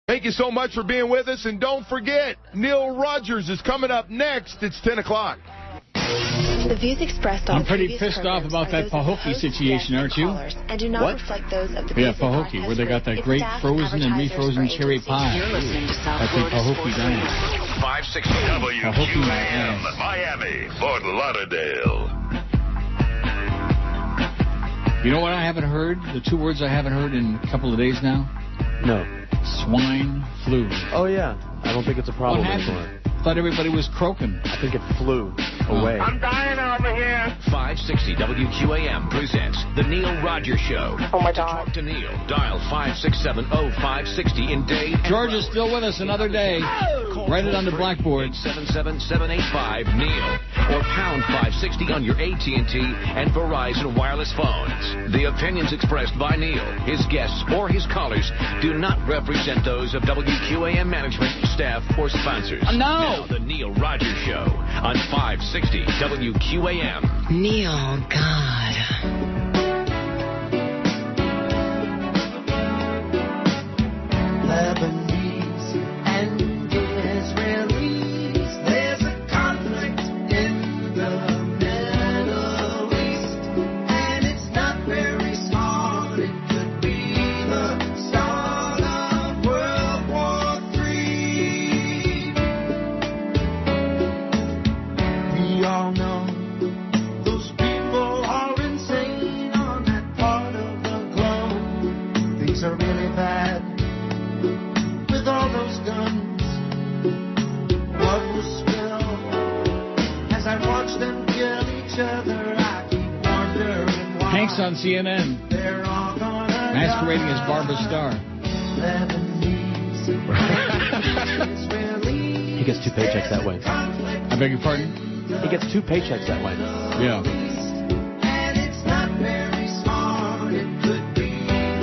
Thank you so much for being with us, and don't forget, Neil Rogers is coming up next. It's 10 o'clock. The views expressed on I'm pretty pissed off about that Pahokee situation, aren't you? And do not reflect those of the Pahokee, where they got that great frozen and refrozen cherry pie. That's in Pahokee Diner. 560 WQAM, Miami, Fort Lauderdale. You know what I haven't heard? The two words I haven't heard in a couple of days now? No. Swine flu. Oh, yeah. I don't think it's a problem anymore. I thought everybody was croaking. I think it flew away. I'm dying over here. 560 WQAM presents The Neil Rogers Show. Oh, my God. Talk to Neil. Dial 567-0560 in day. George is still with us another day. Write it on the blackboard. 877-785-NEIL or pound 560 on your AT&T and Verizon wireless phones. The opinions expressed by Neil, his guests, or his callers do not represent those of WQAM management, staff, or sponsors. No! Now, The Neil Rogers Show on 560 WQAM. Neil, God. Lebanese and Israelis, there's a conflict in the Middle East, and it's not very smart. It could be the start of World War III. We all know those people are insane on that part of the globe. Things are really bad with all those guns. What will spill as I watch them kill each other? I keep wondering why. Hank's on CNN. They're all gonna Masquerading as Barbara Starr. Lebanese, Israelis, He gets two paychecks that way. I beg your pardon? He gets two paychecks that way. Yeah. and it's not very smart. It could be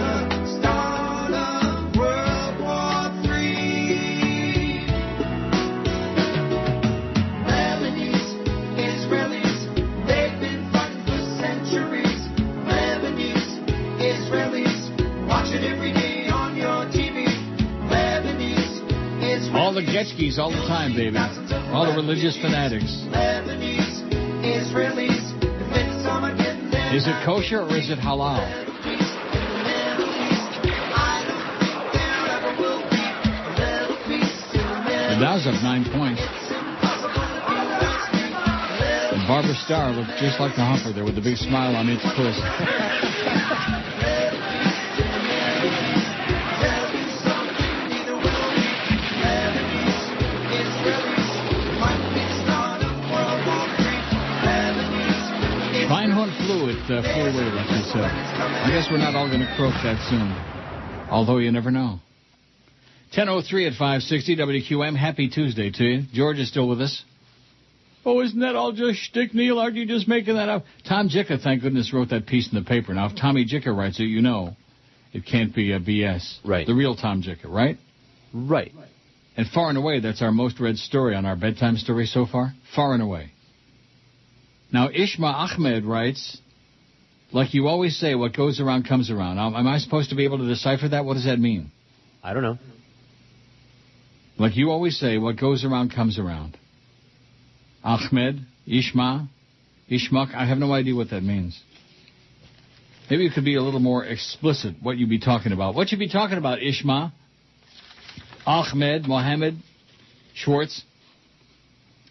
the start of World War III. Lebanese, Israelis, they've been fighting for centuries. Lebanese, Israelis, watch it every day on your TV. Lebanese, Israelis. All the Getchkis all the time, baby. All the religious fanatics. Lebanese, Israelis, if it's Armageddon, then Is it kosher or is it halal? I don't think there ever will be a little peace in the The Middle Dow's up 9 points. And Barbara Starr looked just like the humper there with the big smile on its puss. Schweinhund flu, it flew away, like you said. I guess we're not all going to croak that soon. Although you never know. 10:03 at 560 WQAM. Happy Tuesday to you. George is still with us. Oh, isn't that all just shtick, Neil? Aren't you just making that up? Tom Jicka, thank goodness, wrote that piece in the paper. Now, if Tommy Jicka writes it, you know it can't be a BS. Right. The real Tom Jicka, right? Right. And far and away, that's our most read story on our bedtime story so far. Far and away. Now, Ishma Ahmed writes, like you always say, what goes around comes around. Now, am I supposed to be able to decipher that? What does that mean? I don't know. Like you always say, what goes around comes around. Ahmed, Ishma, Ishmak, I have no idea what that means. Maybe you could be a little more explicit what you'd be talking about. What you be talking about, Ishma? Ahmed, Mohammed, Schwartz.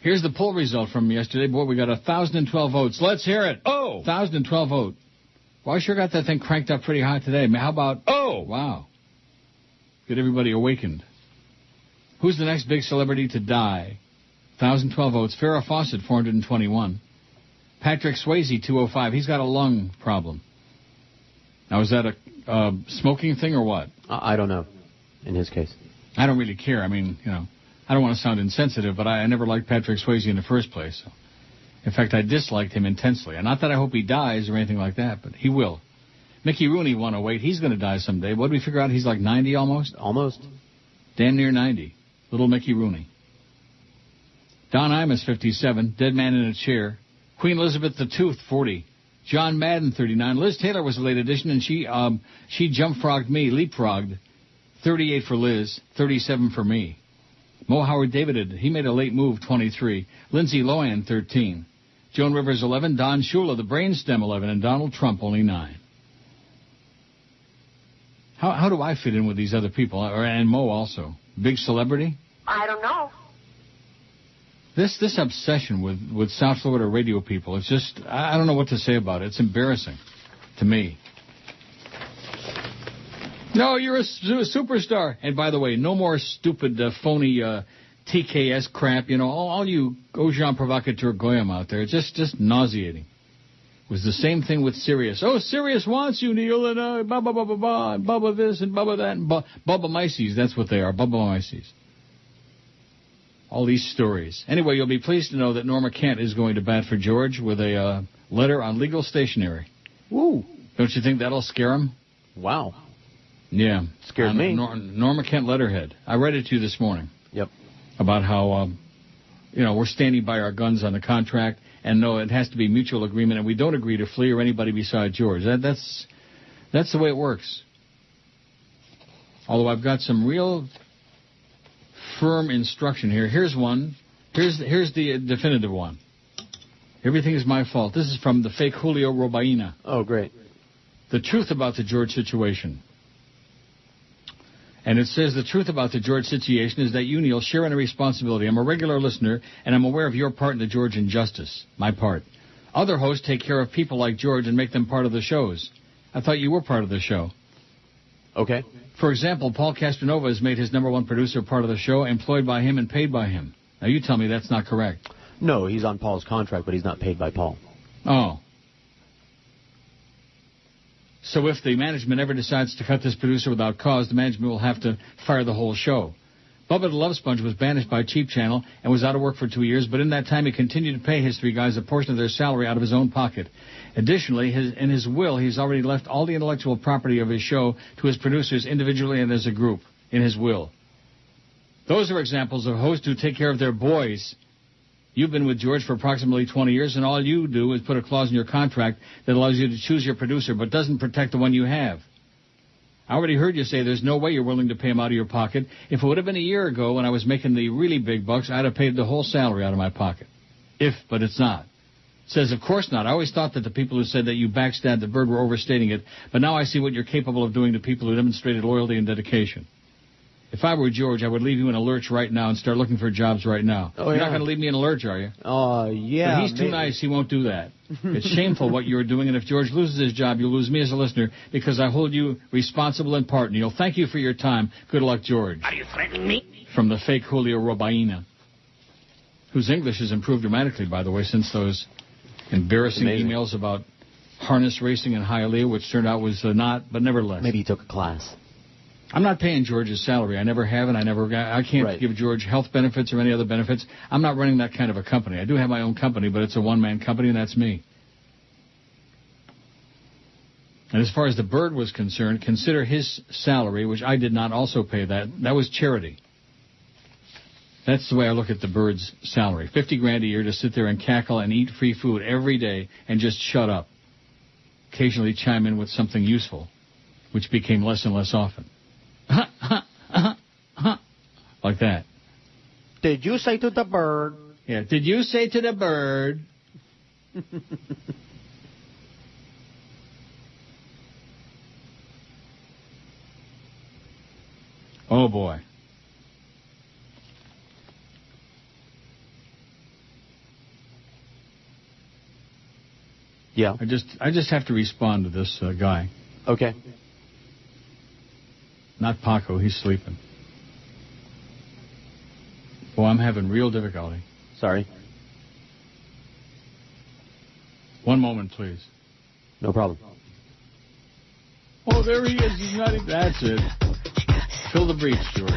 Here's the poll result from yesterday. Boy, we got 1,012 votes. Let's hear it. Oh! 1,012 vote. Well, I sure got that thing cranked up pretty high today. How about... Oh! Wow. Get everybody awakened. Who's the next big celebrity to die? 1,012 votes. Farrah Fawcett, 421. Patrick Swayze, 205. He's got a lung problem. Now, is that a smoking thing or what? I don't know, in his case. I don't really care. I mean, you know, I don't want to sound insensitive, but I never liked Patrick Swayze in the first place. So. In fact, I disliked him intensely. And not that I hope he dies or anything like that, but he will. Mickey Rooney, 108. He's going to die someday. What did we figure out? He's like 90 almost? Almost. Damn near 90. Little Mickey Rooney. Don Imus, 57. Dead man in a chair. Queen Elizabeth II, 40. John Madden, 39. Liz Taylor was a late addition, and she jump-frogged me, leapfrogged, 38 for Liz, 37 for me. Mo Howard David, he made a late move, 23. Lindsay Lohan, 13. Joan Rivers, 11. Don Shula, the brainstem, 11. And Donald Trump, only 9. How do I fit in with these other people? And Mo also. Big celebrity? I don't know. This obsession with South Florida radio people, it's just, I don't know what to say about it. It's embarrassing to me. No, you're a superstar. And by the way, no more stupid, phony TKS crap. You know, all you Agent Provocateur Goyim out there, just nauseating. It was the same thing with Sirius. Oh, Sirius wants you, Neil, and and Bubba this and Bubba that, and Bubba Mices. That's what they are, Bubba Mices. All these stories. Anyway, you'll be pleased to know that Norma Kent is going to bat for George with a letter on legal stationery. Woo. Don't you think that'll scare him? Wow. Yeah. Scared me. Norma Kent letterhead. I read it to you this morning. Yep. About how, we're standing by our guns on the contract, and no, it has to be mutual agreement, and we don't agree to Flea or anybody beside George. That's the way it works. Although I've got some real firm instruction here. Here's one. Here's the definitive one. Everything is my fault. This is from the fake Julio Robaina. Oh, great. The truth about the George situation. And it says the truth about the George situation is that you, Neil, share in a responsibility. I'm a regular listener, and I'm aware of your part in the George injustice. My part. Other hosts take care of people like George and make them part of the shows. I thought you were part of the show. Okay. For example, Paul Castronova has made his #1 producer part of the show, employed by him and paid by him. Now, you tell me that's not correct. No, he's on Paul's contract, but he's not paid by Paul. Oh. So if the management ever decides to cut this producer without cause, the management will have to fire the whole show. Bubba the Love Sponge was banished by Cheap Channel and was out of work for 2 years, but in that time he continued to pay his 3 guys a portion of their salary out of his own pocket. Additionally, in his will, he's already left all the intellectual property of his show to his producers individually and as a group in his will. Those are examples of hosts who take care of their boys. You've been with George for approximately 20 years, and all you do is put a clause in your contract that allows you to choose your producer, but doesn't protect the one you have. I already heard you say there's no way you're willing to pay him out of your pocket. If it would have been a year ago when I was making the really big bucks, I'd have paid the whole salary out of my pocket. But it's not. It says, of course not. I always thought that the people who said that you backstabbed the bird were overstating it, but now I see what you're capable of doing to people who demonstrated loyalty and dedication. If I were George, I would leave you in a lurch right now and start looking for jobs right now. Oh, You're yeah. not going to leave me in a lurch, are you? Yeah. But he's too nice. He won't do that. It's shameful what you're doing, and if George loses his job, you'll lose me as a listener because I hold you responsible in part, Neil. Thank you for your time. Good luck, George. Are you threatening me? From the fake Julio Robaina, whose English has improved dramatically, by the way, since those embarrassing emails about harness racing in Hialeah, which turned out was not, but nevertheless. Maybe he took a class. I'm not paying George's salary. I never have, and I can't give George health benefits or any other benefits. I'm not running that kind of a company. I do have my own company, but it's a one-man company, and that's me. And as far as the bird was concerned, consider his salary, which I did not also pay that. That was charity. That's the way I look at the bird's salary. $50,000 a year to sit there and cackle and eat free food every day and just shut up. Occasionally chime in with something useful, which became less and less often. Like that. Did you say to the bird? Yeah, did you say to the bird? Oh, boy. Yeah. I just have to respond to this guy. Okay. Not Paco, he's sleeping. Boy, I'm having real difficulty. Sorry. One moment, please. No problem. Oh, there he is. He's not even... That's it. Fill the breach, George.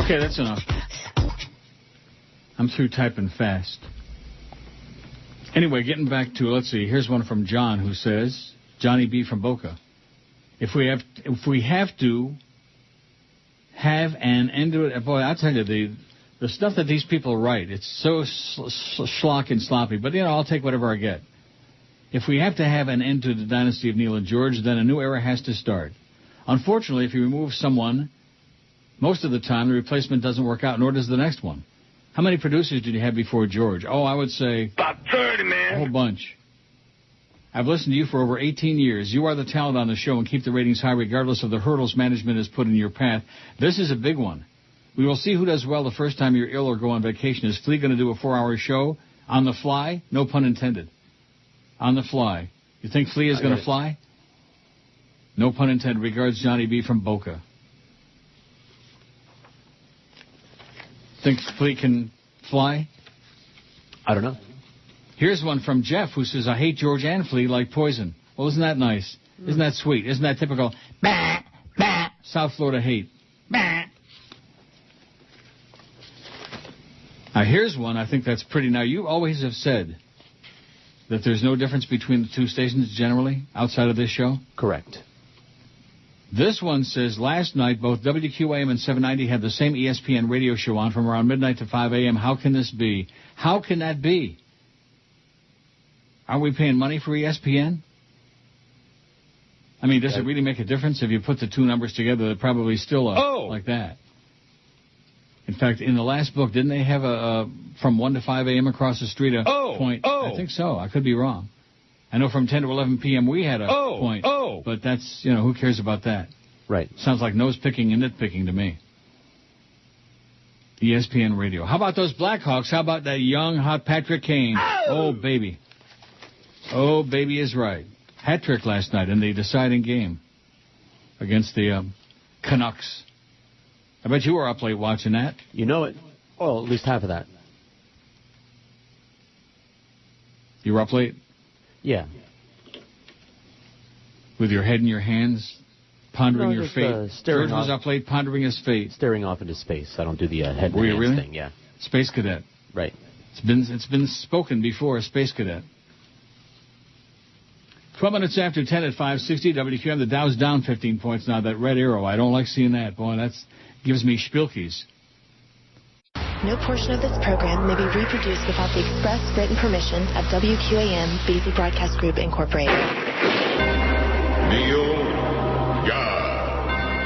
Okay, that's enough. I'm through typing fast. Anyway, getting back to, let's see, here's one from John who says, Johnny B. from Boca. If we have to have an end to it, boy, I'll tell you, the stuff that these people write, it's so schlock and sloppy. But, I'll take whatever I get. If we have to have an end to the dynasty of Neil and George, then a new era has to start. Unfortunately, if you remove someone, most of the time the replacement doesn't work out, nor does the next one. How many producers did you have before George? Oh, I would say About 30, man. a whole bunch. I've listened to you for over 18 years. You are the talent on the show and keep the ratings high regardless of the hurdles management has put in your path. This is a big one. We will see who does well the first time you're ill or go on vacation. Is Flea going to do a 4-hour show on the fly? No pun intended. On the fly. You think Flea is going to fly? No pun intended. Regards, Johnny B. from Boca. Think Flea can fly? I don't know. Here's one from Jeff who says, I hate George and Flea like poison. Well, isn't that nice? Isn't that sweet? Isn't that typical bah, bah, South Florida hate? Bah. Now, here's one I think that's pretty. Now, you always have said that there's no difference between the two stations generally outside of this show? Correct. This one says, last night, both WQAM and 790 had the same ESPN radio show on from around midnight to 5 a.m. How can this be? How can that be? Are we paying money for ESPN? I mean, does it really make a difference if you put the two numbers together? They're probably still like that. In fact, in the last book, didn't they have a from 1 to 5 a.m. across the street a point? I think so. I could be wrong. I know from 10 to 11 p.m. we had a point. But that's, who cares about that? Right. Sounds like nose-picking and nitpicking to me. ESPN Radio. How about those Blackhawks? How about that young, hot Patrick Kane? Oh, baby. Oh, baby is right. Hat trick last night in the deciding game against the Canucks. I bet you were up late watching that. You know it. Well, at least half of that. You were up late? Yeah. With your head in your hands, pondering your fate. George was up late pondering his fate. Staring off into space. I don't do the head in Were the you hands really? thing. Yeah. Space cadet. Right. It's been spoken before, a space cadet. 12 minutes after 10 at 560 WQAM. The Dow's down 15 points now. That red arrow, I don't like seeing that. Boy, that gives me spilkies. No portion of this program may be reproduced without the express written permission of WQAM Basic Broadcast Group, Incorporated. Neil Young.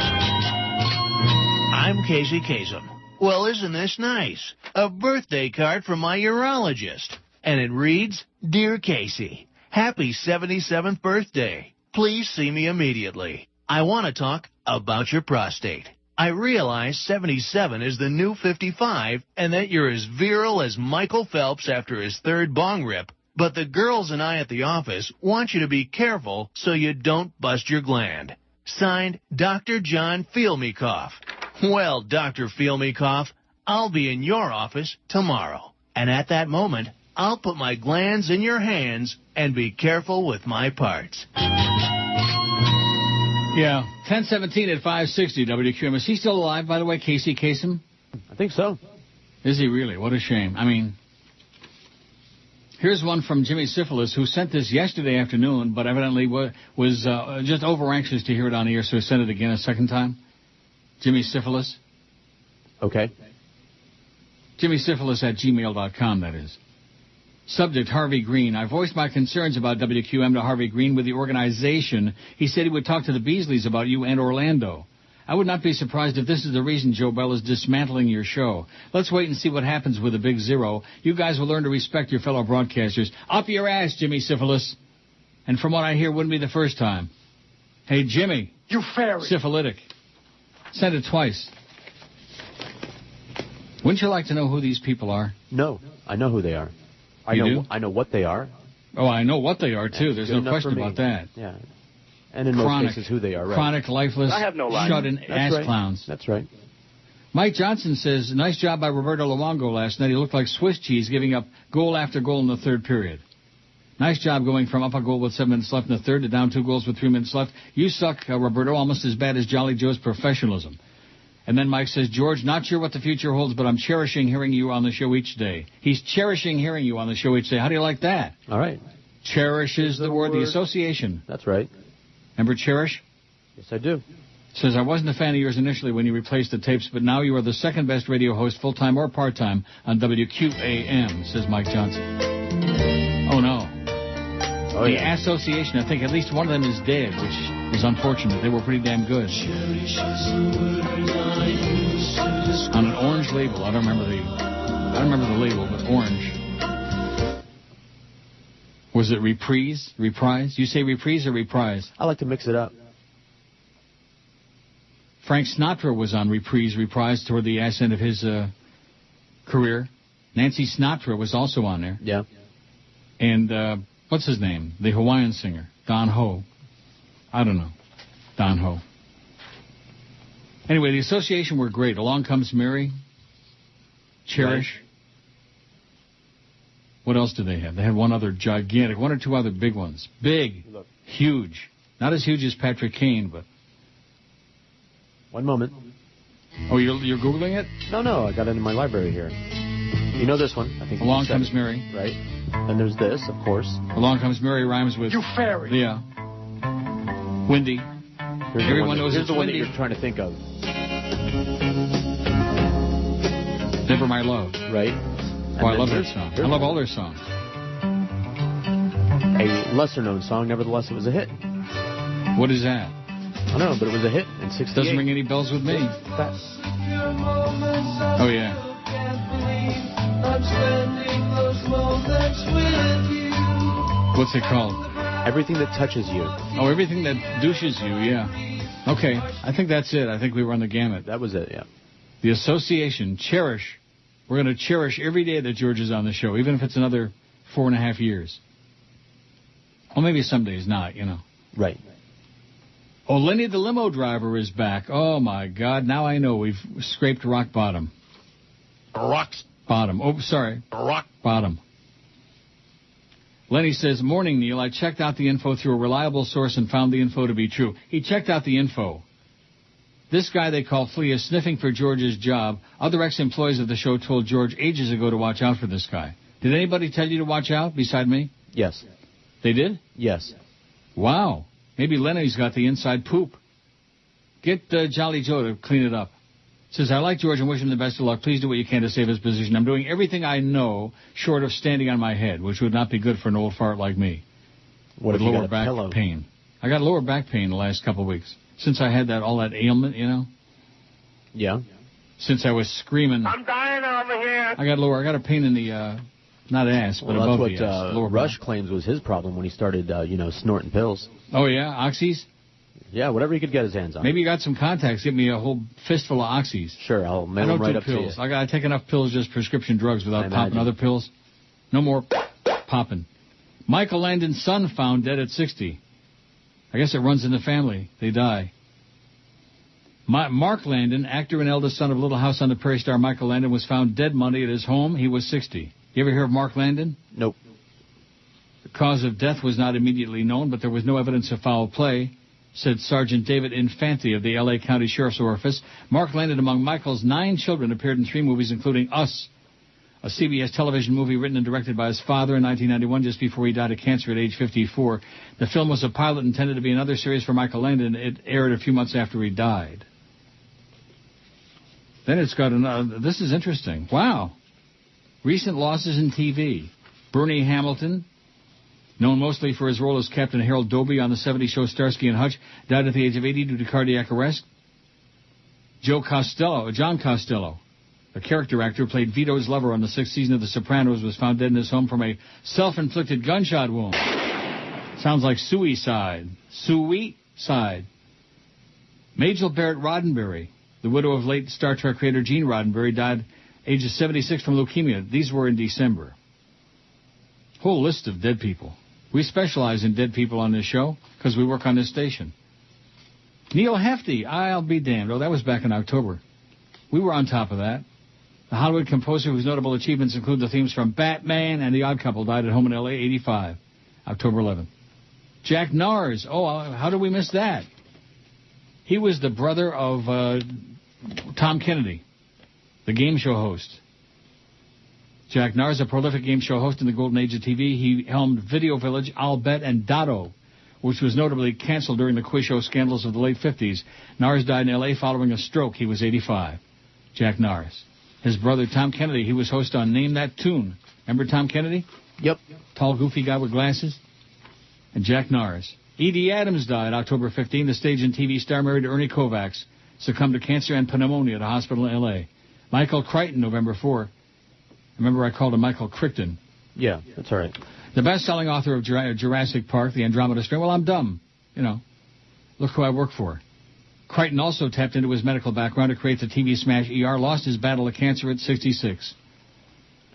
I'm Casey Kasem. Well, isn't this nice? A birthday card from my urologist. And it reads, Dear Casey, happy 77th birthday. Please see me immediately. I want to talk about your prostate. I realize 77 is the new 55 and that you're as virile as Michael Phelps after his third bong rip. But the girls and I at the office want you to be careful so you don't bust your gland. Signed, Dr. John Feel-Me-Cough. Well, Dr. Feel-Me-Cough, I'll be in your office tomorrow. And at that moment, I'll put my glands in your hands and be careful with my parts. Yeah, 1017 at 560 WQAM. Is he still alive, by the way, Casey Kasem? I think so. Is he really? What a shame. I mean, here's one from Jimmy Syphilis, who sent this yesterday afternoon, but evidently was just over-anxious to hear it on the air, so he sent it again a second time. Jimmy Syphilis. Okay. Jimmy Syphilis at gmail.com, that is. Subject, Harvey Green. I voiced my concerns about WQM to Harvey Green with the organization. He said he would talk to the Beasleys about you and Orlando. I would not be surprised if this is the reason Joe Bell is dismantling your show. Let's wait and see what happens with the Big Zero. You guys will learn to respect your fellow broadcasters. Up your ass, Jimmy Syphilis. And from what I hear, wouldn't be the first time. Hey, Jimmy. You fairy. Syphilitic. Send it twice. Wouldn't you like to know who these people are? No, I know who they are. I know what they are. Oh, I know what they are, too. There's no question about that. Yeah. And in most cases, who they are, right? Chronic, lifeless, I have no life. shut-in ass clowns. That's right. Mike Johnson says, nice job by Roberto Luongo last night. He looked like Swiss cheese, giving up goal after goal in the third period. Nice job going from up a goal with 7 minutes left in the third to down 2 goals with 3 minutes left. You suck, Roberto, almost as bad as Jolly Joe's professionalism. And then Mike says, George, not sure what the future holds, but I'm cherishing hearing you on the show each day. He's cherishing hearing you on the show each day. How do you like that? All right. Cherish is the word, the association. That's right. Remember cherish? Yes, I do. Says, I wasn't a fan of yours initially when you replaced the tapes, but now you are the second best radio host, full-time or part-time, on WQAM, says Mike Johnson. Oh, no. The association, I think at least one of them is dead, which is unfortunate. They were pretty damn good. On an orange label. I don't remember the label, but orange. Was it reprise? Reprise? You say reprise or reprise? I like to mix it up. Frank Sinatra was on reprise toward the ascent of his career. Nancy Sinatra was also on there. Yeah. And what's his name? The Hawaiian singer, Don Ho. I don't know. Don Ho. Anyway, the association were great. Along Comes Mary. Cherish. Right. What else did they have? They had one other gigantic, one or two other big ones. Big. Look. Huge. Not as huge as Patrick Kane, but... One moment. Oh, you're Googling it? No, I got it in my library here. You know this one, I think. Along Comes Mary. Right. And there's this, of course. Along Comes Mary rhymes with... You fairy. Yeah. Windy. Everyone knows it's the one windy. that you're trying to think of. Never My Love. Right. Oh, I love that song. I love all their songs. A lesser-known song, nevertheless, it was a hit. What is that? I don't know, but it was a hit in 68. Doesn't ring any bells with me. Oh, yeah. What's it called? Everything That Touches You. Oh, Everything That Douches You, yeah. Okay, I think that's it. I think we run the gamut. That was it, yeah. The association, cherish. We're going to cherish every day that George is on the show, even if it's another 4.5 years. Well, maybe some days not, you know. Right. Oh, Lenny the limo driver is back. Oh, my God. Now I know we've scraped rock bottom. Rock bottom. Oh, sorry. Rock bottom. Lenny says, Morning, Neil. I checked out the info through a reliable source and found the info to be true. He checked out the info. This guy they call Flea is sniffing for George's job. Other ex-employees of the show told George ages ago to watch out for this guy. Did anybody tell you to watch out beside me? Yes. They did? Yes. Wow. Maybe Lenny's got the inside poop. Get Jolly Joe to clean it up. Says, I like George and wish him the best of luck. Please do what you can to save his position. I'm doing everything I know short of standing on my head, which would not be good for an old fart like me. What if you got a back pillow? Pain. I got lower back pain the last couple of weeks. Since I had all that ailment, you know? Yeah. Since I was screaming. I'm dying over here. I got a pain in the, not ass, but above the ass. That's what Rush claims was his problem when he started, snorting pills. Oh, yeah? Oxys? Yeah, whatever he could get his hands on. Maybe you got some contacts. Give me a whole fistful of Oxys. Sure, I'll mail them right up pills. to you. I take enough pills, just prescription drugs, without popping other pills. No more popping. Michael Landon's son found dead at 60. I guess it runs in the family. They die. Mark Landon, actor and eldest son of Little House on the Prairie star Michael Landon, was found dead Monday at his home. He was 60. You ever hear of Mark Landon? Nope. The cause of death was not immediately known, but there was no evidence of foul play, said Sergeant David Infante of the L.A. County Sheriff's Office. Mark Landon, among Michael's 9 children, appeared in 3 movies, including Us, a CBS television movie written and directed by his father in 1991, just before he died of cancer at age 54. The film was a pilot intended to be another series for Michael Landon. It aired a few months after he died. Then it's got another. This is interesting. Wow. Recent losses in TV. Bernie Hamilton, known mostly for his role as Captain Harold Dobie on the 70s show Starsky and Hutch, died at the age of 80 due to cardiac arrest. John Costello, a character actor who played Vito's lover on the 6th season of The Sopranos, was found dead in his home from a self-inflicted gunshot wound. Sounds like suicide. Suicide. Majel Barrett Roddenberry, the widow of late Star Trek creator Gene Roddenberry, died age of 76 from leukemia. These were in December. Whole list of dead people. We specialize in dead people on this show because we work on this station. Neil Hefti, I'll be damned. Oh, that was back in October. We were on top of that. The Hollywood composer whose notable achievements include the themes from Batman and The Odd Couple died at home in L.A., 85, October 11th. Jack Nars. Oh, how did we miss that? He was the brother of Tom Kennedy, the game show host. Jack Nars, a prolific game show host in the golden age of TV. He helmed Video Village, I'll Bet, and Dotto, which was notably canceled during the quiz show scandals of the late 50s. Nars died in L.A. following a stroke. He was 85. Jack Nars. His brother, Tom Kennedy, he was host on Name That Tune. Remember Tom Kennedy? Yep. Tall, goofy guy with glasses. And Jack Norris. Edie Adams died October 15. The stage and TV star married to Ernie Kovacs. Succumbed to cancer and pneumonia at a hospital in L.A. Michael Crichton, November 4. Remember I called him Michael Crichton. Yeah, that's all right. The best-selling author of Jurassic Park, The Andromeda Strain. Well, I'm dumb. You know, look who I work for. Crichton also tapped into his medical background to create the TV smash ER, lost his battle of cancer at 66.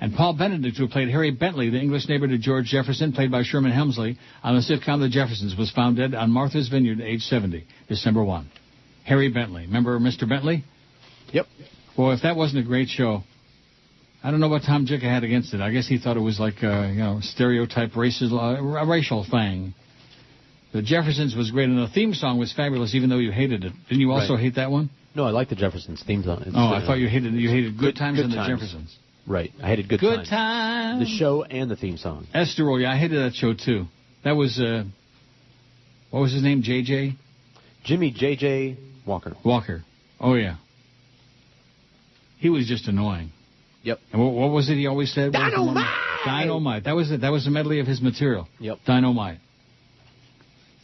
And Paul Benedict, who played Harry Bentley, the English neighbor to George Jefferson, played by Sherman Hemsley, on the sitcom The Jeffersons, was found dead on Martha's Vineyard at age 70, December 1. Harry Bentley. Remember Mr. Bentley? Yep. Well, if that wasn't a great show, I don't know what Tom Jicka had against it. I guess he thought it was like, stereotype racial thing. The Jeffersons was great, and the theme song was fabulous, even though you hated it. Didn't you also hate that one? No, I like the Jeffersons theme song. I thought you hated Good Times and the Jeffersons. Right. I hated Good Times. The show and the theme song. Esther, yeah, I hated that show, too. That was, what was his name, J.J.? Jimmy J.J. Walker. Walker. Oh, yeah. He was just annoying. Yep. And what was it he always said? Dynamite! Dynamite. That was it. That was a medley of his material. Yep. Dynamite.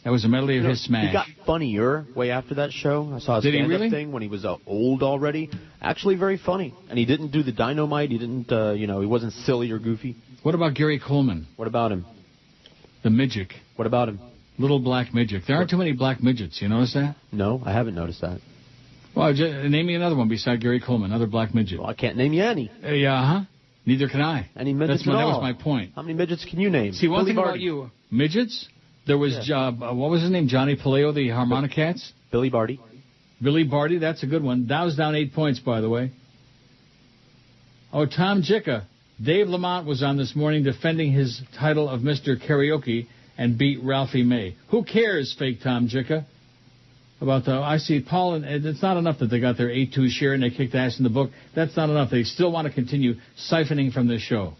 That was a medley of his smash. He got funnier way after that show. I saw a stand-up thing when he was old already. Actually very funny. And he didn't do the dynamite. He didn't, he wasn't silly or goofy. What about Gary Coleman? What about him? The midget. What about him? Little black midget. There aren't too many black midgets. You notice that? No, I haven't noticed that. Well, name me another one beside Gary Coleman, another black midget. Well, I can't name you any. Neither can I. Any midgets at all? That was my point. How many midgets can you name? See, one thing about you, midgets, there was, what was his name, Johnny Paleo, the Harmonicats? Billy Barty. Billy Barty, that's a good one. Dow's down 8 points, by the way. Oh, Tom Jicka. Dave Lamont was on this morning defending his title of Mr. Karaoke and beat Ralphie May. Who cares, fake Tom Jicka? I see Paul, and it's not enough that they got their 8-2 share and they kicked ass in the book. That's not enough. They still want to continue siphoning from this show.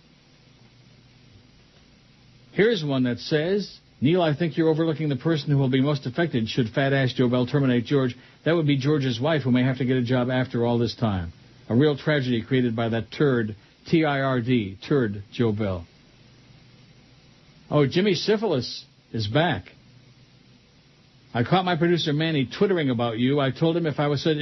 Here's one that says, Neil, I think you're overlooking the person who will be most affected should fat-ass Joe Bell terminate George. That would be George's wife, who may have to get a job after all this time. A real tragedy created by that turd, T-I-R-D, turd Joe Bell. Oh, Jimmy Syphilis is back. I caught my producer Manny twittering about you. I told him if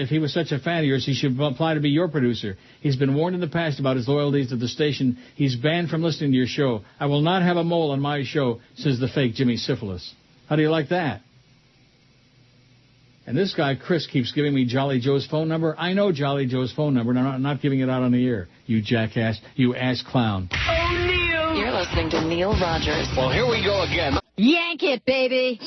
he was such a fan of yours, he should apply to be your producer. He's been warned in the past about his loyalties to the station. He's banned from listening to your show. I will not have a mole on my show, says the fake Jimmy Syphilis. How do you like that? And this guy, Chris, keeps giving me Jolly Joe's phone number. I know Jolly Joe's phone number, and I'm not giving it out on the air. You jackass. You ass clown. Oh, Neil! You're listening to Neil Rogers. Well, here we go again. Yank it, baby!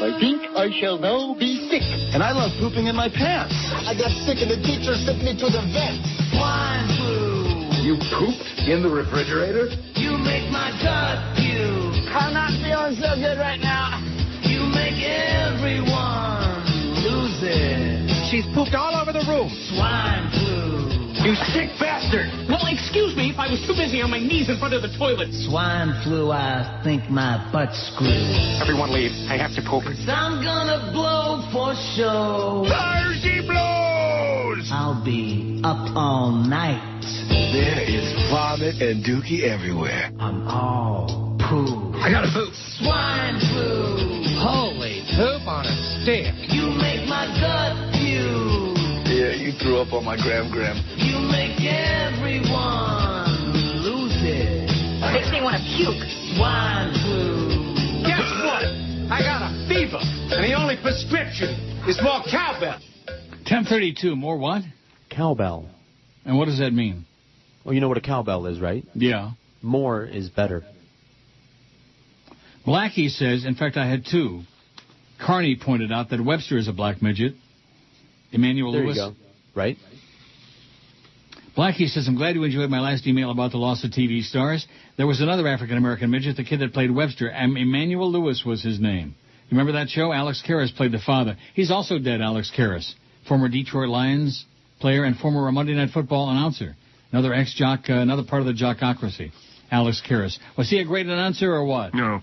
I think I shall now be sick. And I love pooping in my pants. I got sick and the teacher sent me to the vet. Swine flu. You pooped in the refrigerator? You make my gut puke. I'm not feeling so good right now. You make everyone lose it. She's pooped all over the room. Swine flu. You sick bastard! Well, excuse me if I was too busy on my knees in front of the toilet. Swine flu, I think my butt's screwed. Everyone leave. I have to poop. 'Cause I'm gonna blow for show. Thirsty blows! I'll be up all night. There is vomit and dookie everywhere. I'm all poo. I gotta poop. Swine flu. Holy poop on a stick. You make my gut puke. Yeah, you threw up on my gram. You make everyone lose it. Makes me want to puke. Swine flu. Guess what? I got a fever, and the only prescription is more cowbell. 10:32. More what? Cowbell. And what does that mean? Well, you know what a cowbell is, right? Yeah. More is better. Blackie says, in fact, I had two. Carney pointed out that Webster is a black midget. Emmanuel Lewis. There you go. Right. Blackie says, I'm glad you enjoyed my last email about the loss of TV stars. There was another African-American midget, the kid that played Webster. Emmanuel Lewis was his name. You remember that show? Alex Karras played the father. He's also dead, Alex Karras. Former Detroit Lions player and former Monday Night Football announcer. Another ex-jock, another part of the jockocracy. Alex Karras. Was he a great announcer or what? No.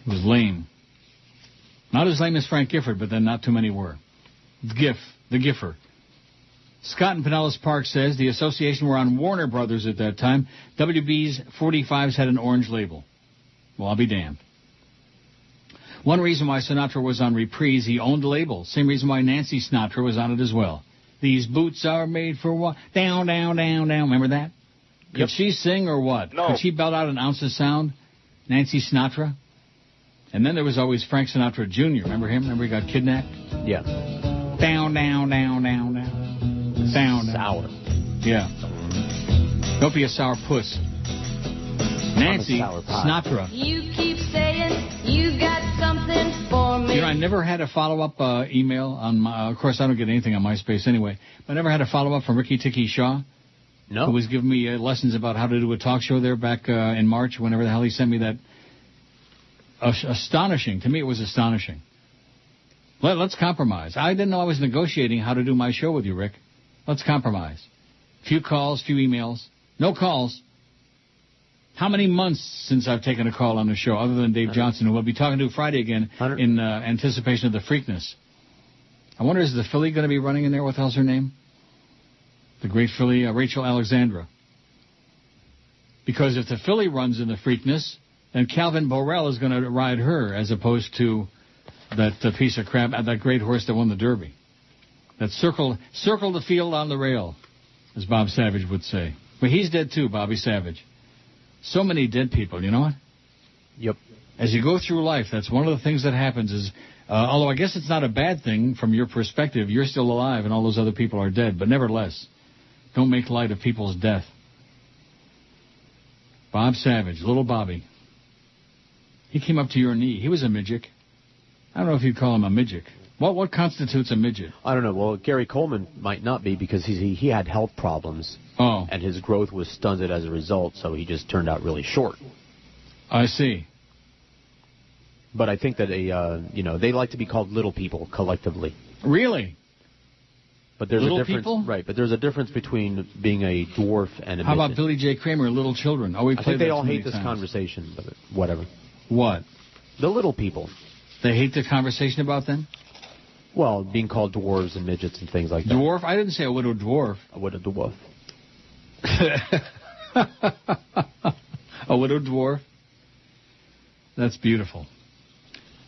He was lame. Not as lame as Frank Gifford, but then not too many were. The Giffer. Scott in Pinellas Park says the association were on Warner Brothers at that time. WB's 45s had an orange label. Well, I'll be damned. One reason why Sinatra was on Reprise, he owned the label. Same reason why Nancy Sinatra was on it as well. These boots are made for what? Down, down, down, down. Remember that? Could she sing or what? No. Could she belt out an ounce of sound? Nancy Sinatra? And then there was always Frank Sinatra Jr. Remember him? Remember he got kidnapped? Yeah. Down, down, down, down, down. Down, sour. Yeah. Don't be a sour puss. Nancy Sinatra. You keep saying you got something for me. You know, I never had a follow-up email on my... Of course, I don't get anything on MySpace anyway. But I never had a follow-up from Ricky Tiki Shaw. No. Who was giving me lessons about how to do a talk show there back in March, whenever the hell he sent me that. Astonishing. To me, it was astonishing. Let's compromise. I didn't know I was negotiating how to do my show with you, Rick. Let's compromise. Few calls, few emails. No calls. How many months since I've taken a call on the show, other than Dave Johnson, who we'll be talking to Friday again in anticipation of the Freakness? I wonder, is the Philly going to be running in there? What the hell's her name? The great Philly, Rachel Alexandra. Because if the Philly runs in the Freakness, then Calvin Borel is going to ride her, as opposed to that piece of crap, that great horse that won the Derby. That circled the field on the rail, as Bob Savage would say. But he's dead too, Bobby Savage. So many dead people, you know what? Yep. As you go through life, that's one of the things that happens is, although I guess it's not a bad thing from your perspective, you're still alive and all those other people are dead. But nevertheless, don't make light of people's death. Bob Savage, little Bobby. He came up to your knee. He was a midget. I don't know if you'd call him a midget. What constitutes a midget? I don't know. Well, Gary Coleman might not be because he had health problems. Oh. And his growth was stunted as a result, so he just turned out really short. I see. But I think that they like to be called little people collectively. Really? But there's little a difference, people? right? But there's a difference between being a dwarf and a How midget. about Billy J. Kramer, little children? Oh, I think they all hate this conversation, but whatever. What? The little people. They hate the conversation about them? Well, being called dwarves and midgets and things like that. Dwarf? I didn't say a widow dwarf. A widow dwarf. A widow dwarf? That's beautiful.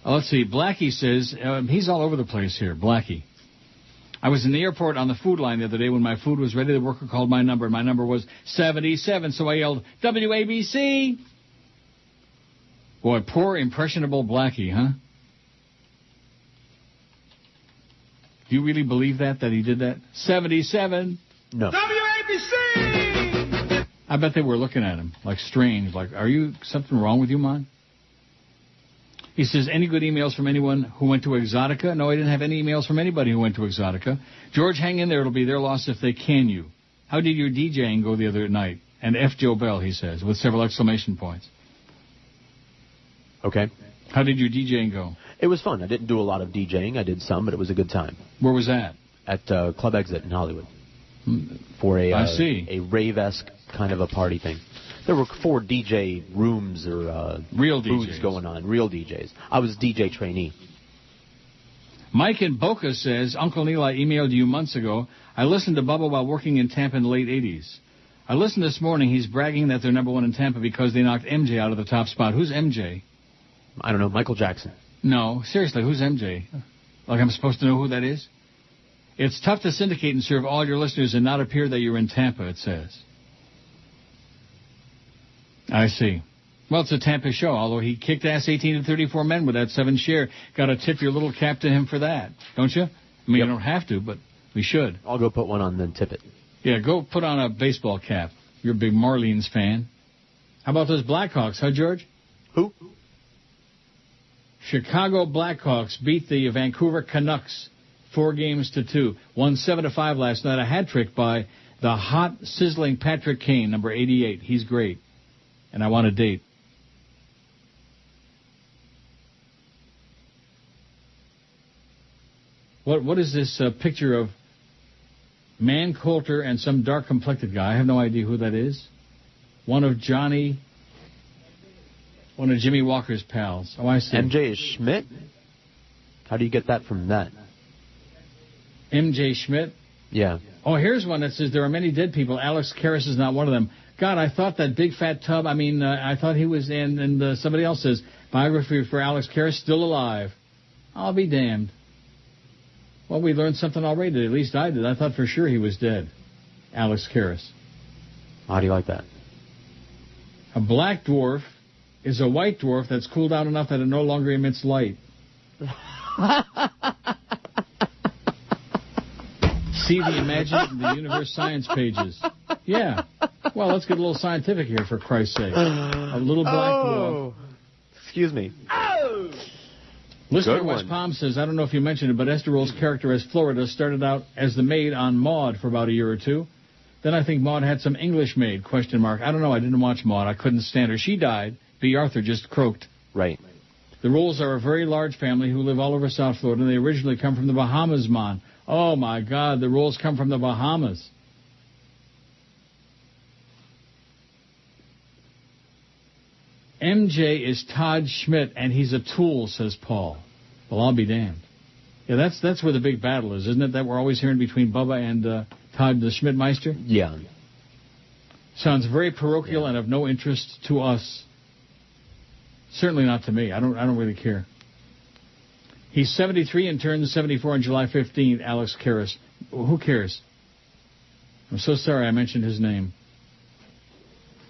Let's see. Blackie says, he's all over the place here, Blackie. I was in the airport on the food line the other day when my food was ready. The worker called my number, and my number was 77, so I yelled, WABC. Boy, poor impressionable Blackie, huh? Do you really believe that he did that? 77. No. WABC! I bet they were looking at him like strange, like, are you something wrong with you, man? He says, any good emails from anyone who went to Exotica? No, I didn't have any emails from anybody who went to Exotica. George, hang in there. It'll be their loss if they can you. How did your DJing go the other night? And F. Joe Bell, he says, with several exclamation points. Okay. How did your DJing go? It was fun. I didn't do a lot of DJing. I did some, but it was a good time. Where was that? At Club Exit in Hollywood. For a rave-esque kind of a party thing. There were 4 DJ rooms or real booths DJs going on, real DJs. I was DJ trainee. Mike in Boca says, Uncle Neil, I emailed you months ago. I listened to Bubba while working in Tampa in the late 80s. I listened this morning. He's bragging that they're number 1 in Tampa because they knocked MJ out of the top spot. Who's MJ? I don't know. Michael Jackson. No, seriously, who's MJ? Like I'm supposed to know who that is? It's tough to syndicate and serve all your listeners and not appear that you're in Tampa, it says. I see. Well, it's a Tampa show, although he kicked ass 18 to 34 men with that 7 share. Got to tip your little cap to him for that, don't you? I mean, You don't have to, but we should. I'll go put one on, then tip it. Yeah, go put on a baseball cap. You're a big Marlins fan. How about those Blackhawks, huh, George? Who? Chicago Blackhawks beat the Vancouver Canucks 4-2. Won 7-5 last night. A hat trick by the hot, sizzling Patrick Kane, number 88. He's great. And I want a date. What is this picture of Man Coulter and some dark-complected guy? I have no idea who that is. One of Jimmy Walker's pals. Oh, I see. MJ is Schmidt? How do you get that from that? MJ Schmidt? Yeah. Oh, here's one that says there are many dead people. Alex Karras is not one of them. God, I thought that big fat tub, I thought he was in, and somebody else says, biography for Alex Karras, still alive. I'll be damned. Well, we learned something already. At least I did. I thought for sure he was dead. Alex Karras. How do you like that? A black dwarf is a white dwarf that's cooled down enough that it no longer emits light. See the Imagine the Universe science pages. Yeah. Well, let's get a little scientific here, for Christ's sake. A little black dwarf. Excuse me. Oh! Listener West Palm says, I don't know if you mentioned it, but Esther Roll's character as Florida started out as the maid on Maude for about a year or two. Then I think Maude had some English maid, ? I don't know. I didn't watch Maude. I couldn't stand her. She died. B. Arthur just croaked. Right. The Rolls are a very large family who live all over South Florida. They originally come from the Bahamas, Mon. Oh, my God. The Rolls come from the Bahamas. MJ is Todd Schnitt, and he's a tool, says Paul. Well, I'll be damned. Yeah, that's where the big battle is, isn't it? That we're always hearing between Bubba and Todd the Schmidtmeister? Yeah. Sounds very parochial and of no interest to us. Certainly not to me. I don't really care. He's 73 and turns 74 on July 15th, Alex Karras. Who cares? I'm so sorry I mentioned his name.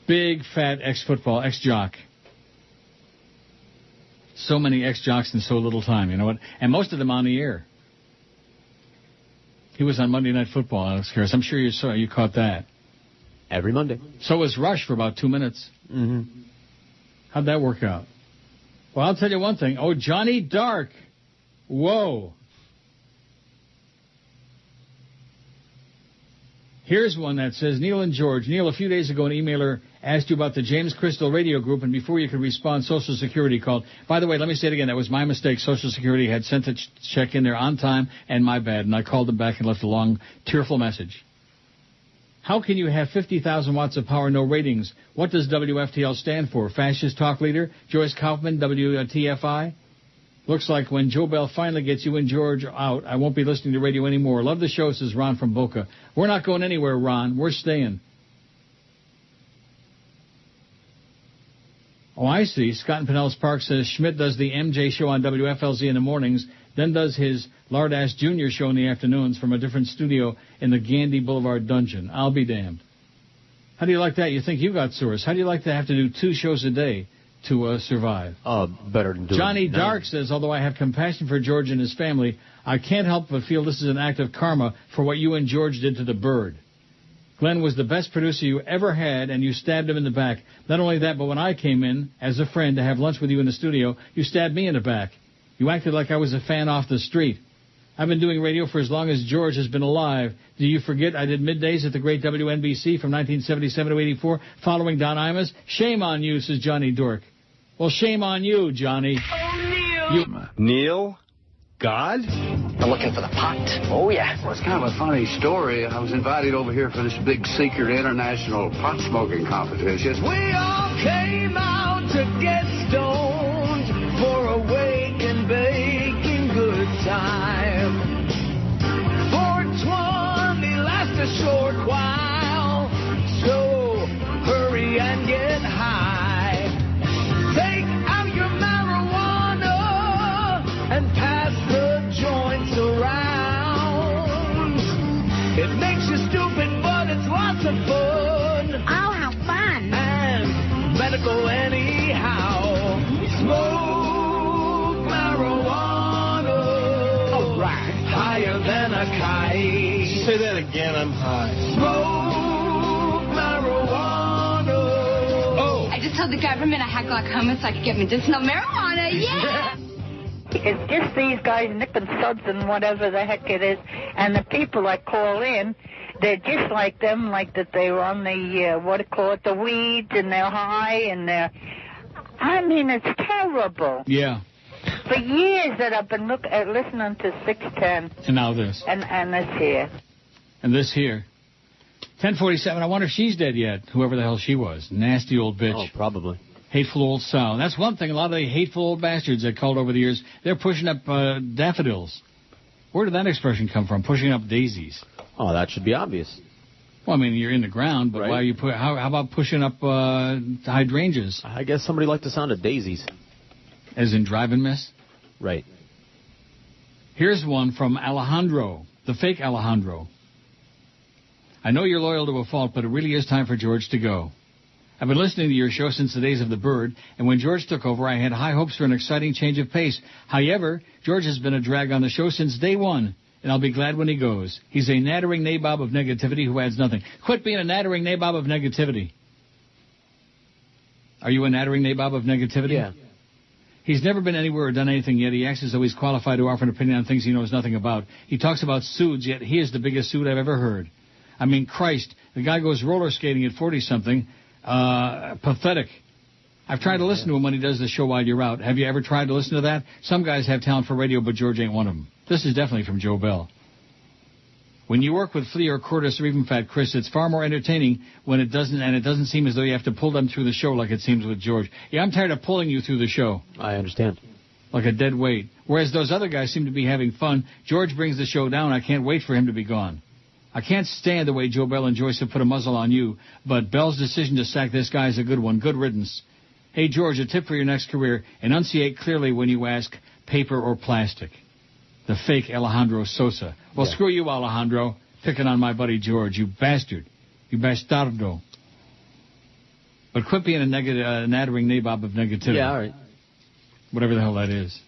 Big, fat ex-jock. So many ex-jocks in so little time, you know what? And most of them on the air. He was on Monday Night Football, Alex Karras. I'm sure you caught that. Every Monday. So was Rush for about 2 minutes. Mm-hmm. How'd that work out? Well, I'll tell you one thing. Oh, Johnny Dark. Whoa. Here's one that says, Neil and George. Neil, a few days ago, an emailer asked you about the James Crystal radio group, and before you could respond, Social Security called. By the way, let me say it again. That was my mistake. Social Security had sent a check in there on time, and my bad. And I called them back and left a long, tearful message. How can you have 50,000 watts of power, no ratings? What does WFTL stand for? Fascist talk leader? Joyce Kaufman, WTFI? Looks like when Joe Bell finally gets you and George out, I won't be listening to radio anymore. Love the show, says Ron from Boca. We're not going anywhere, Ron. We're staying. Oh, I see. Scott in Pinellas Park says Schmidt does the MJ show on WFLZ in the mornings, then does his Lardass Jr. show in the afternoons from a different studio in the Gandy Boulevard dungeon. I'll be damned. How do you like that? You think you got source. How do you like to have to do 2 shows a day to survive? Better than doing Johnny Dark says, although I have compassion for George and his family, I can't help but feel this is an act of karma for what you and George did to the bird. Glenn was the best producer you ever had, and you stabbed him in the back. Not only that, but when I came in as a friend to have lunch with you in the studio, you stabbed me in the back. You acted like I was a fan off the street. I've been doing radio for as long as George has been alive. Do you forget I did middays at the great WNBC from 1977 to 84 following Don Imus? Shame on you, says Johnny Dork. Well, shame on you, Johnny. Oh, Neil. Neil? God? I'm looking for the pot. Oh, yeah. Well, it's kind of a funny story. I was invited over here for this big secret international pot smoking competition. We all came out to get stoned for a wake and baking good time. 420 lasts a short while, so hurry and get high. Take out your marijuana and pass the joints around. It makes you stupid, but it's lots of fun. Oh, how fun. And medical anyhow. Smoke marijuana. All right. Higher than a kite. Say that again, I'm high. Smoke marijuana. I just told the government I had glaucoma so I could get medicinal marijuana. Yeah! It's just these guys nipping suds and whatever the heck it is, and the people that call in, they're just like them, like that they were on the, the weeds, and they're high, and they're, I mean, it's terrible. Yeah. For years that I've been listening to 610. And now this. And this here. And this here. 1047, I wonder if she's dead yet, whoever the hell she was. Nasty old bitch. Oh, probably. Hateful old sow. That's one thing. A lot of the hateful old bastards that called over the years, they're pushing up daffodils. Where did that expression come from? Pushing up daisies. Oh, that should be obvious. Well, I mean, you're in the ground, but why are you how about pushing up hydrangeas? I guess somebody liked the sound of daisies. As in drive and miss? Right. Here's one from Alejandro, the fake Alejandro. I know you're loyal to a fault, but it really is time for George to go. I've been listening to your show since the days of the Bird, and when George took over, I had high hopes for an exciting change of pace. However, George has been a drag on the show since day one, and I'll be glad when he goes. He's a nattering nabob of negativity who adds nothing. Quit being a nattering nabob of negativity. Are you a nattering nabob of negativity? Yeah. He's never been anywhere or done anything yet. He acts as though he's qualified to offer an opinion on things he knows nothing about. He talks about suits, yet he is the biggest suit I've ever heard. I mean, Christ, the guy goes roller skating at 40-something. Pathetic. I've tried to listen to him when he does the show while you're out. Have you ever tried to listen to that? Some guys have talent for radio, but George ain't one of them. This is definitely from Joe Bell. When you work with Flea or Curtis or even Fat Chris, it's far more entertaining when it doesn't seem as though you have to pull them through the show like it seems with George. Yeah, I'm tired of pulling you through the show. I understand. Like a dead weight. Whereas those other guys seem to be having fun. George brings the show down. I can't wait for him to be gone. I can't stand the way Joe Bell and Joyce have put a muzzle on you, but Bell's decision to sack this guy is a good one. Good riddance. Hey, George, a tip for your next career. Enunciate clearly when you ask paper or plastic. The fake Alejandro Sosa. Well, screw you, Alejandro. Picking on my buddy George, you bastard. You bastardo. But quit being a nattering nabob of negativity. Yeah, all right. Whatever the hell that is.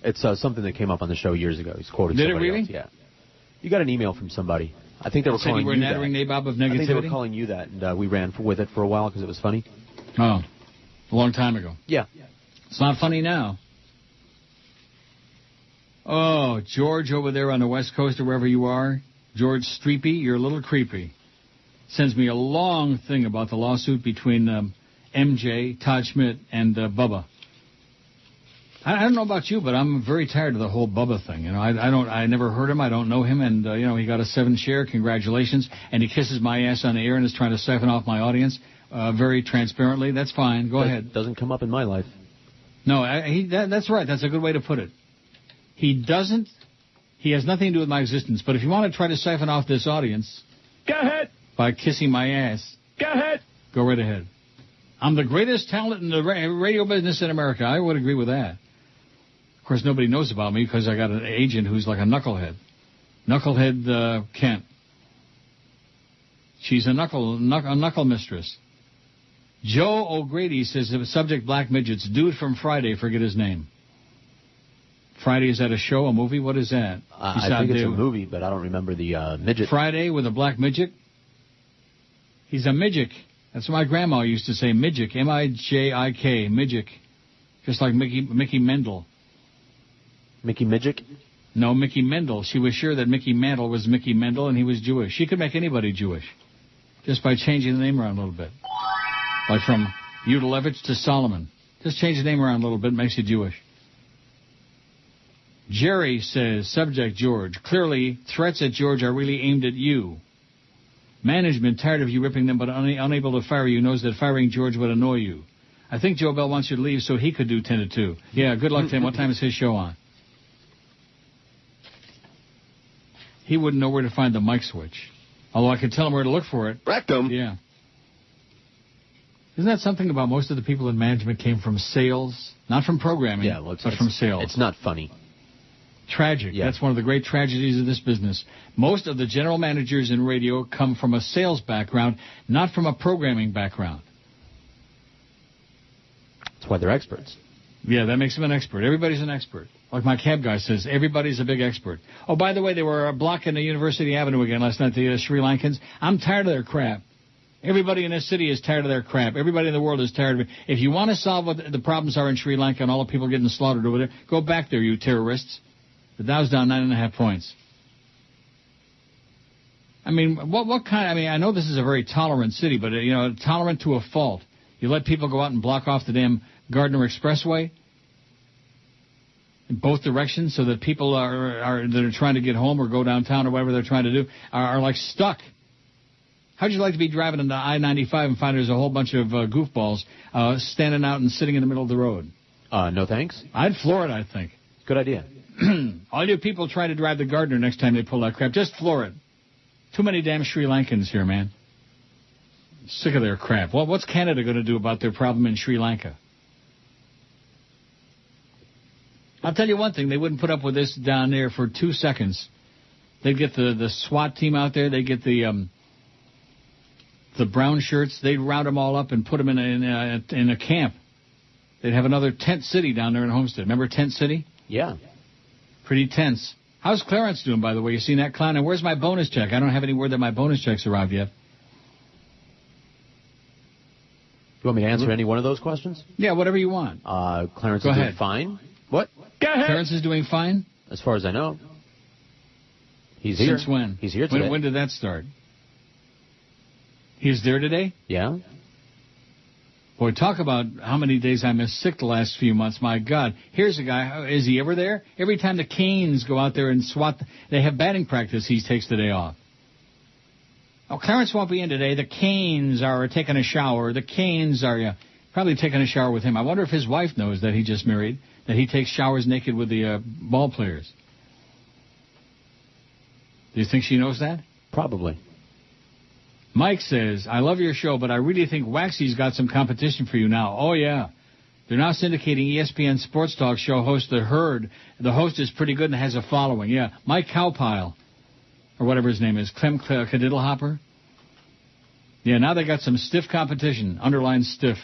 It's something that came up on the show years ago. He's quoted somebody really? else. Yeah. You got an email from somebody. I think they were calling you that. Said you were a nattering nabob of negativity? I think they were calling you that, and we ran with it for a while because it was funny. Oh, a long time ago. Yeah. It's not funny now. Oh, George over there on the West Coast or wherever you are, George Streepy, you're a little creepy. Sends me a long thing about the lawsuit between MJ, Todd Schnitt, and Bubba. I don't know about you, but I'm very tired of the whole Bubba thing. You know, I never heard him. I don't know him, and he got a 7 share. Congratulations, and he kisses my ass on the air and is trying to siphon off my audience very transparently. That's fine. Go ahead. Doesn't come up in my life. No, that's right. That's a good way to put it. He doesn't. He has nothing to do with my existence. But if you want to try to siphon off this audience, go ahead. By kissing my ass, go ahead. Go right ahead. I'm the greatest talent in the radio business in America. I would agree with that. Of course, nobody knows about me because I got an agent who's like a knucklehead. Knucklehead Kent. She's a knuckle mistress. Joe O'Grady says, subject black midgets. Dude from Friday, forget his name. Friday, is that a show, a movie? What is that? I think it's a movie, but I don't remember the midget. Friday with a black midget? He's a midget. That's what my grandma used to say, midget. M-I-J-I-K, midget. Just like Mickey Mendel. Mickey Midget? No, Mickey Mendel. She was sure that Mickey Mantle was Mickey Mendel and he was Jewish. She could make anybody Jewish just by changing the name around a little bit. Like from Udalevich to Solomon. Just change the name around a little bit, makes you Jewish. Jerry says, subject George, clearly threats at George are really aimed at you. Management, tired of you ripping them but unable to fire you, knows that firing George would annoy you. I think Joe Bell wants you to leave so he could do 10 to 2. Yeah, good luck to him. What time is his show on? He wouldn't know where to find the mic switch. Although I could tell him where to look for it. Rectum. Yeah. Isn't that something about most of the people in management came from sales? Not from programming, but from sales. It's not funny. Tragic. Yeah. That's one of the great tragedies of this business. Most of the general managers in radio come from a sales background, not from a programming background. That's why they're experts. Yeah, that makes them an expert. Everybody's an expert. Like my cab guy says, everybody's a big expert. Oh, by the way, they were blocking the University Avenue again last night, the Sri Lankans. I'm tired of their crap. Everybody in this city is tired of their crap. Everybody in the world is tired of it. If you want to solve what the problems are in Sri Lanka and all the people getting slaughtered over there, go back there, you terrorists. The Dow's down 9.5 points. I mean, what kind? I mean, I know this is a very tolerant city, but tolerant to a fault. You let people go out and block off the damn Gardner Expressway in both directions, so that people that are trying to get home or go downtown or whatever they're trying to do are like stuck. How'd you like to be driving into I-95 and find there's a whole bunch of goofballs standing out and sitting in the middle of the road? No thanks. I'd floor it, I think. Good idea. All you people try to drive the Gardner next time they pull that crap. Just floor it. Too many damn Sri Lankans here, man. Sick of their crap. Well, what's Canada going to do about their problem in Sri Lanka? I'll tell you one thing. They wouldn't put up with this down there for 2 seconds. They'd get the SWAT team out there. They'd get the brown shirts. They'd round them all up and put them in a camp. They'd have another tent city down there in Homestead. Remember Tent City? Yeah. Pretty tense. How's Clarence doing, by the way? You seen that clown? And where's my bonus check? I don't have any word that my bonus check's arrived yet. You want me to answer any one of those questions? Yeah, whatever you want. Clarence is doing fine. What? Go ahead. Clarence is doing fine? As far as I know. He's here. Since when? He's here today. When did that start? He's there today? Yeah. Boy, talk about how many days I missed sick the last few months. My God. Here's a guy. Is he ever there? Every time the Canes go out there and swat, they have batting practice, he takes the day off. Oh, Clarence won't be in today. The Canes are taking a shower. The Canes are probably taking a shower with him. I wonder if his wife knows that he just married, that he takes showers naked with the ball players. Do you think she knows that? Probably. Mike says, I love your show, but I really think Waxy's got some competition for you now. Oh, yeah. They're now syndicating ESPN Sports Talk show host The Herd. The host is pretty good and has a following. Yeah, Mike Cowpile, or whatever his name is, Clem Cadiddlehopper. Yeah, now they got some stiff competition, underlined stiff.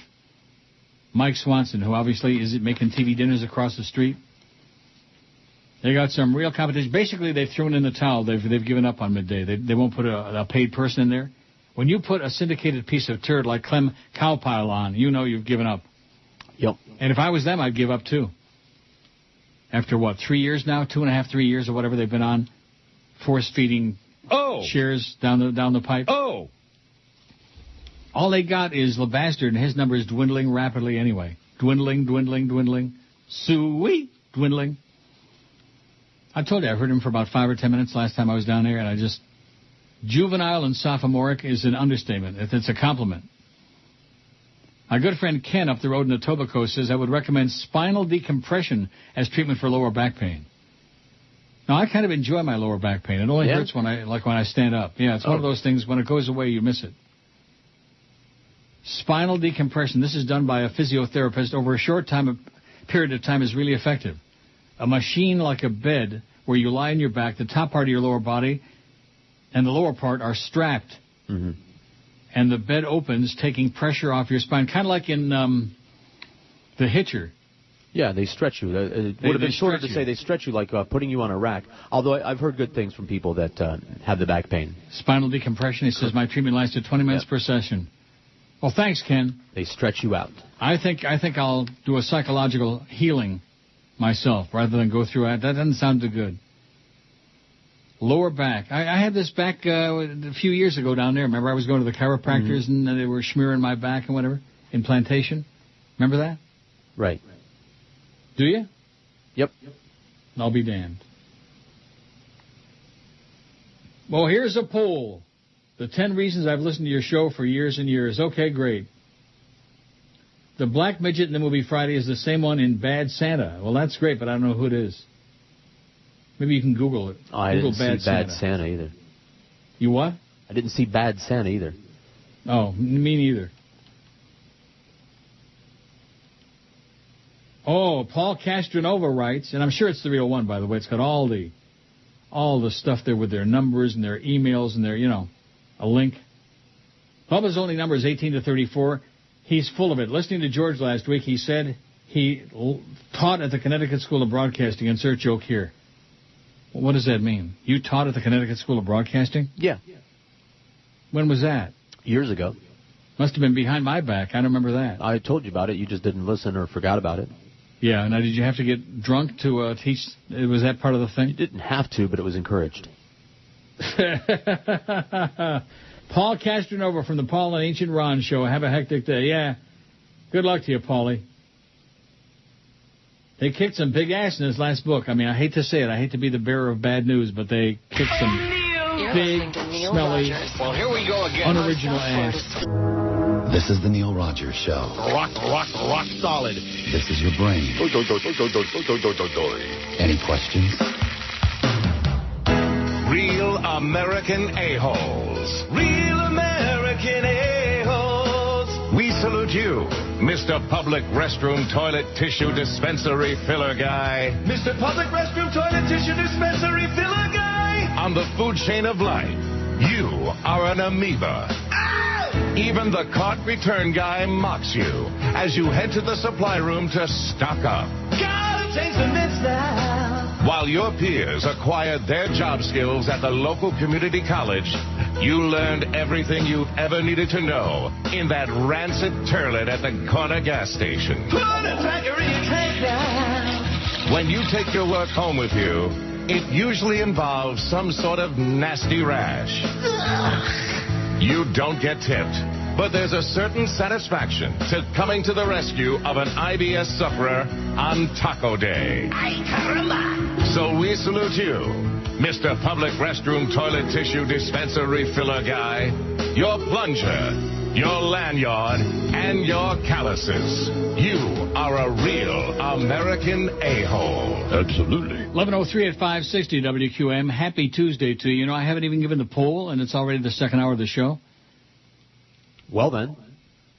Mike Swanson, who obviously is making TV dinners across the street. They got some real competition. Basically, they've thrown in the towel. They've given up on midday. They won't put a paid person in there. When you put a syndicated piece of turd like Clem Cowpile on, you know you've given up. Yep. And if I was them, I'd give up too. After what, 3 years now? 2.5, 3 years or whatever they've been on, force feeding shares down the pipe. Oh. All they got is the bastard, and his number is dwindling rapidly anyway. Dwindling. Sweet dwindling. I told you I heard him for about 5 or 10 minutes last time I was down there, and I just... Juvenile and sophomoric is an understatement. It's a compliment. My good friend Ken up the road in Etobicoke says I would recommend spinal decompression as treatment for lower back pain. Now, I kind of enjoy my lower back pain. It only hurts when I stand up. Yeah, it's one of those things, when it goes away, you miss it. Spinal decompression. This is done by a physiotherapist over a short period of time is really effective. A machine like a bed where you lie on your back, the top part of your lower body and the lower part are strapped. Mm-hmm. And the bed opens, taking pressure off your spine, kind of like in The Hitcher. Yeah, they stretch you. It would have been shorter to say they stretch you like putting you on a rack. Although I've heard good things from people that have the back pain. Spinal decompression. He says my treatment lasted 20 minutes per session. Well, thanks, Ken. They stretch you out. I think I'll do a psychological healing myself rather than go through it. That doesn't sound too good. Lower back. I had this back a few years ago down there. Remember, I was going to the chiropractors and they were smearing my back and whatever. Implantation. Remember that? Right. Do you? Yep. I'll be damned. Well, here's a poll. The 10 reasons I've listened to your show for years and years. Okay, great. The black midget in the movie Friday is the same one in Bad Santa. Well, that's great, but I don't know who it is. Maybe you can Google it. Oh, I didn't see Bad Santa either. You what? I didn't see Bad Santa either. Oh, me neither. Oh, Paul Castronova writes, and I'm sure it's the real one, by the way. It's got all the stuff there with their numbers and their emails and their, a link. Bubba's only number is 18 to 34. He's full of it. Listening to George last week, he said he taught at the Connecticut School of Broadcasting. Insert joke here. What does that mean? You taught at the Connecticut School of Broadcasting? Yeah. When was that? Years ago. Must have been behind my back. I don't remember that. I told you about it. You just didn't listen or forgot about it. Yeah. Now, did you have to get drunk to teach? Was that part of the thing? You didn't have to, but it was encouraged. Paul Castronova from the Paul and Ancient Ron Show. Have a hectic day. Yeah. Good luck to you, Paulie. They kicked some big ass in his last book. I mean, I hate to say it. I hate to be the bearer of bad news, but they kicked some big, smelly, unoriginal ass. This is the Neil Rogers Show. Rock solid. This is your brain. Any questions? Real American a-holes. Real American a-holes. We salute you, Mr. Public Restroom Toilet Tissue Dispensary Filler Guy. Mr. Public Restroom Toilet Tissue Dispensary Filler Guy. On the food chain of life, you are an amoeba. Ow! Even the cart return guy mocks you as you head to the supply room to stock up. Gotta change the mix now. While your peers acquired their job skills at the local community college, you learned everything you've ever needed to know in that rancid turlet at the corner gas station. Put a tracker in your tank now. When you take your work home with you, it usually involves some sort of nasty rash. You don't get tipped, but there's a certain satisfaction to coming to the rescue of an IBS sufferer on Taco Day. Ay, caramba. So we salute you, Mr. Public Restroom Toilet Tissue Dispensary Filler Guy, your plunger, your lanyard, and your calluses. You are a real American a-hole. Absolutely. 11:03 at 560 WQAM. Happy Tuesday to you. You know, I haven't even given the poll, and it's already the second hour of the show. Well, then.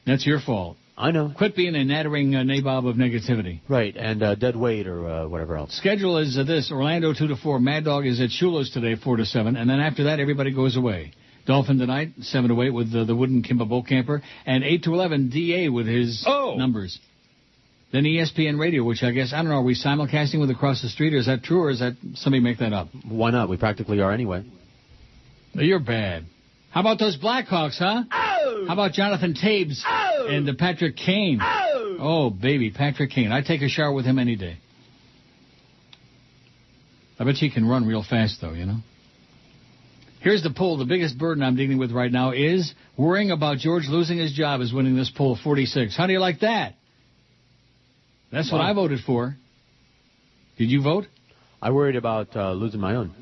That's your fault. I know. Quit being a nattering nabob of negativity. Right, and dead weight or whatever else. Schedule is this. Orlando 2 to 4. Mad Dog is at Shula's today 4 to 7. And then after that, everybody goes away. Dolphin tonight 7 to 8 with the Wooden Kimba Boat Camper. And 8 to 11, DA with his numbers. Then ESPN Radio, which I guess, I don't know, are we simulcasting with Across the Street? Or is that true, or is that somebody make that up? Why not? We practically are anyway. You're bad. How about those Blackhawks, huh? Oh! How about Jonathan Tabes and Patrick Kane? Oh, baby, Patrick Kane. I'd take a shower with him any day. I bet he can run real fast, though, you know. Here's the poll. The biggest burden I'm dealing with right now is worrying about George losing his job is winning this poll 46. How do you like that? That's what I voted for. Did you vote? I worried about losing my own.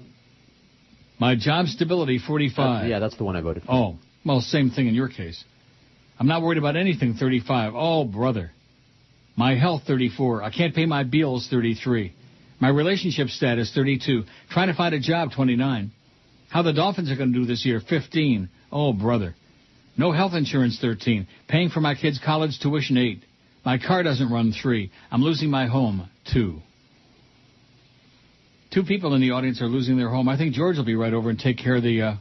My job stability, 45. Yeah, that's the one I voted for. Oh, well, same thing in your case. I'm not worried about anything, 35. Oh, brother. My health, 34. I can't pay my bills, 33. My relationship status, 32. Trying to find a job, 29. How the Dolphins are going to do this year, 15. Oh, brother. No health insurance, 13. Paying for my kids' college tuition, 8. My car doesn't run, 3. I'm losing my home, 2. 2 people in the audience are losing their home. I think George will be right over and take care of the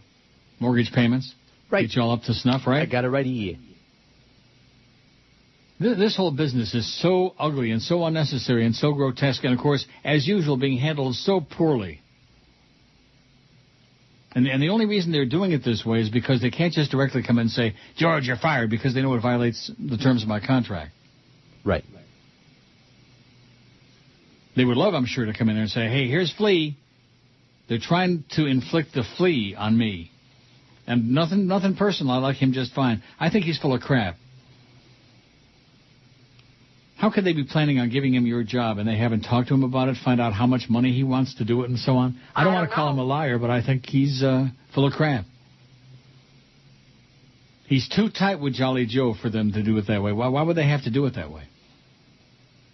mortgage payments. Right. Get you all up to snuff, right? I got it right here. This whole business is so ugly and so unnecessary and so grotesque, and, of course, as usual, being handled so poorly. And the only reason they're doing it this way is because they can't just directly come in and say, George, you're fired, because they know it violates the terms of my contract. Right. They would love, I'm sure, to come in there and say, hey, here's Flea. They're trying to inflict the flea on me. And nothing personal. I like him just fine. I think he's full of crap. How could they be planning on giving him your job and they haven't talked to him about it, find out how much money he wants to do it and so on? I don't want to call him a liar, but I think he's full of crap. He's too tight with Jolly Joe for them to do it that way. Why would they have to do it that way?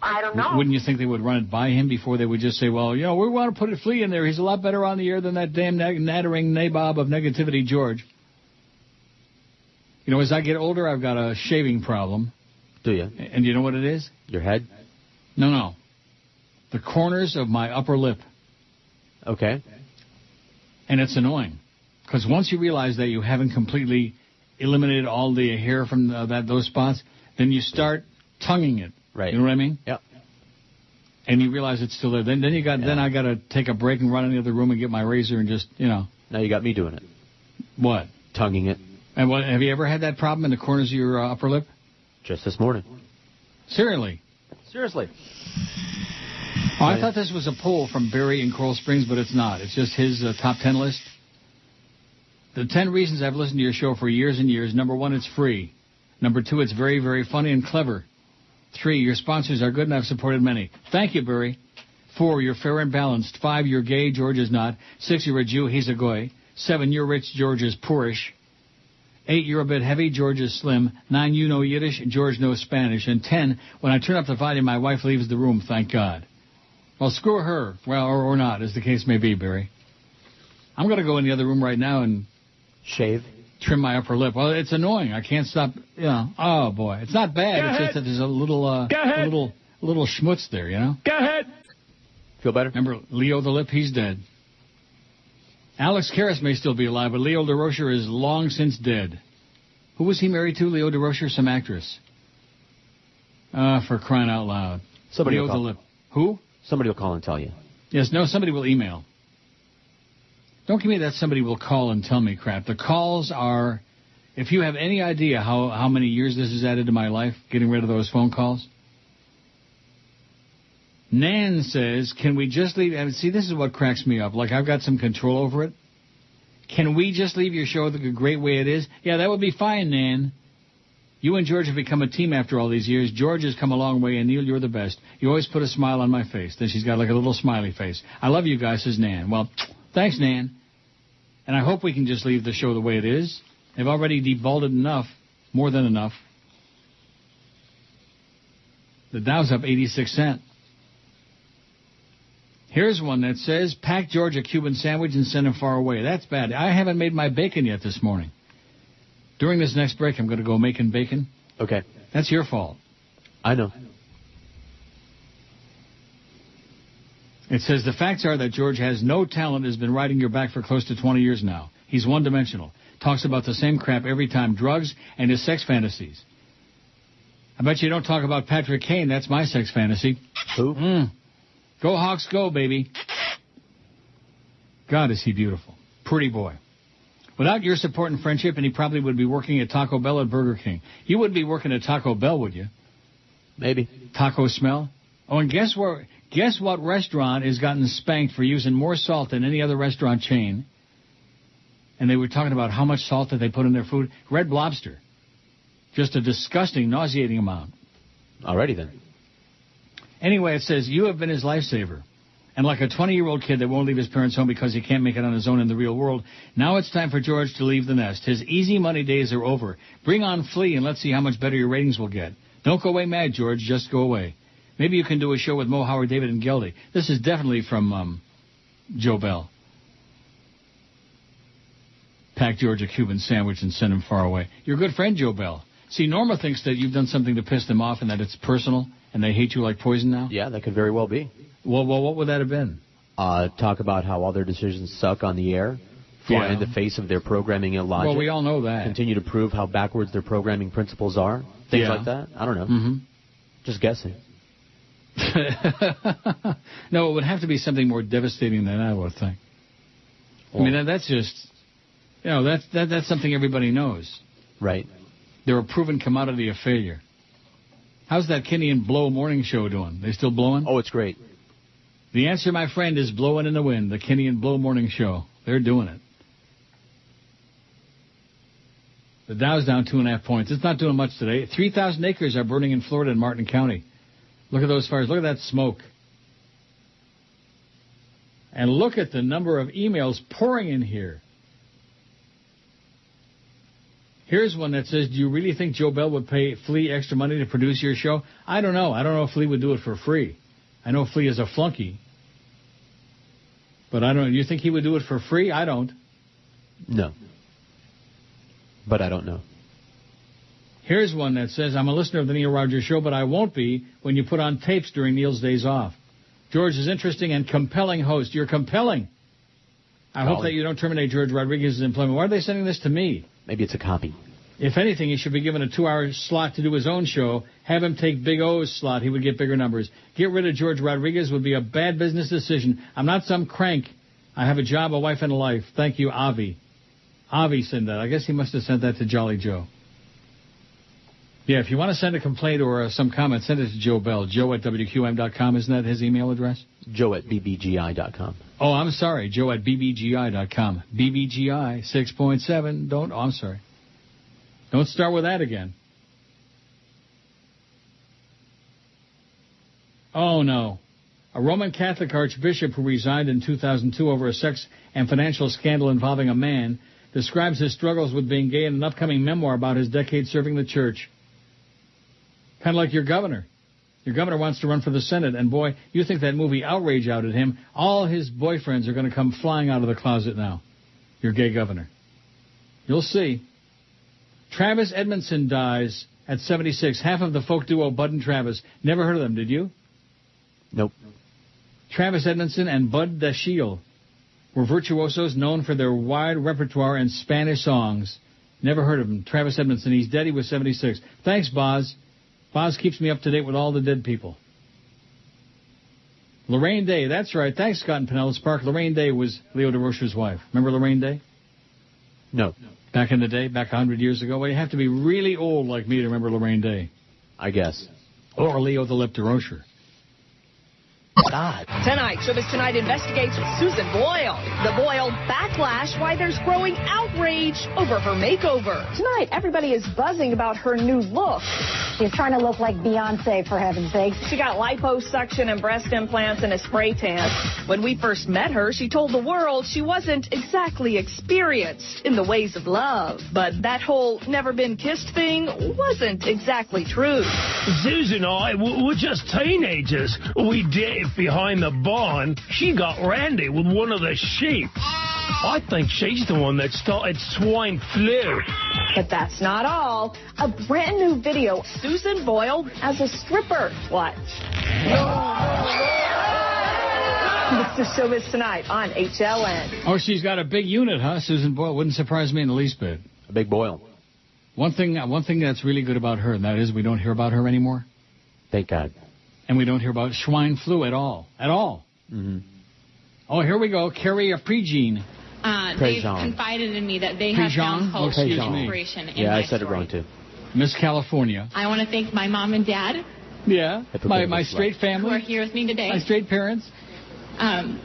I don't know. Wouldn't you think they would run it by him before they would just say, well, you know, we want to put a flea in there. He's a lot better on the air than that damn nattering nabob of negativity, George. You know, as I get older, I've got a shaving problem. Do you? And you know what it is? Your head? No. The corners of my upper lip. Okay. And it's annoying. Because once you realize that you haven't completely eliminated all the hair from those spots, then you start tonguing it. Right. You know what I mean? Yep. And you realize it's still there. Then I got to take a break and run in the other room and get my razor and just, you know. Now you got me doing it. What? Tonguing it. And what? Have you ever had that problem in the corners of your upper lip? Just this morning. Seriously? Seriously. Oh, I thought this was a poll from Barry in Coral Springs, but it's not. It's just his top 10 list. The 10 reasons I've listened to your show for years and years. Number 1, it's free. Number 2, it's very, very funny and clever. 3, your sponsors are good and I've supported many. Thank you, Barry. 4, you're fair and balanced. 5, you're gay, George is not. 6, you're a Jew, he's a goy. 7, you're rich, George is poorish. 8, you're a bit heavy, George is slim. 9, you know Yiddish, George knows Spanish. And 10, when I turn up the volume, my wife leaves the room, thank God. Well, screw her. Well, or not, as the case may be, Barry. I'm going to go in the other room right now and shave, trim my upper lip. Well, it's annoying. I can't stop. You know. Oh boy, it's not bad. It's just that there's a little schmutz there. You know. Go ahead. Feel better? Remember Leo the Lip? He's dead. Alex Karras may still be alive, but Leo DeRocher is long since dead. Who was he married to? Leo DeRocher, some actress. For crying out loud. Somebody Leo will call. the Lip. Who? Somebody will call and tell you. Yes, no, somebody will email. Don't give me that somebody will call and tell me crap. The calls are, if you have any idea how many years this has added to my life, getting rid of those phone calls. Nan says, can we just leave, and see, this is what cracks me up. Like, I've got some control over it. Can we just leave your show the great way it is? Yeah, that would be fine, Nan. You and George have become a team after all these years. George has come a long way, and Neil, you're the best. You always put a smile on my face. Then she's got like a little smiley face. I love you guys, says Nan. Well, thanks, Nan. And I hope we can just leave the show the way it is. They've already deballed it enough, more than enough. The Dow's up 86 cents. Here's one that says, pack George a Cuban sandwich and send him far away. That's bad. I haven't made my bacon yet this morning. During this next break, I'm going to go making bacon. Okay. That's your fault. I know. It says, the facts are that George has no talent, has been riding your back for close to 20 years now. He's one-dimensional. Talks about the same crap every time, drugs and his sex fantasies. I bet you don't talk about Patrick Kane. That's my sex fantasy. Who? Go Hawks, go, baby. God, is he beautiful. Pretty boy. Without your support and friendship, and he probably would be working at Taco Bell at Burger King. You wouldn't be working at Taco Bell, would you? Maybe. Taco smell? Oh, and guess what restaurant has gotten spanked for using more salt than any other restaurant chain? And they were talking about how much salt that they put in their food. Red Lobster. Just a disgusting, nauseating amount. Alrighty then. Anyway, it says, you have been his lifesaver. And like a 20-year-old kid that won't leave his parents' home because he can't make it on his own in the real world, now it's time for George to leave the nest. His easy money days are over. Bring on Flea and let's see how much better your ratings will get. Don't go away mad, George. Just go away. Maybe you can do a show with Mo, Howard, David, and Geldy. This is definitely from Joe Bell. Pack George a Cuban sandwich and send him far away. Your good friend, Joe Bell. See, Norma thinks that you've done something to piss them off and that it's personal and they hate you like poison now. Yeah, that could very well be. Well, what would that have been? Talk about how all their decisions suck on the air. Fly in the face of their programming illogic. Well, we all know that. Continue to prove how backwards their programming principles are. Things like that. I don't know. Mm-hmm. Just guessing. No, it would have to be something more devastating than that, I would think. Well, I mean, that's just, that's something everybody knows. Right. They're a proven commodity of failure. How's that Kinney and Blow morning show doing? They still blowing? Oh, it's great. The answer, my friend, is blowing in the wind. The Kinney and Blow morning show. They're doing it. The Dow's down 2.5 points. It's not doing much today. 3,000 acres are burning in Florida and Martin County. Look at those fires. Look at that smoke. And look at the number of emails pouring in here. Here's one that says, do you really think Joe Bell would pay Flea extra money to produce your show? I don't know. I don't know if Flea would do it for free. I know Flea is a flunky. But I don't know. You think he would do it for free? I don't. No. But I don't know. Here's one that says, I'm a listener of the Neil Rogers Show, but I won't be when you put on tapes during Neil's days off. George is interesting and compelling host. You're compelling. I hope that you don't terminate George Rodriguez's employment. Why are they sending this to me? Maybe it's a copy. If anything, he should be given a 2-hour slot to do his own show. Have him take Big O's slot. He would get bigger numbers. Get rid of George Rodriguez would be a bad business decision. I'm not some crank. I have a job, a wife, and a life. Thank you, Avi. Avi sent that. I guess he must have sent that to Jolly Joe. Yeah, if you want to send a complaint or some comment, send it to Joe Bell. Joe at WQAM.com. Isn't that his email address? Joe at BBGI.com. Oh, I'm sorry. Joe at BBGI.com. BBGI 6.7. Don't. Oh, I'm sorry. Don't start with that again. Oh, no. A Roman Catholic archbishop who resigned in 2002 over a sex and financial scandal involving a man describes his struggles with being gay in an upcoming memoir about his decade serving the church. Kind of like your governor. Your governor wants to run for the Senate, and boy, you think that movie Outrage outed him. All his boyfriends are going to come flying out of the closet now. your gay governor. You'll see. Travis Edmondson dies at 76. Half of the folk duo Bud and Travis. Never heard of them, did you? Nope. Travis Edmondson and Bud Dashiell were virtuosos known for their wide repertoire in Spanish songs. Never heard of him. Travis Edmondson. He's dead. He was 76. Thanks, Boz. Boz keeps me up to date with all the dead people. Lorraine Day. That's right. Thanks, Scott in Pinellas Park. Lorraine Day was Leo DeRocher's wife. Remember Lorraine Day? No. Back in the day, back 100 years ago? Well, you have to be really old like me to remember Lorraine Day. I guess. Or Leo the Lip DeRocher. God. Tonight, Showbiz Tonight investigates Susan Boyle. The Boyle backlash, why there's growing outrage over her makeover. Tonight, everybody is buzzing about her new look. She's trying to look like Beyonce, for heaven's sake. She got liposuction and breast implants and a spray tan. When we first met her, she told the world she wasn't exactly experienced in the ways of love. But that whole never been kissed thing wasn't exactly true. Susan and I were just teenagers. We dated behind the barn. She got randy with one of the sheep. I think she's the one that started swine flu. But that's not all. A brand new video, Susan Boyle as a stripper. Watch. This is Showbiz Tonight on HLN. Oh, she's got a big unit, huh, Susan Boyle? Wouldn't surprise me in the least bit. A big Boyle. One thing that's really good about her, and that is we don't hear about her anymore. Thank God. And we don't hear about swine flu at all. At all. Mm-hmm. Oh, here we go. Carrie Prejean. They've confided in me that they have found hope and inspiration in my I said it wrong, too. Miss California. I want to thank my mom and dad. Yeah. My straight family. Who are here with me today. My straight parents. And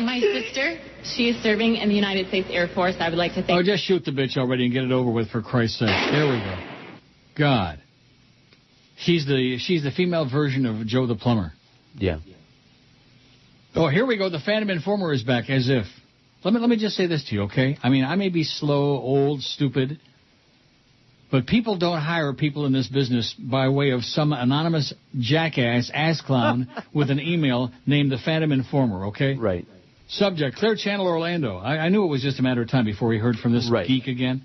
my sister. She is serving in the United States Air Force. I would like to thank... Oh, just shoot the bitch already and get it over with, for Christ's sake. There we go. God. She's the female version of Joe the Plumber. Yeah. Oh, here we go. The Phantom Informer is back, as if. Let me just say this to you, okay? I mean, I may be slow, old, stupid, but people don't hire people in this business by way of some anonymous jackass, ass clown, with an email named the Phantom Informer, okay? Right. Subject, Clear Channel Orlando. I knew it was just a matter of time before we heard from this geek again.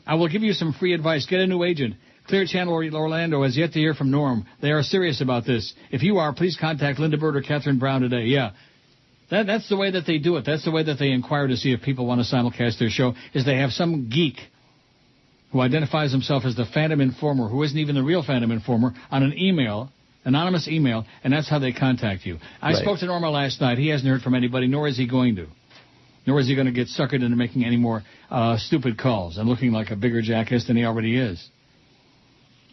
I will give you some free advice. Get a new agent. Clear Channel Orlando has yet to hear from Norm. They are serious about this. If you are, please contact Linda Bird or Catherine Brown today. Yeah. That's the way that they do it. That's the way that they inquire to see if people want to simulcast their show, is they have some geek who identifies himself as the Phantom Informer, who isn't even the real Phantom Informer, on an email, anonymous email, and that's how they contact you. I spoke to Norma last night. He hasn't heard from anybody, nor is he going to. Nor is he going to get suckered into making any more stupid calls and looking like a bigger jackass than he already is.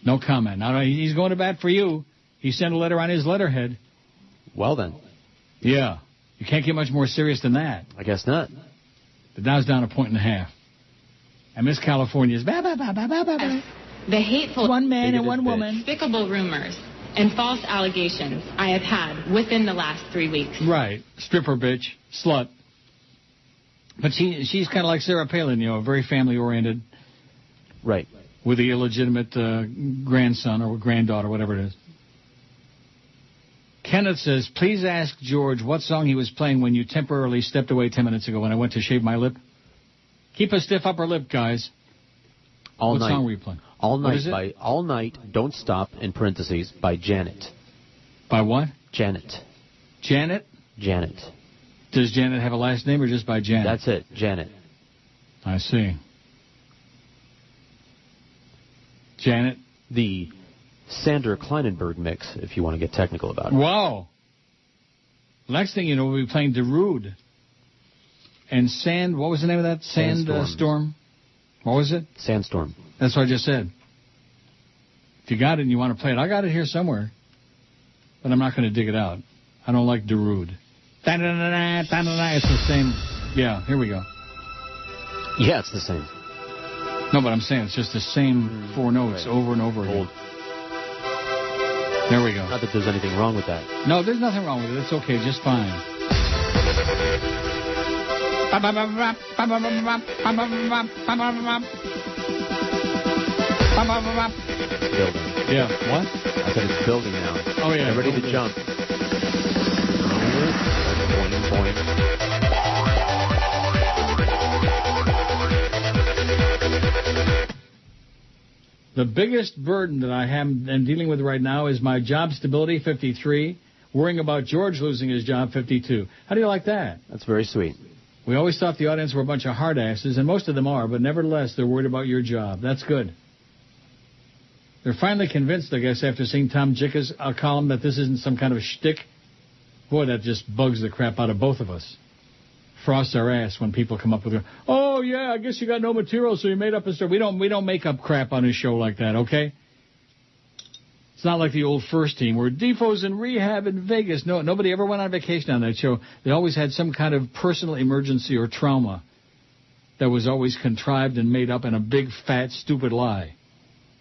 No comment. Now, he's going to bat for you. He sent a letter on his letterhead. Well, then. Yeah. You can't get much more serious than that. I guess not. The Dow's down 1.5 points. And Miss California's the hateful one man and one woman, despicable rumors and false allegations I have had within the last 3 weeks. Right. Stripper bitch. Slut. But she's kind of like Sarah Palin, very family-oriented. Right. With the illegitimate grandson or granddaughter, whatever it is. Kenneth says, please ask George what song he was playing when you temporarily stepped away 10 minutes ago when I went to shave my lip. Keep a stiff upper lip, guys. What song were you playing? All Night by All Night, Don't Stop, in parentheses, by Janet. By what? Janet. Janet? Janet. Does Janet have a last name or just by Janet? That's it, Janet. I see. Janet? The Sander Kleinenberg mix, if you want to get technical about it. Wow. Next thing you know, we'll be playing Darude. And what was the name of that? Sandstorm. What was it? Sandstorm. That's what I just said. If you got it and you want to play it, I got it here somewhere. But I'm not going to dig it out. I don't like Darude. It's the same. Yeah, here we go. Yeah, it's the same. No, but I'm saying it's just the same four notes over and over again. There we go. Not that there's anything wrong with that. No, there's nothing wrong with it. It's okay, just fine. Building. Yeah, what? I said it's building now. Oh, yeah. Get ready to jump. Boing, boing. The biggest burden that I am dealing with right now is my job stability, 53, worrying about George losing his job, 52. How do you like that? That's very sweet. We always thought the audience were a bunch of hard asses, and most of them are, but nevertheless, they're worried about your job. That's good. They're finally convinced, I guess, after seeing Tom Jicka's column that this isn't some kind of shtick. Boy, that just bugs the crap out of both of us. Frosts our ass when people come up with, oh, yeah, I guess you got no material, so you made up a story. We don't make up crap on a show like that, okay? It's not like the old First Team where Defoe's in rehab in Vegas. No, nobody ever went on vacation on that show. They always had some kind of personal emergency or trauma that was always contrived and made up in a big, fat, stupid lie.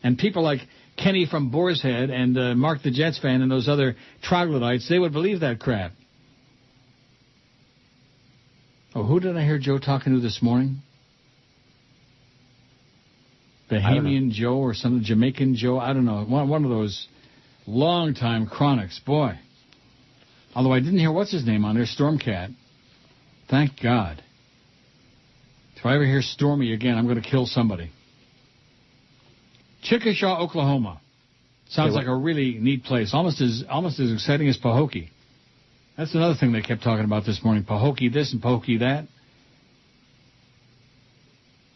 And people like Kenny from Boar's Head and Mark the Jets fan and those other troglodytes, they would believe that crap. Oh, who did I hear Joe talking to this morning? Bahamian Joe or some Jamaican Joe? I don't know. One of those long-time chronics. Boy. Although I didn't hear what's his name on there, Stormcat. Thank God. If I ever hear Stormy again, I'm going to kill somebody. Chickasha, Oklahoma. Sounds like a really neat place. Almost as exciting as Pahokee. That's another thing they kept talking about this morning. Pahokee this and Pahokee that.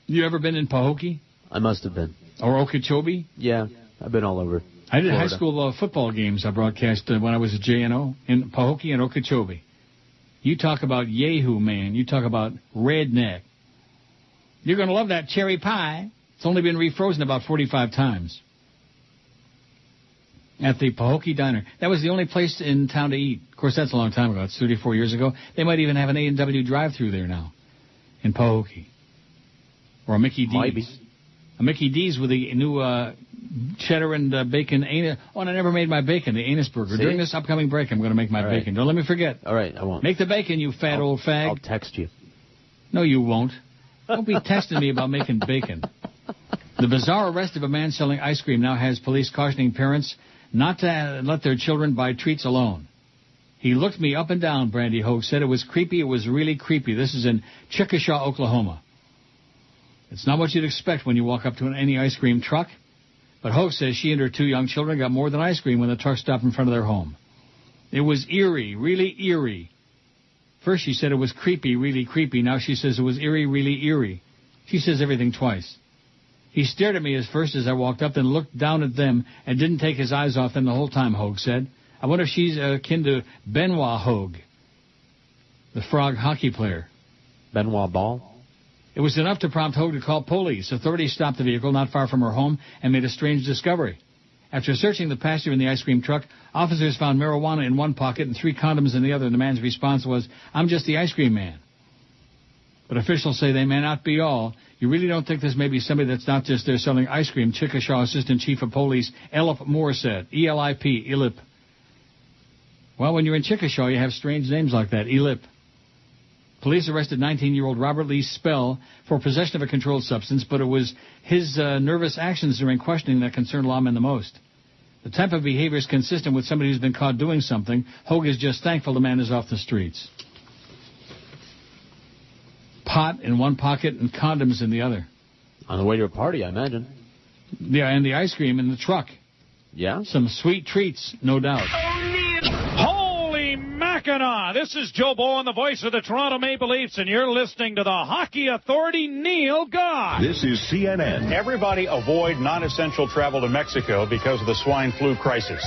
You ever been in Pahokee? I must have been. Or Okeechobee? Yeah, I've been all over. I did Florida. high school football games I broadcast when I was at JNO in Pahokee and Okeechobee. You talk about Yahoo, man. You talk about redneck. You're going to love that cherry pie. It's only been refrozen about 45 times. At the Pahokee Diner. That was the only place in town to eat. Of course, that's a long time ago. It's 34 years ago. They might even have an A&W drive-thru there now in Pahokee. Or a Mickey D's. Maybe. A Mickey D's with the new cheddar and bacon anus. Oh, and I never made my bacon, the anus burger. See? During this upcoming break, I'm going to make my bacon. Don't let me forget. All right, I won't. Make the bacon, you fat old fag. I'll text you. No, you won't. Don't be texting me about making bacon. The bizarre arrest of a man selling ice cream now has police cautioning parents not to let their children buy treats alone. He looked me up and down, Brandy Hogue said. It was creepy. It was really creepy. This is in Chickasha, Oklahoma. It's not what you'd expect when you walk up to any ice cream truck. But Hogue says she and her 2 young children got more than ice cream when the truck stopped in front of their home. It was eerie, really eerie. First she said it was creepy, really creepy. Now she says it was eerie, really eerie. She says everything twice. He stared at me as I walked up, then looked down at them and didn't take his eyes off them the whole time, Hogue said. I wonder if she's akin to Benoit Hogue, the frog hockey player. Benoit Ball? It was enough to prompt Hogue to call police. Authorities stopped the vehicle not far from her home and made a strange discovery. After searching the passenger in the ice cream truck, officers found marijuana in one pocket and 3 condoms in the other. And the man's response was, I'm just the ice cream man. But officials say they may not be all. You really don't think this may be somebody that's not just there selling ice cream, Chickasha Assistant Chief of Police Elip Moore said. E-L-I-P, Elip. Well, when you're in Chickasha, you have strange names like that, Elip. Police arrested 19-year-old Robert Lee Spell for possession of a controlled substance, but it was his nervous actions during questioning that concerned lawmen the most. The type of behavior is consistent with somebody who's been caught doing something. Hogue is just thankful the man is off the streets. Pot in one pocket and condoms in the other. On the way to a party, I imagine. Yeah, and the ice cream in the truck. Yeah? Some sweet treats, no doubt. Holy Mackinac! This is Joe Bowen, the voice of the Toronto Maple Leafs, and you're listening to the Hockey Authority, Neil Goff. This is CNN. Everybody avoid non-essential travel to Mexico because of the swine flu crisis.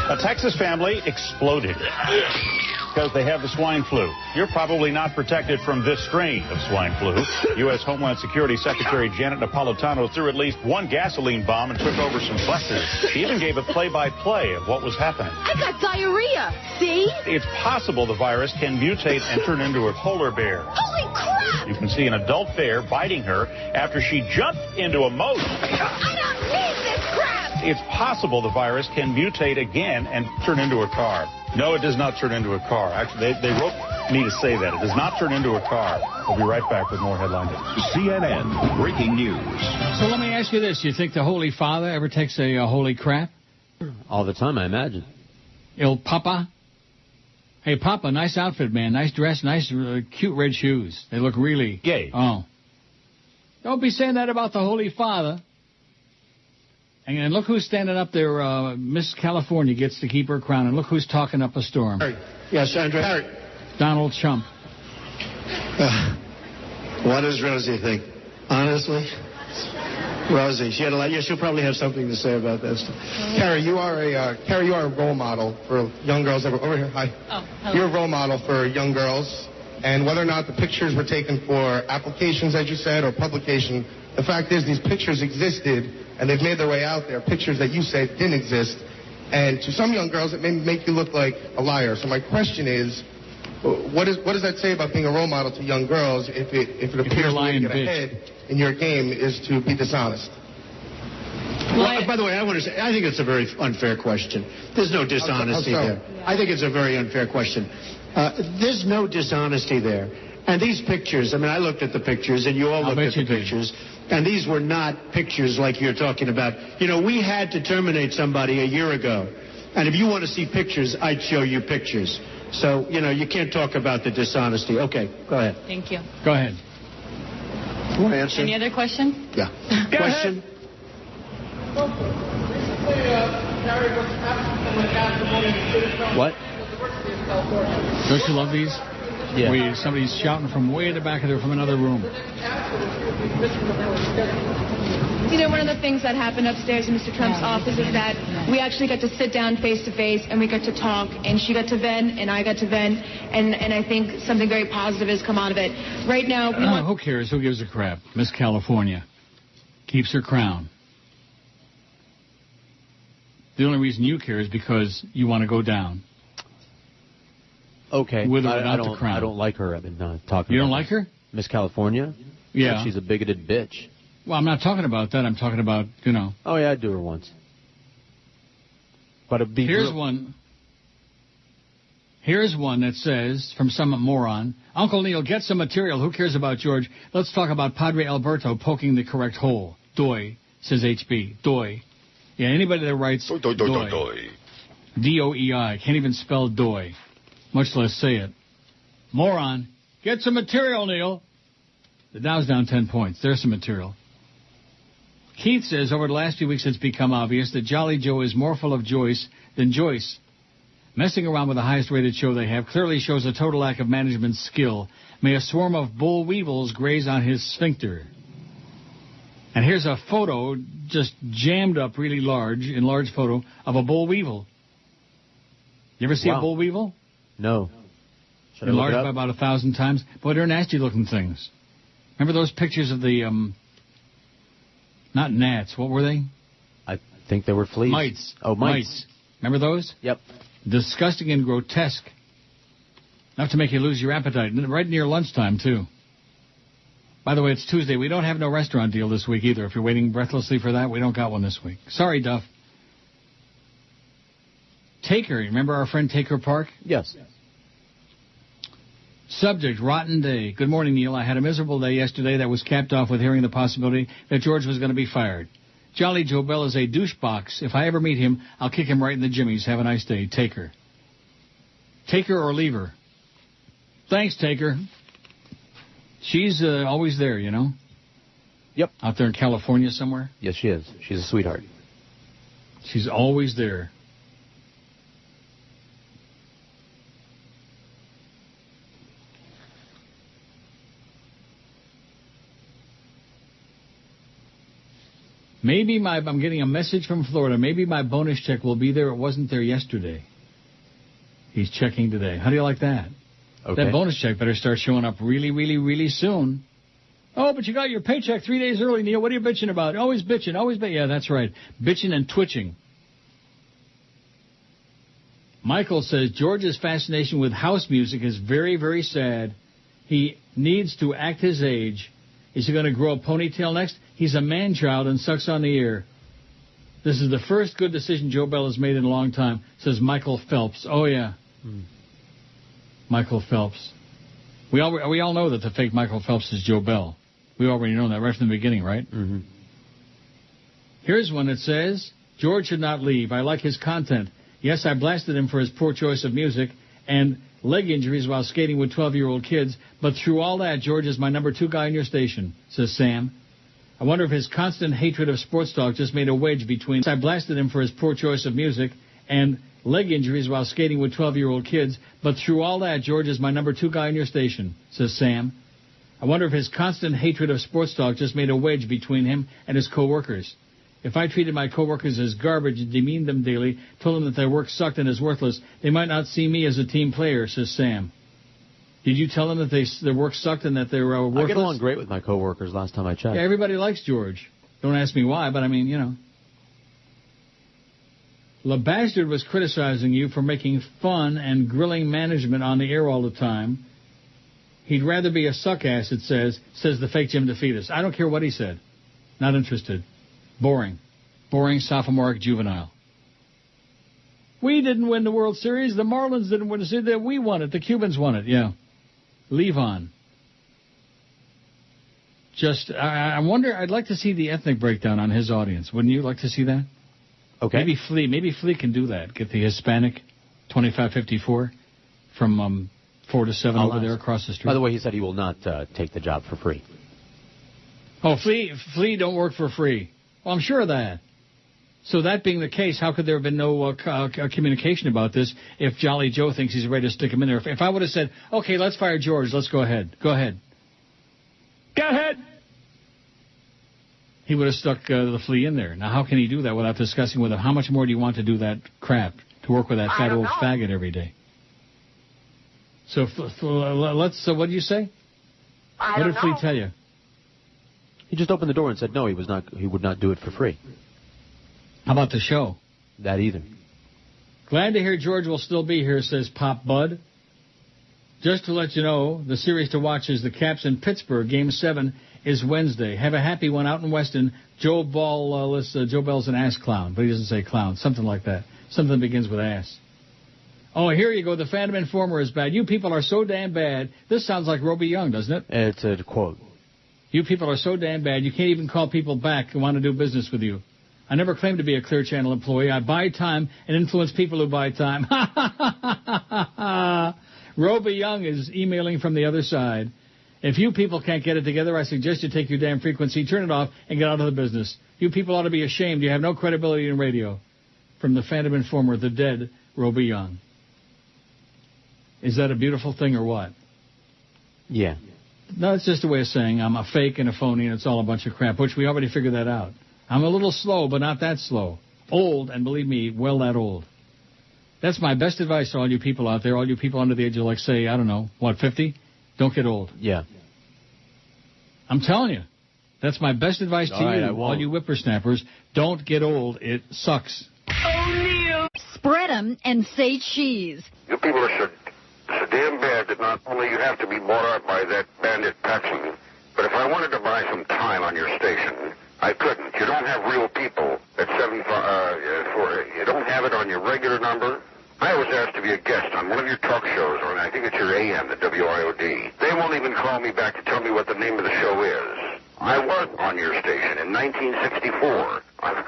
A Texas family exploded because they have the swine flu. You're probably not protected from this strain of swine flu. U.S. Homeland Security Secretary Janet Napolitano threw at least one gasoline bomb and took over some buses. She even gave a play-by-play of what was happening. I got diarrhea. See? It's possible the virus can mutate and turn into a polar bear. Holy crap! You can see an adult bear biting her after she jumped into a moat. I don't need this crap! It's possible the virus can mutate again and turn into a car. No, it does not turn into a car. Actually, they wrote me to say that. It does not turn into a car. We'll be right back with more headline news. CNN breaking news. So let me ask you this. You think the Holy Father ever takes a holy crap? All the time, I imagine. Il Papa? Hey, Papa, nice outfit, man. Nice dress, nice, cute red shoes. They look really... gay. Oh. Don't be saying that about the Holy Father. And look who's standing up there. Miss California gets to keep her crown. And look who's talking up a storm. Yes, Andrew. Donald Trump. What does Rosie think? Honestly? Rosie, she'll probably have something to say about this. Carrie, you are a role model for young girls. Over here, hi. Oh, hello. You're a role model for young girls, and whether or not the pictures were taken for applications, as you said, or publication, the fact is these pictures existed, and they've made their way out there. Pictures that you said didn't exist, and to some young girls, it may make you look like a liar. So my question is, what does that say about being a role model to young girls if it appears to get ahead in your game is to be dishonest? Well, by the way, I think it's a very unfair question. There's no dishonesty there. I think it's a very unfair question. There's no dishonesty there. And these pictures, I mean, I looked at the pictures, and you all looked at the pictures, and these were not pictures like you're talking about. You know, we had to terminate somebody a year ago. And if you want to see pictures, I'd show you pictures. So, you know, you can't talk about the dishonesty. Okay, go ahead. Thank you. Go ahead. You want to answer? Any other question? Yeah. Question? What? Don't you love these? Yeah. Where somebody's shouting from way at the back of there from another room. You know, one of the things that happened upstairs in Mr. Trump's office is that we actually got to sit down face to face and we got to talk, and she got to vent and I got to vent, and I think something very positive has come out of it. Right now, who cares? Who gives a crap? Miss California keeps her crown. The only reason you care is because you want to go down. Okay. With or without the crown. I don't like her. I've been talking. You don't about like her? Miss California? Yeah. She's a bigoted bitch. Well, I'm not talking about that. I'm talking about, you know. Oh, yeah, I'd do her once. But it'd be Here's one that says, from some moron, Uncle Neil, get some material. Who cares about George? Let's talk about Padre Alberto poking the correct hole. Doy, says HB. Doy. Yeah, anybody that writes Doy. D-O-E-I. Can't even spell Doy, much less say it. Moron. Get some material, Neil. The Dow's down 10 points. There's some material. Keith says, over the last few weeks it's become obvious that Jolly Joe is more full of Joyce than Joyce. Messing around with the highest-rated show they have clearly shows a total lack of management skill. May a swarm of bull weevils graze on his sphincter. And here's a photo just jammed up really large, enlarged photo, of a bull weevil. You ever see a bull weevil? No. Should enlarged by about 1,000 times. Boy, they're nasty-looking things. Remember those pictures of the, not gnats, what were they? I think they were fleas. Mites. Oh, mites. Remember those? Yep. Disgusting and grotesque. Enough to make you lose your appetite. Right near lunchtime, too. By the way, it's Tuesday. We don't have no restaurant deal this week either. If you're waiting breathlessly for that, we don't got one this week. Sorry, Duff. Taker. Remember our friend Taker Park? Yes. Subject, rotten day. Good morning, Neil. I had a miserable day yesterday that was capped off with hearing the possibility that George was going to be fired. Jolly Joe Bell is a douchebox. If I ever meet him, I'll kick him right in the jimmies. Have a nice day. Taker. Taker or leave her? Thanks, Taker. She's always there, you know? Yep. Out there in California somewhere? Yes, she is. She's a sweetheart. She's always there. Maybe I'm getting a message from Florida. Maybe my bonus check will be there. It wasn't there yesterday. He's checking today. How do you like that? Okay. That bonus check better start showing up really, really, really soon. Oh, but you got your paycheck 3 days early, Neil. What are you bitching about? Always bitching. Always bitching. Yeah, that's right. Bitching and twitching. Michael says, George's fascination with house music is very, very sad. He needs to act his age. Is he going to grow a ponytail next? He's a man-child and sucks on the ear. This is the first good decision Joe Bell has made in a long time, says Michael Phelps. Oh, yeah. Michael Phelps. We all know that the fake Michael Phelps is Joe Bell. We already know that right from the beginning, right? Mm-hmm. Here's one that says, George should not leave. I like his content. Yes, I blasted him for his poor choice of music and leg injuries while skating with 12-year-old kids, but through all that, George is my number 2 guy in your station, says Sam. I wonder if his constant hatred of sports talk just made a wedge between. I blasted him for his poor choice of music and leg injuries while skating with 12-year-old kids, but through all that, George is my number 2 guy on your station, says Sam. I wonder if his constant hatred of sports talk just made a wedge between him and his co-workers. If I treated my co-workers as garbage and demeaned them daily, told them that their work sucked and is worthless, they might not see me as a team player, says Sam. Did you tell them that their work sucked and that they were worthless? I get along great with my co-workers last time I checked. Yeah, everybody likes George. Don't ask me why, but I mean, you know. LeBastard was criticizing you for making fun and grilling management on the air all the time. He'd rather be a suck-ass, it says the fake Jim DeFetus. I don't care what he said. Not interested. Boring. Boring, sophomoric, juvenile. We didn't win the World Series. The Marlins didn't win the series. We won it. The Cubans won it, yeah. Leave on. I wonder, I'd like to see the ethnic breakdown on his audience. Wouldn't you like to see that? Okay. Maybe Flea can do that. Get the Hispanic 2554 from 4 to 7 over there across the street. By the way, he said he will not take the job for free. Oh, Flea don't work for free. Well, I'm sure of that. So that being the case, how could there have been no communication about this if Jolly Joe thinks he's ready to stick him in there? If I would have said, okay, let's fire George, let's go ahead. Go ahead. Go ahead. He would have stuck the Flea in there. Now, how can he do that without discussing with him? How much more do you want to do that crap, to work with that fat old faggot every day? So what did you say? What did Flea tell you? He just opened the door and said no, he would not do it for free. How about the show? That either. Glad to hear George will still be here, says Pop Bud. Just to let you know, the series to watch is the Caps in Pittsburgh. Game 7 is Wednesday. Have a happy one out in Weston. Joe Bell's an ass clown, but he doesn't say clown. Something like that. Something that begins with ass. Oh, here you go. The Phantom Informer is bad. You people are so damn bad. This sounds like Roby Young, doesn't it? It's a quote. You people are so damn bad, you can't even call people back who want to do business with you. I never claimed to be a Clear Channel employee. I buy time and influence people who buy time. Roby Young is emailing from the other side. If you people can't get it together, I suggest you take your damn frequency, turn it off, and get out of the business. You people ought to be ashamed. You have no credibility in radio. From the Phantom Informer, the dead Roby Young. Is that a beautiful thing or what? Yeah. No, it's just a way of saying I'm a fake and a phony and it's all a bunch of crap, which we already figured that out. I'm a little slow, but not that slow. Old, and believe me, well that old. That's my best advice to all you people out there, all you people under the age of, like, say, I don't know, 50? Don't get old. Yeah. I'm telling you. That's my best advice to you, all you whippersnappers. Don't get old. It sucks. O'Neill. Spread 'em and say cheese. You people are so damn bad that not only you have to be bought out by that bandit Paxson, but if I wanted to buy some time on your station, I couldn't. You don't have real people at 75. You don't have it on your regular number. I was asked to be a guest on one of your talk shows, or I think it's your AM, the WIOD. They won't even call me back to tell me what the name of the show is. I was on your station in 1964. I'm a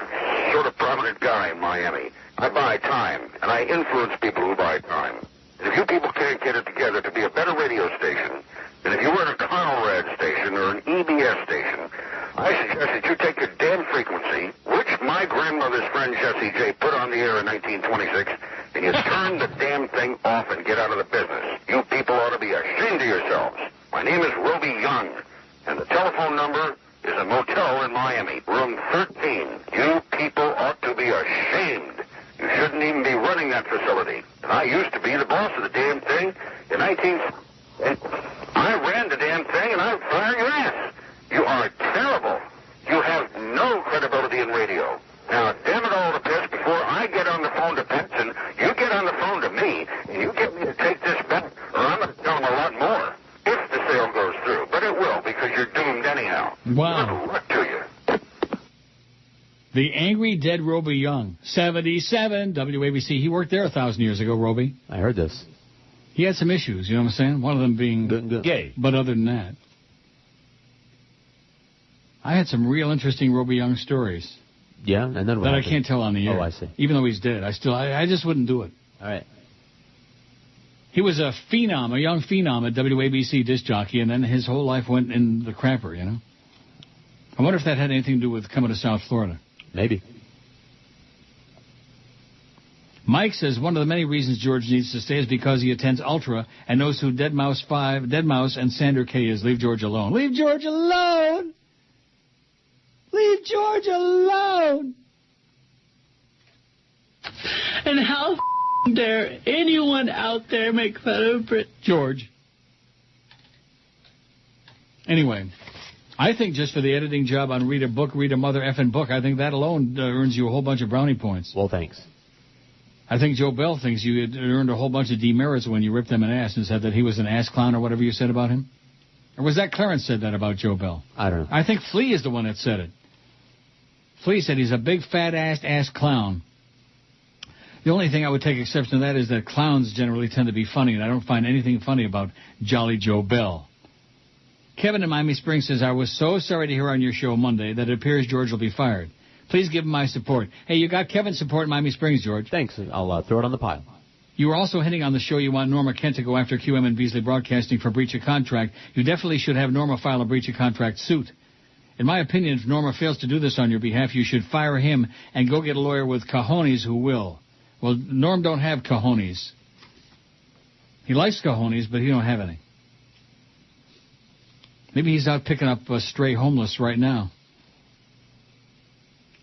sort of prominent guy in Miami. I buy time, and I influence people who buy time. And if you people can't get it together to be a better radio station, then if you were at a Conrad station or an EBS station, I suggest that you take your damn frequency, which my grandmother's friend Jessie J put on the air in 1926, and you turn the damn thing off and get out of the business. You people ought to be ashamed of yourselves. My name is Roby Young, and the telephone number is a motel in Miami, room 13. You people ought to be ashamed. You shouldn't even be running that facility. And I used to be the boss of the damn thing in and I ran the damn thing, and I'd fire your ass. You are terrible. You have no credibility in radio. Now, damn it all to piss, before I get on the phone to Benson, you get on the phone to me, and you get me to take this back, or I'm going to tell them a lot more, if the sale goes through. But it will, because you're doomed anyhow. Wow. What to you? The Angry Dead Roby Young, 77, WABC. He worked there 1,000 years ago, Roby. I heard this. He had some issues, you know what I'm saying? One of them being gay. But other than that, I had some real interesting Roby Young stories. Yeah, and then what that happened? I can't tell on the air. Oh, I see. Even though he's dead, I just wouldn't do it. All right. He was a phenom, a young phenom at WABC disc jockey, and then his whole life went in the crapper, you know? I wonder if that had anything to do with coming to South Florida. Maybe. Mike says one of the many reasons George needs to stay is because he attends Ultra and knows who Deadmau5 and Sander K is. Leave George alone. Leave George alone! Leave George alone! And how dare anyone out there make fun of Brit George. Anyway, I think just for the editing job on Read a Mother effing Book, I think that alone earns you a whole bunch of brownie points. Well, thanks. I think Joe Bell thinks you had earned a whole bunch of demerits when you ripped him an ass and said that he was an ass clown or whatever you said about him. Or was that Clarence said that about Joe Bell? I don't know. I think Flea is the one that said it. Flea said he's a big fat-ass clown. The only thing I would take exception to that is that clowns generally tend to be funny, and I don't find anything funny about Jolly Joe Bell. Kevin in Miami Springs says, I was so sorry to hear on your show Monday that it appears George will be fired. Please give him my support. Hey, you got Kevin's support in Miami Springs, George. Thanks. I'll throw it on the pile. You were also hinting on the show you want Norma Kent to go after QM and Beasley Broadcasting for breach of contract. You definitely should have Norma file a breach of contract suit. In my opinion, if Norma fails to do this on your behalf, you should fire him and go get a lawyer with cojones who will. Well, Norm don't have cojones. He likes cojones, but he don't have any. Maybe he's out picking up a stray homeless right now.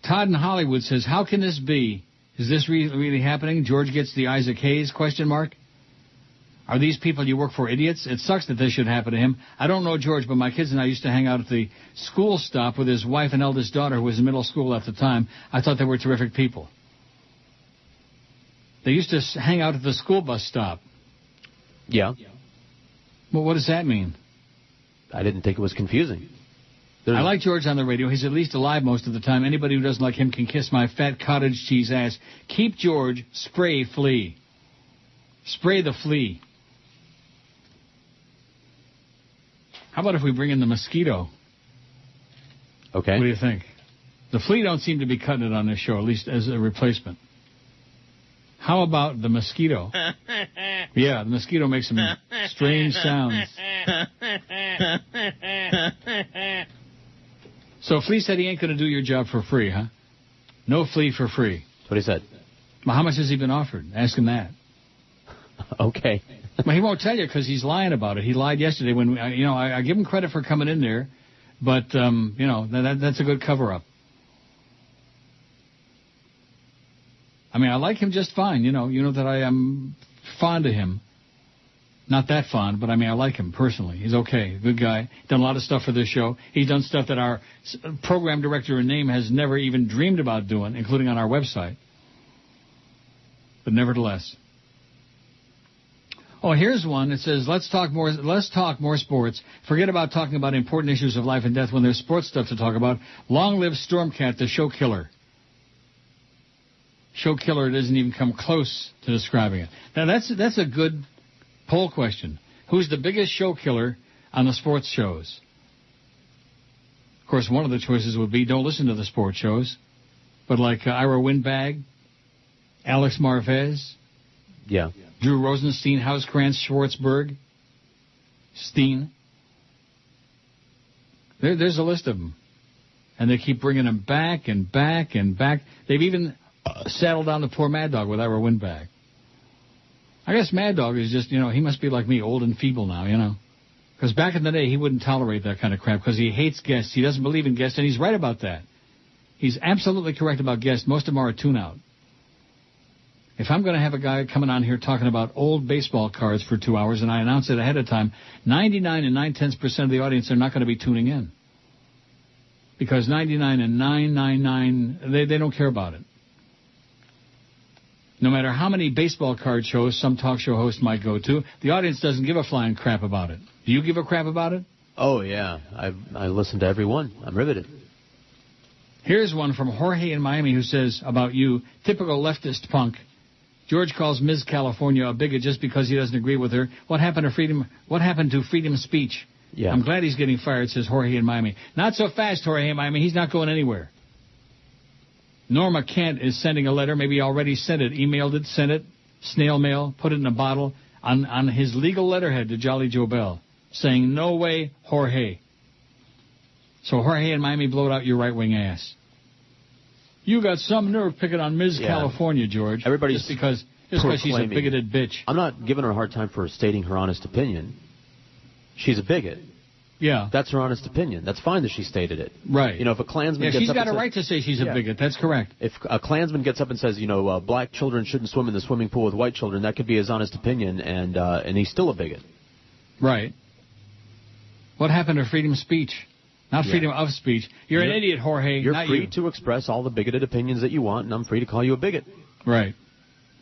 Todd in Hollywood says, how can this be? Is this really happening? George gets the Isaac Hayes, question mark. Are these people you work for idiots? It sucks that this should happen to him. I don't know George, but my kids and I used to hang out at the school stop with his wife and eldest daughter, who was in middle school at the time. I thought they were terrific people. They used to hang out at the school bus stop. Yeah. Well, what does that mean? I didn't think it was confusing. I like George on the radio. He's at least alive most of the time. Anybody who doesn't like him can kiss my fat cottage cheese ass. Keep George, spray flea. Spray the flea. How about if we bring in the mosquito? Okay. What do you think? The flea don't seem to be cutting it on this show, at least as a replacement. How about the mosquito? Yeah, the mosquito makes some strange sounds. So Flea said he ain't going to do your job for free, huh? No flea for free. That's what he said. Well, how much has he been offered? Ask him that. Okay. Well, he won't tell you because he's lying about it. He lied yesterday when, I give him credit for coming in there, but, that's a good cover-up. I mean, I like him just fine. You know that I am fond of him. Not that fond, but I mean, I like him personally. He's okay. Good guy. Done a lot of stuff for this show. He's done stuff that our program director in name has never even dreamed about doing, including on our website. But nevertheless. Oh, here's one. It says, let's talk more sports. Forget about talking about important issues of life and death when there's sports stuff to talk about. Long live Stormcat, the show killer. Show killer doesn't even come close to describing it. Now, that's a good poll question. Who's the biggest show killer on the sports shows? Of course, one of the choices would be don't listen to the sports shows. But like Ira Windbag, Alex Marvez, yeah, Drew Rosenstein, Hauskrantz, Schwartzberg, Steen. There's a list of them. And they keep bringing them back and back and back. They've even saddled down the poor Mad Dog with Ira Windbag. I guess Mad Dog is just, he must be like me, old and feeble now, Because back in the day, he wouldn't tolerate that kind of crap because he hates guests. He doesn't believe in guests, and he's right about that. He's absolutely correct about guests. Most of them are a tune-out. If I'm going to have a guy coming on here talking about old baseball cards for 2 hours, and I announce it ahead of time, 99 and 9/10% of the audience are not going to be tuning in. Because 99 and 999, they don't care about it. No matter how many baseball card shows some talk show host might go to, the audience doesn't give a flying crap about it. Do you give a crap about it? Oh, yeah. I listen to every one. I'm riveted. Here's one from Jorge in Miami who says about you, typical leftist punk. George calls Ms. California a bigot just because he doesn't agree with her. What happened to freedom? What happened to freedom of speech? Yeah. I'm glad he's getting fired, says Jorge in Miami. Not so fast, Jorge in Miami. He's not going anywhere. Norma Kent is sending a letter. Maybe he already sent it, emailed it, sent it, snail mail, put it in a bottle on his legal letterhead to Jolly Joe Bell, saying, no way, Jorge. So Jorge in Miami blowed out your right-wing ass. You got some nerve picking on Ms. California, George. Everybody's just because she's a bigoted bitch. I'm not giving her a hard time for stating her honest opinion. She's a bigot. Yeah. That's her honest opinion. That's fine that she stated it. Right. You know, if a Klansman gets up she's got and a says, right to say she's a bigot. That's correct. If a Klansman gets up and says, black children shouldn't swim in the swimming pool with white children, that could be his honest opinion, and he's still a bigot. Right. What happened to freedom of speech? Not freedom of speech. You're an idiot, Jorge. You're free to express all the bigoted opinions that you want, and I'm free to call you a bigot. Right.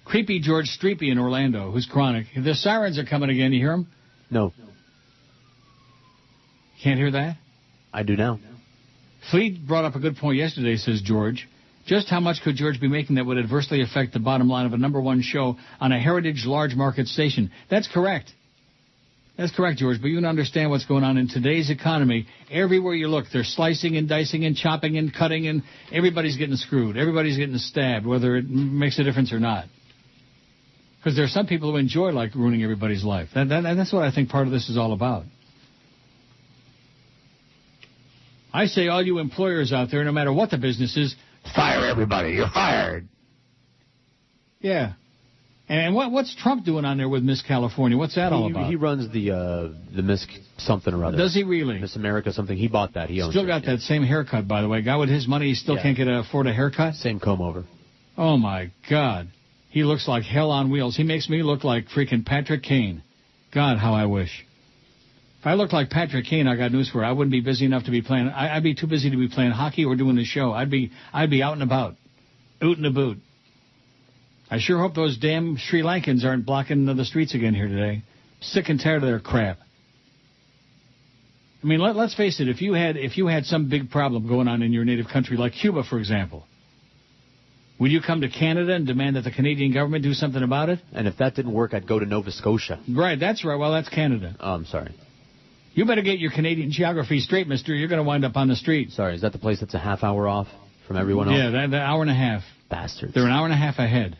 Creepy George Streepy in Orlando, who's chronic. The sirens are coming again. You hear them? No. Can't hear that? I do now. Fleet brought up a good point yesterday, says George. Just how much could George be making that would adversely affect the bottom line of a #1 show on a heritage large market station? That's correct. That's correct, George, but you can understand what's going on in today's economy. Everywhere you look, they're slicing and dicing and chopping and cutting, and everybody's getting screwed. Everybody's getting stabbed, whether it makes a difference or not. Because there are some people who enjoy, ruining everybody's life. That's what I think part of this is all about. I say all you employers out there, no matter what the business is, fire everybody. You're fired. Yeah. And what's Trump doing on there with Miss California? What's that all about? He runs the Miss something or other. Does he really? Miss America something. He bought that. He owns Still got that same haircut, by the way. Guy with his money, he still can't afford a haircut? Same comb over. Oh, my God. He looks like hell on wheels. He makes me look like freaking Patrick Kane. God, how I wish. If I looked like Patrick Kane, I got news for you. I wouldn't be busy enough to be playing. I'd be too busy to be playing hockey or doing the show. I'd be out and about. Oot and a boot. I sure hope those damn Sri Lankans aren't blocking the streets again here today. Sick and tired of their crap. I mean, let's face it. If you had some big problem going on in your native country, like Cuba, for example, would you come to Canada and demand that the Canadian government do something about it? And if that didn't work, I'd go to Nova Scotia. Right, that's right. Well, that's Canada. Oh, I'm sorry. You better get your Canadian geography straight, mister. You're going to wind up on the street. Sorry, is that the place that's a half hour off from everyone else? Yeah, the hour and a half. Bastards. They're an hour and a half ahead.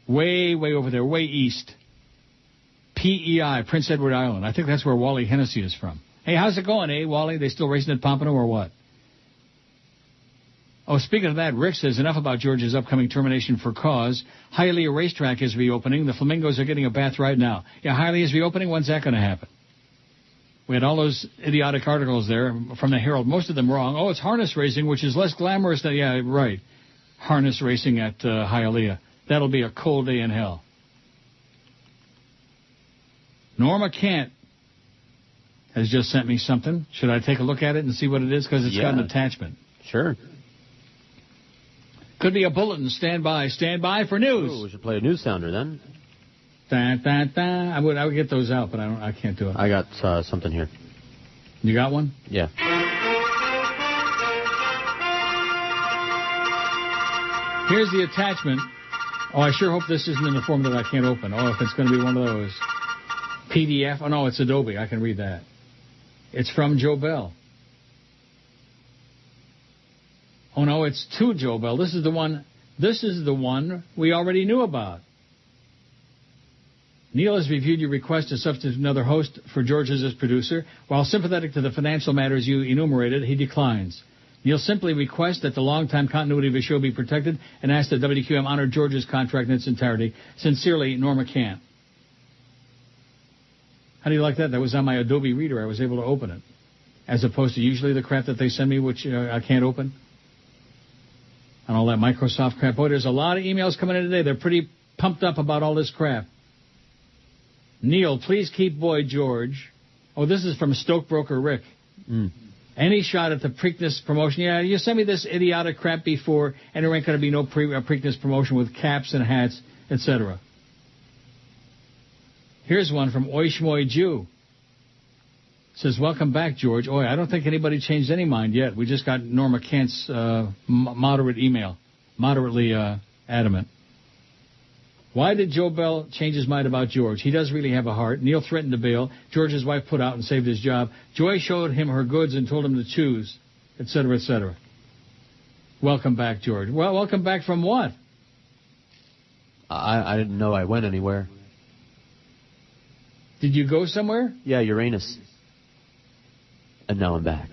Way, way over there, way east. PEI, Prince Edward Island. I think that's where Wally Hennessy is from. Hey, how's it going, Wally? They still racing at Pompano or what? Oh, speaking of that, Rick says enough about George's upcoming termination for cause. Hialeah Racetrack is reopening. The Flamingos are getting a bath right now. Yeah, Hialeah is reopening. When's that going to happen? We had all those idiotic articles there from the Herald, most of them wrong. Oh, it's harness racing, which is less glamorous than, yeah, right. Harness racing at Hialeah. That'll be a cold day in hell. Norma Kent has just sent me something. Should I take a look at it and see what it is? Because it's got an attachment. Sure. Could be a bulletin. Stand by. Stand by for news. Ooh, we should play a news sounder then. I would get those out, but I can't do it. I got something here. You got one? Yeah. Here's the attachment. Oh, I sure hope this isn't in the form that I can't open. Oh, if it's going to be one of those. PDF. Oh, no, it's Adobe. I can read that. It's from Joe Bell. Oh, no, it's to Joe Bell. This is the one we already knew about. Neil has reviewed your request to substitute another host for George as producer. While sympathetic to the financial matters you enumerated, he declines. Neil simply requests that the long-time continuity of his show be protected and asks that WQAM honor George's contract in its entirety. Sincerely, Norma Kent. How do you like that? That was on my Adobe Reader. I was able to open it. As opposed to usually the crap that they send me, which I can't open. And all that Microsoft crap. Boy, there's a lot of emails coming in today. They're pretty pumped up about all this crap. Neil, please keep Boy George. Oh, this is from Stokebroker Rick. Any shot at the Preakness promotion? Yeah, you sent me this idiotic crap before, and there ain't going to be no Preakness promotion with caps and hats, etc. Here's one from Oishmoy Jew. Says, welcome back, George. Oh, I don't think anybody changed any mind yet. We just got Norma Kent's moderate email, moderately adamant. Why did Joe Bell change his mind about George? He does really have a heart. Neil threatened to bail. George's wife put out and saved his job. Joy showed him her goods and told him to choose, etc., etc. Welcome back, George. Well, welcome back from what? I didn't know I went anywhere. Did you go somewhere? Yeah, Uranus. And now I'm back.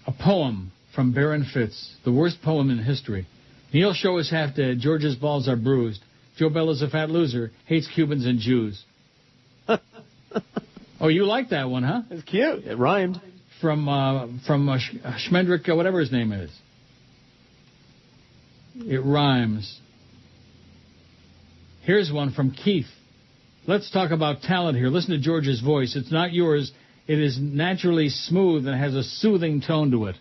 A poem from Baron Fitz, the worst poem in history. Neil's show is half dead. George's balls are bruised. Joe Bella's a fat loser. Hates Cubans and Jews. Oh, you like that one, huh? It's cute. It rhymed. From Schmendrick, whatever his name is. It rhymes. Here's one from Keith. Let's talk about talent here. Listen to George's voice. It's not yours. It is naturally smooth and has a soothing tone to it.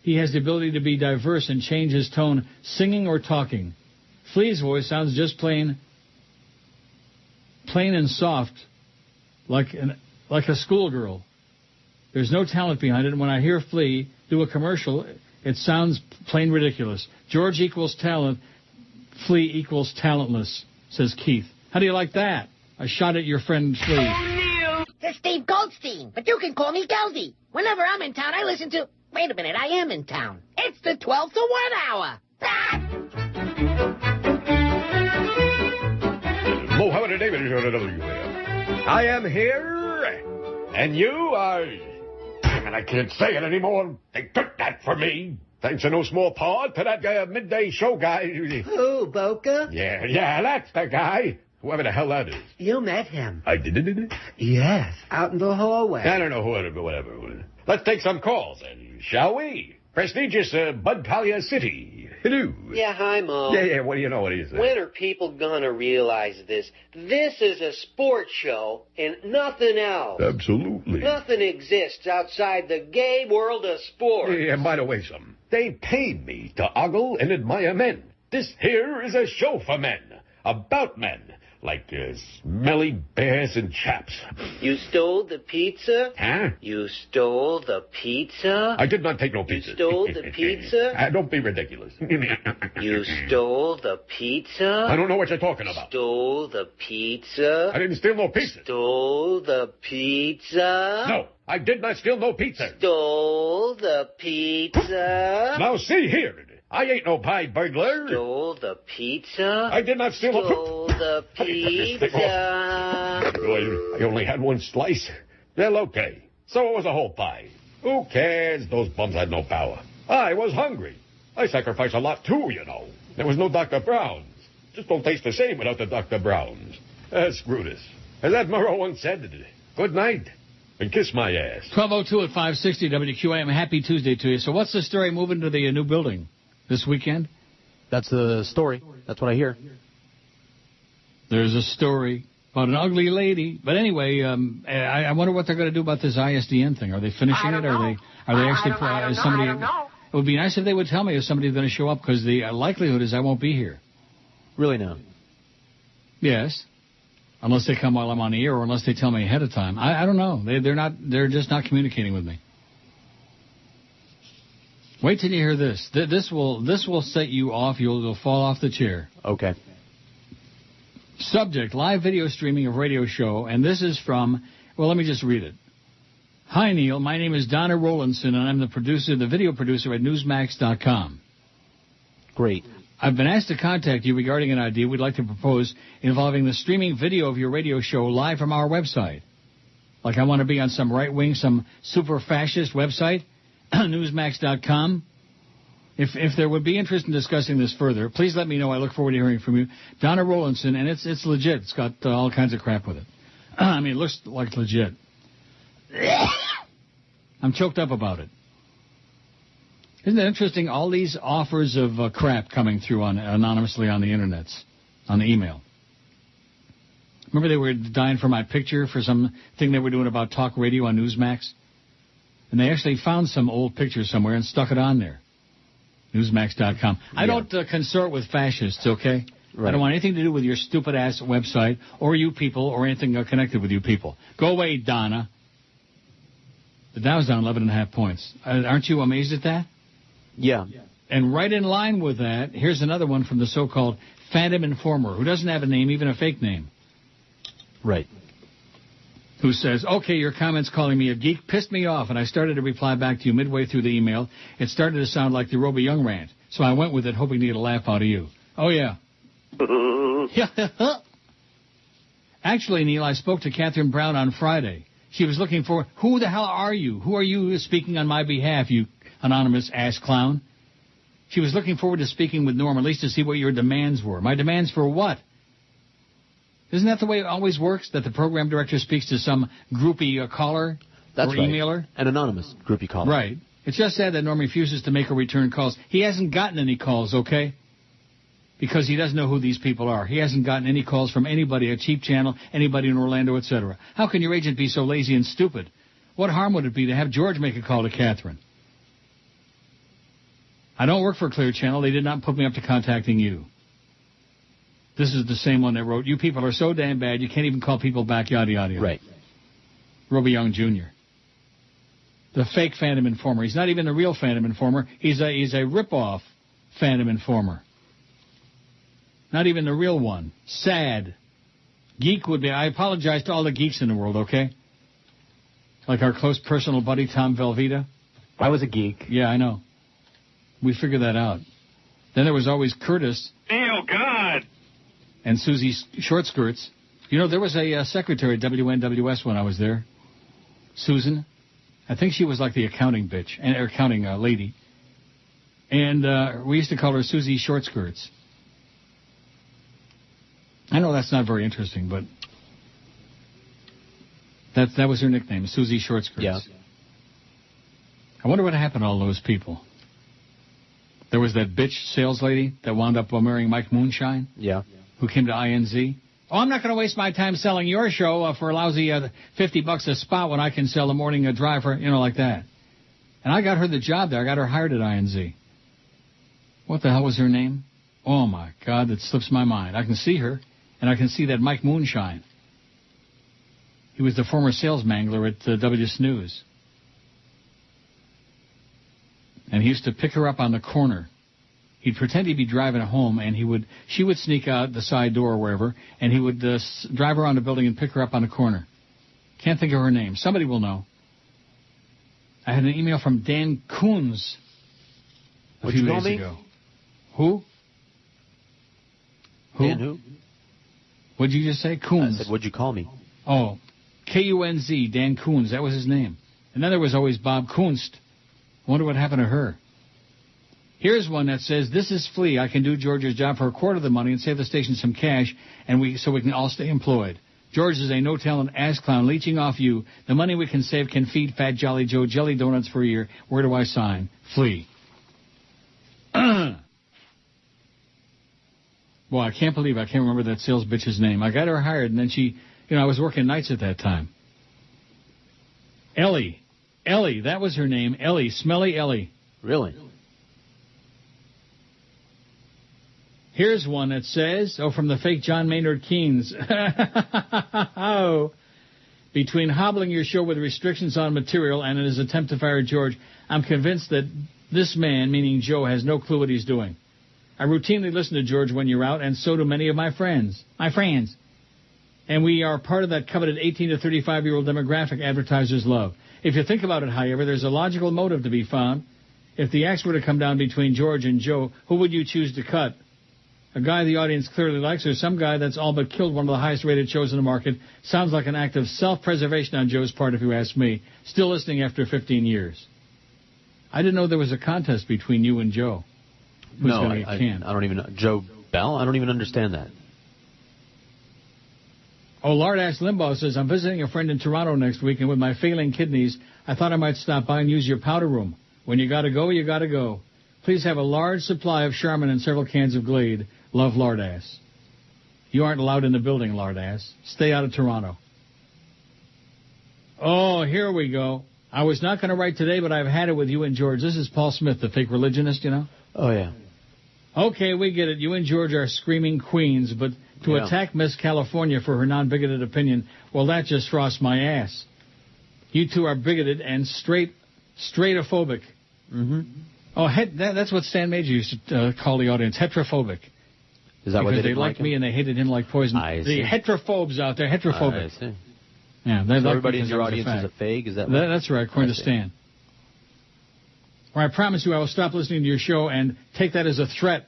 He has the ability to be diverse and change his tone, singing or talking. Flea's voice sounds just plain and soft, like a schoolgirl. There's no talent behind it, and when I hear Flea do a commercial, it sounds plain ridiculous. George equals talent, Flea equals talentless, says Keith. How do you like that? A shot at your friend Flea. Oh, it's Steve Goldstein, but you can call me Geldy. Whenever I'm in town, I listen to... Wait a minute, I am in town. It's the 12 to 1 hour. Mohammed David is on WQAM. I am here, and you are... And I can't say it anymore. They took that from me. Thanks in no small part to that midday show guy. Who, Boca? Yeah, that's the guy. Whoever the hell that is. You met him. I did? Yes, out in the hallway. I don't know whatever. Let's take some calls, then, shall we? Prestigious Bud Collier City. Hello. Yeah, hi, Mo. Yeah, what do you know? What is it? When are people gonna realize this? This is a sports show and nothing else. Absolutely. Nothing exists outside the gay world of sports. Yeah, and by the way, they paid me to ogle and admire men. This here is a show for men. About men. Like smelly bears and chaps. You stole the pizza? Huh? You stole the pizza? I did not take no pizza. You stole the pizza? Don't be ridiculous. You stole the pizza? I don't know what you're talking about. Stole the pizza? I didn't steal no pizza. Stole the pizza? No, I did not steal no pizza. Stole the pizza? Now see here. I ain't no pie burglar. Stole the pizza? I did not steal the pizza. I only had one slice. Well, okay. So it was a whole pie. Who cares? Those bums had no power. I was hungry. I sacrificed a lot, too, you know. There was no Dr. Brown's. Just don't taste the same without the Dr. Brown's. Screw this. As Ed Murrow once said, good night. And kiss my ass. 12:02 at 560 WQAM. Happy Tuesday to you. So what's the story moving to the new building this weekend? That's the story. That's what I hear. There's a story about an ugly lady. But anyway, I wonder what they're going to do about this ISDN thing. Are they finishing it? Are they actually... It would be nice if they would tell me if somebody's going to show up, because the likelihood is I won't be here. Really now? Yes. Unless they come while I'm on the air, or unless they tell me ahead of time. I don't know. They're just not communicating with me. Wait till you hear this. This will set you off. You'll fall off the chair. Okay. Subject: live video streaming of radio show. And this is from, well, let me just read it. Hi, Neil. My name is Donna Rowlandson, and I'm the video producer at Newsmax.com. Great. I've been asked to contact you regarding an idea we'd like to propose involving the streaming video of your radio show live from our website. Like I want to be on some right-wing, some super fascist website, Newsmax.com. If there would be interest in discussing this further, please let me know. I look forward to hearing from you. Donna Rowlandson, and it's legit. It's got all kinds of crap with it. I mean, it looks like legit. I'm choked up about it. Isn't it interesting, all these offers of crap coming through anonymously on the internets, on the email? Remember they were dying for my picture for some thing they were doing about talk radio on Newsmax? And they actually found some old picture somewhere and stuck it on there. Newsmax.com. I don't consort with fascists, okay? Right. I don't want anything to do with your stupid-ass website or you people or anything connected with you people. Go away, Donna. The Dow's down 11.5 points. Aren't you amazed at that? Yeah. And right in line with that, here's another one from the so-called Phantom Informer, who doesn't have a name, even a fake name. Right. Who says, okay, your comments calling me a geek pissed me off, and I started to reply back to you midway through the email. It started to sound like the Roby Young rant, so I went with it hoping to get a laugh out of you. Oh, yeah. Actually, Neil, I spoke to Catherine Brown on Friday. She was looking for, who the hell are you? Who are you speaking on my behalf, you anonymous ass clown. She was looking forward to speaking with Norm, at least to see what your demands were. My demands for what? Isn't that the way it always works, that the program director speaks to some groupie caller or emailer? An anonymous groupie caller. Right. It's just sad that Norm refuses to make or return calls. He hasn't gotten any calls, okay? Because he doesn't know who these people are. He hasn't gotten any calls from anybody at Cheap Channel, anybody in Orlando, etc. How can your agent be so lazy and stupid? What harm would it be to have George make a call to Catherine? I don't work for Clear Channel. They did not put me up to contacting you. This is the same one that wrote, you people are so damn bad you can't even call people back, yada, yada, yada. Right. Roby Young Jr. The fake Phantom Informer. He's not even the real Phantom Informer. He's a rip-off Phantom Informer. Not even the real one. Sad. Geek would be. I apologize to all the geeks in the world, okay? Like our close personal buddy, Tom Velveeta. I was a geek. Yeah, I know. We figured that out. Then there was always Curtis. Oh, God. And Susie Short Skirts. You know, there was a secretary at WNWS when I was there. Susan. I think she was like the accounting bitch, or accounting lady. And we used to call her Susie Short Skirts. I know that's not very interesting, but that was her nickname, Susie Short Skirts. Yeah. I wonder what happened to all those people. There was that bitch sales lady that wound up marrying Mike Moonshine. Yeah. Who came to INZ. Oh, I'm not going to waste my time selling your show for a lousy $50 a spot when I can sell the morning drive for, like that. And I got her the job there. I got her hired at INZ. What the hell was her name? Oh, my God, that slips my mind. I can see her, and I can see that Mike Moonshine. He was the former sales mangler at W Snooze. And he used to pick her up on the corner. He'd pretend he'd be driving home, and she would sneak out the side door or wherever, and he would drive around the building and pick her up on the corner. Can't think of her name. Somebody will know. I had an email from Dan Coons a few days ago. Who? Dan who? What'd you just say? Coons. I said, what'd you call me? Oh, K-U-N-Z, Dan Coons. That was his name. And then there was always Bob Kunst. I wonder what happened to her. Here's one that says, this is Flea. I can do George's job for a quarter of the money and save the station some cash, so we can all stay employed. George is a no-talent ass clown leeching off you. The money we can save can feed Fat Jolly Joe jelly donuts for a year. Where do I sign? Flea. Boy, I can't believe I can't remember that sales bitch's name. I got her hired, and then she, I was working nights at that time. Ellie, that was her name. Ellie, Smelly Ellie. Really? Here's one that says, from the fake John Maynard Keynes. Between hobbling your show with restrictions on material and in his attempt to fire George, I'm convinced that this man, meaning Joe, has no clue what he's doing. I routinely listen to George when you're out, and so do many of my friends. And we are part of that coveted 18 to 35-year-old demographic advertisers love. If you think about it, however, there's a logical motive to be found. If the axe were to come down between George and Joe, who would you choose to cut? A guy the audience clearly likes, or some guy that's all but killed one of the highest-rated shows in the market? Sounds like an act of self-preservation on Joe's part, if you ask me. Still listening after 15 years. I didn't know there was a contest between you and Joe. No, I don't even know. Joe Bell? I don't even understand that. Oh, Lard Ass Limbaugh says, I'm visiting a friend in Toronto next week, and with my failing kidneys, I thought I might stop by and use your powder room. When you gotta go, you gotta go. Please have a large supply of Charmin and several cans of Glade. Love, Lard Ass. You aren't allowed in the building, Lard Ass. Stay out of Toronto. Oh, here we go. I was not going to write today, but I've had it with you and George. This is Paul Smith, the fake religionist, Oh, yeah. Okay, we get it. You and George are screaming queens, but to attack Miss California for her non-bigoted opinion, well, that just frosts my ass. You two are bigoted and straightophobic. Mm-hmm. Oh, that's what Stan Major used to call the audience, heterophobic. Is that what they didn't like me and they hated him like poison. The heterophobes out there, heterophobic. I see. Yeah, so everybody in your audience is a fag? Is that right? That's right, according to Stan. Or I promise you I will stop listening to your show and take that as a threat.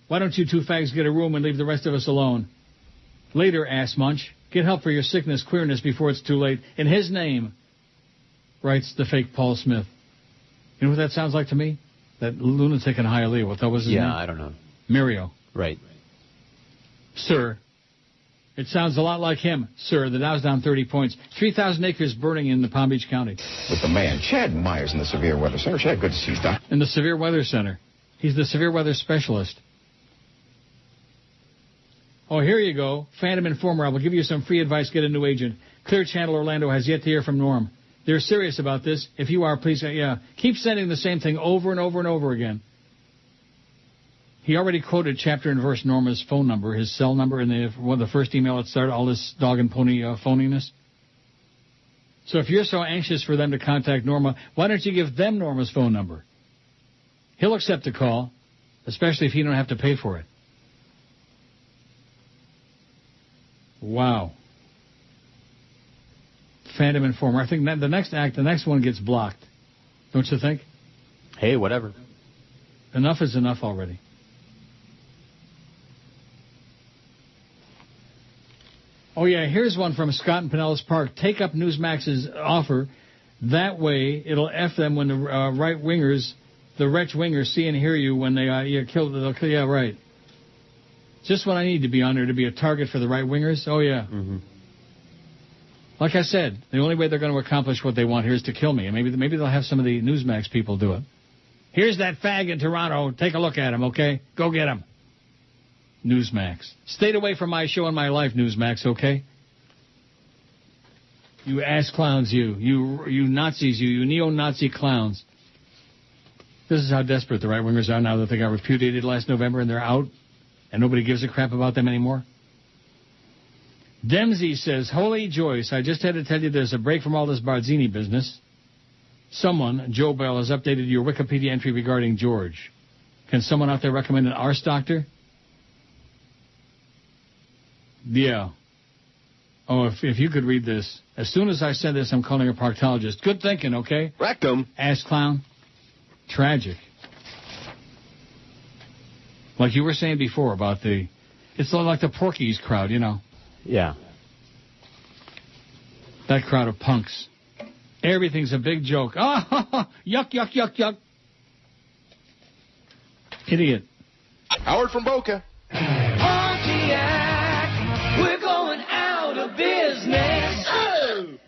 Why don't you two fags get a room and leave the rest of us alone? Later, ass munch. Get help for your sickness, queerness before it's too late. In his name, writes the fake Paul Smith. You know what that sounds like to me? That lunatic in Hialeah. What that was his name? Yeah, I don't know. Mario. Right. Sir. It sounds a lot like him. Sir, the Dow's down 30 points. 3,000 acres burning in the Palm Beach County. With the man, Chad Myers in the Severe Weather Center. Chad, good to see you, Doc. In the Severe Weather Center. He's the severe weather specialist. Oh, here you go. Phantom Informer. I will give you some free advice. Get a new agent. Clear Channel Orlando has yet to hear from Norm. They're serious about this. If you are, please, keep sending the same thing over and over and over again. He already quoted chapter and verse Norma's phone number, his cell number, in the first email that started all this dog and pony phoniness. So if you're so anxious for them to contact Norma, why don't you give them Norma's phone number? He'll accept a call, especially if you don't have to pay for it. Wow. Phantom Informer. I think the next one gets blocked. Don't you think? Hey, whatever. Enough is enough already. Oh, yeah, here's one from Scott in Pinellas Park. Take up Newsmax's offer. That way, it'll F them when the right-wingers, the wretch wingers, see and hear you when they kill. Yeah, right. Just what I need to be on there to be a target for the right-wingers. Oh, yeah. Mm-hmm. Like I said, the only way they're going to accomplish what they want here is to kill me. And maybe they'll have some of the Newsmax people do it. Here's that fag in Toronto. Take a look at him, okay? Go get him. Newsmax. Stayed away from my show and my life, Newsmax, okay? You ass clowns, you Nazis, you neo-Nazi clowns. This is how desperate the right-wingers are now that they got repudiated last November and they're out and nobody gives a crap about them anymore. Dempsey says, Holy Joyce, I just had to tell you there's a break from all this Barzini business. Someone, Joe Bell, has updated your Wikipedia entry regarding George. Can someone out there recommend an arse doctor? Yeah. Oh, if you could read this. As soon as I said this, I'm calling a proctologist. Good thinking, okay? Rectum. Ass clown. Tragic. Like you were saying before about it's like the Porky's crowd, you know. Yeah. That crowd of punks. Everything's a big joke. Oh, yuck, yuck, yuck, yuck. Idiot. Howard from Boca. Pontiac, we're going out of business. Oh!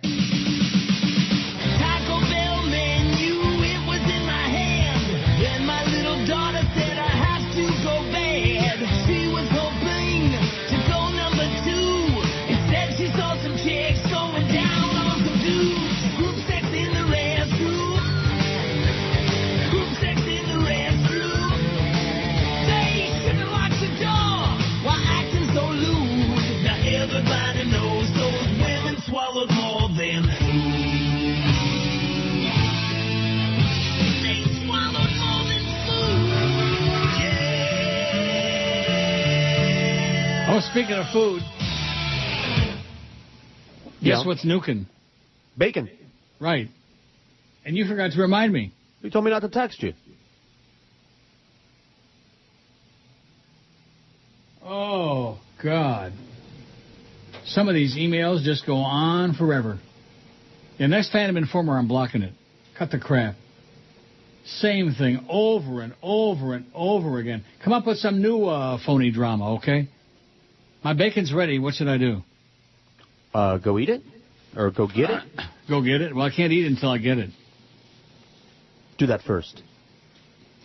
Taco Bell menu, it was in my hand. Then my little daughter said I have to go bad. She was hoping to go number 2. Instead she saw some chicks going down on some dudes. Group sex in the restroom. Group sex in the restroom. They should have locked the door while acting so lewd. Now everybody knows those women swallowed more than food. They swallowed more than food. Yeah. Oh, speaking of food. Guess what's nuking? Bacon. Right. And you forgot to remind me. You told me not to text you. Oh, God. Some of these emails just go on forever. The next Phantom Informer, I'm blocking it. Cut the crap. Same thing over and over and over again. Come up with some new phony drama, okay? My bacon's ready. What should I do? Go eat it? Or go get it? Go get it? Well, I can't eat it until I get it. Do that first.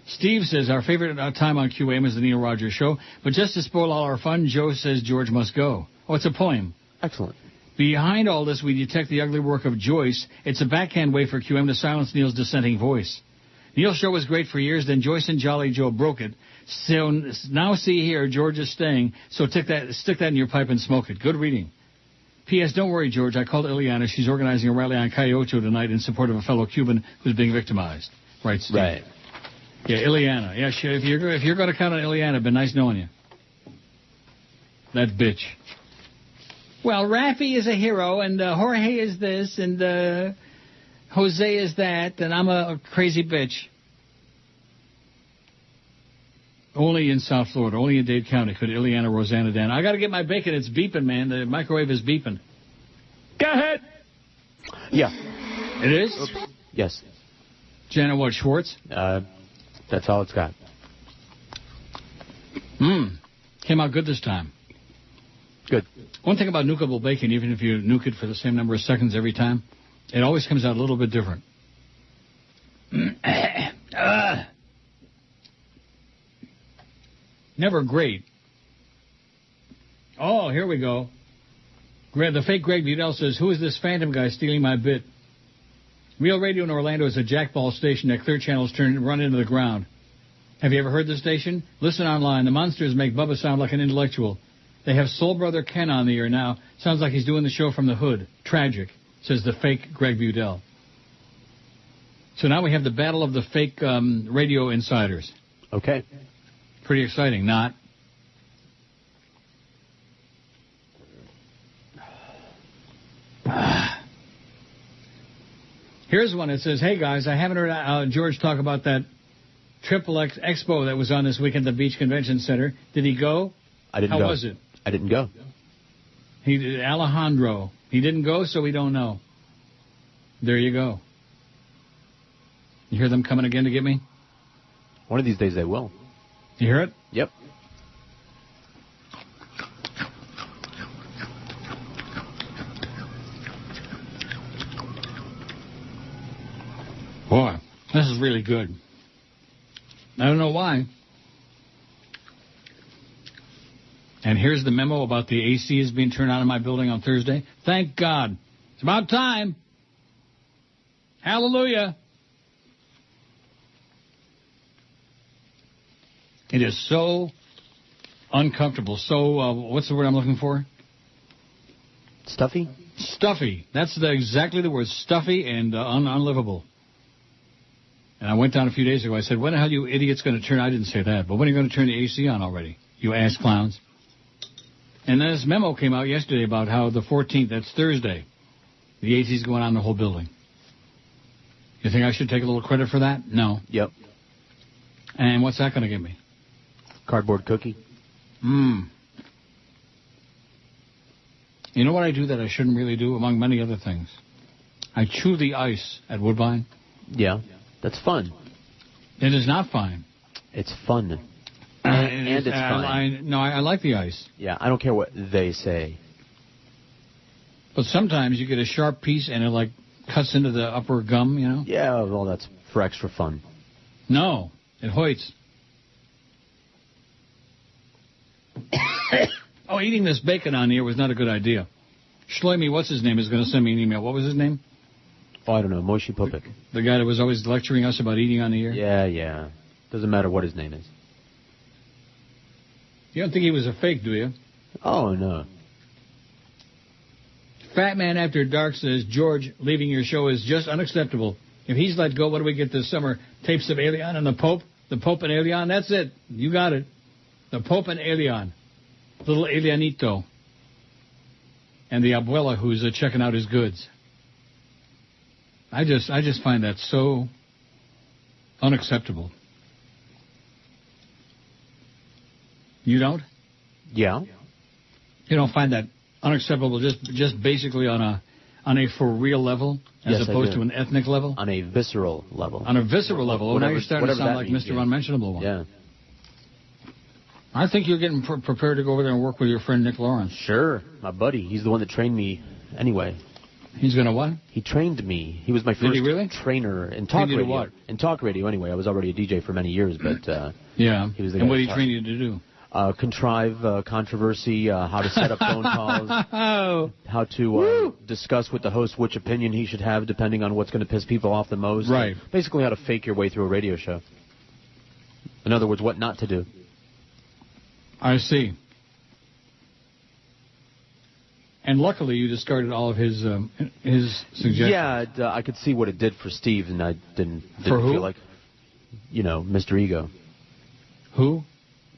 Steve says, our favorite time on QAM is the Neil Rogers Show, but just to spoil all our fun, Joe says George must go. Oh, it's a poem. Excellent. Behind all this, we detect the ugly work of Joyce. It's a backhand way for QM to silence Neil's dissenting voice. Neil's show was great for years, then Joyce and Jolly Joe broke it. So now see here, George is staying, so stick that in your pipe and smoke it. Good reading. P.S. Don't worry, George. I called Ileana. She's organizing a rally on Calle Ocho tonight in support of a fellow Cuban who's being victimized. Right, Steve? Right. Yeah, Ileana. Yeah, sure. If you're going to count on Ileana, it'd been nice knowing you. That bitch. Well, Rafi is a hero, and Jorge is this, and Jose is that, and I'm a crazy bitch. Only in South Florida, only in Dade County could Ileana Rosanna Dan. I got to get my bacon. It's beeping, man. The microwave is beeping. Go ahead. Yeah. It is? Oops. Yes. Jenna, what, Schwartz? That's all it's got. Came out good this time. Good. One thing about nukeable bacon, even if you nuke it for the same number of seconds every time, it always comes out a little bit different. Never great. Oh, here we go. The fake Greg Budell says, who is this phantom guy stealing my bit? Real Radio in Orlando is a jackball station that Clear Channel's run into the ground. Have you ever heard the station? Listen online. The monsters make Bubba sound like an intellectual. They have Soul Brother Ken on the air now. Sounds like he's doing the show from the hood. Tragic, says the fake Greg Budell. So now we have the battle of the fake radio insiders. Okay. Pretty exciting, not? Here's one that says, hey, guys, I haven't heard George talk about that Triple X Expo that was on this weekend at the Beach Convention Center. Did he go? I didn't go. How was it? I didn't go. He did. Alejandro. He didn't go, so we don't know. There you go. You hear them coming again to get me? One of these days they will. You hear it? Yep. Boy, this is really good. I don't know why. And here's the memo about the AC is being turned on in my building on Thursday. Thank God. It's about time. Hallelujah. It is so uncomfortable. So, what's the word I'm looking for? Stuffy? Stuffy. That's exactly the word. Stuffy and unlivable. And I went down a few days ago. I said, when the hell are you idiots going to turn... I didn't say that, but when are you going to turn the AC on already? You ass clowns. And then this memo came out yesterday about how the 14th, that's Thursday, the AC's going on in the whole building. You think I should take a little credit for that? No. Yep. And what's that going to give me? Cardboard cookie. You know what I do that I shouldn't really do, among many other things? I chew the ice at Woodbine. Yeah, that's fun. It is not fun. It's fun. And it's fun. I like the ice. Yeah, I don't care what they say. But sometimes you get a sharp piece and it, like, cuts into the upper gum, you know? Yeah, well, that's for extra fun. No, it hurts. Oh, eating this bacon on here was not a good idea. Shlomi, what's his name, is going to send me an email. What was his name? Oh, I don't know. Moshe Popek. The guy that was always lecturing us about eating on the air? Yeah. Doesn't matter what his name is. You don't think he was a fake, do you? Oh, no. Fat Man After Dark says, George, leaving your show is just unacceptable. If he's let go, what do we get this summer? Tapes of Alien and the Pope? The Pope and Alien? That's it. You got it. The Pope and Alien. Little Alienito. And the abuela who's checking out his goods. I just find that so unacceptable. You don't? Yeah. You don't find that unacceptable just basically on a for real level as opposed to an ethnic level? On a visceral level. On a visceral level. Now you're starting to sound like Mr. Unmentionable One. Yeah. I think you're getting prepared to go over there and work with your friend Nick Lawrence. Sure. My buddy. He's the one that trained me anyway. He's going to what? He trained me. He was my first trainer in talk radio. What? In talk radio anyway. I was already a DJ for many years, but yeah. He was the and guy what did he train you to do? Contrive controversy, how to set up phone calls, how to discuss with the host which opinion he should have depending on what's going to piss people off the most. Right. Basically how to fake your way through a radio show. In other words, what not to do. I see. And luckily you discarded all of his suggestions. Yeah, I could see what it did for Steve, and I didn't feel like, Mr. Ego. Who?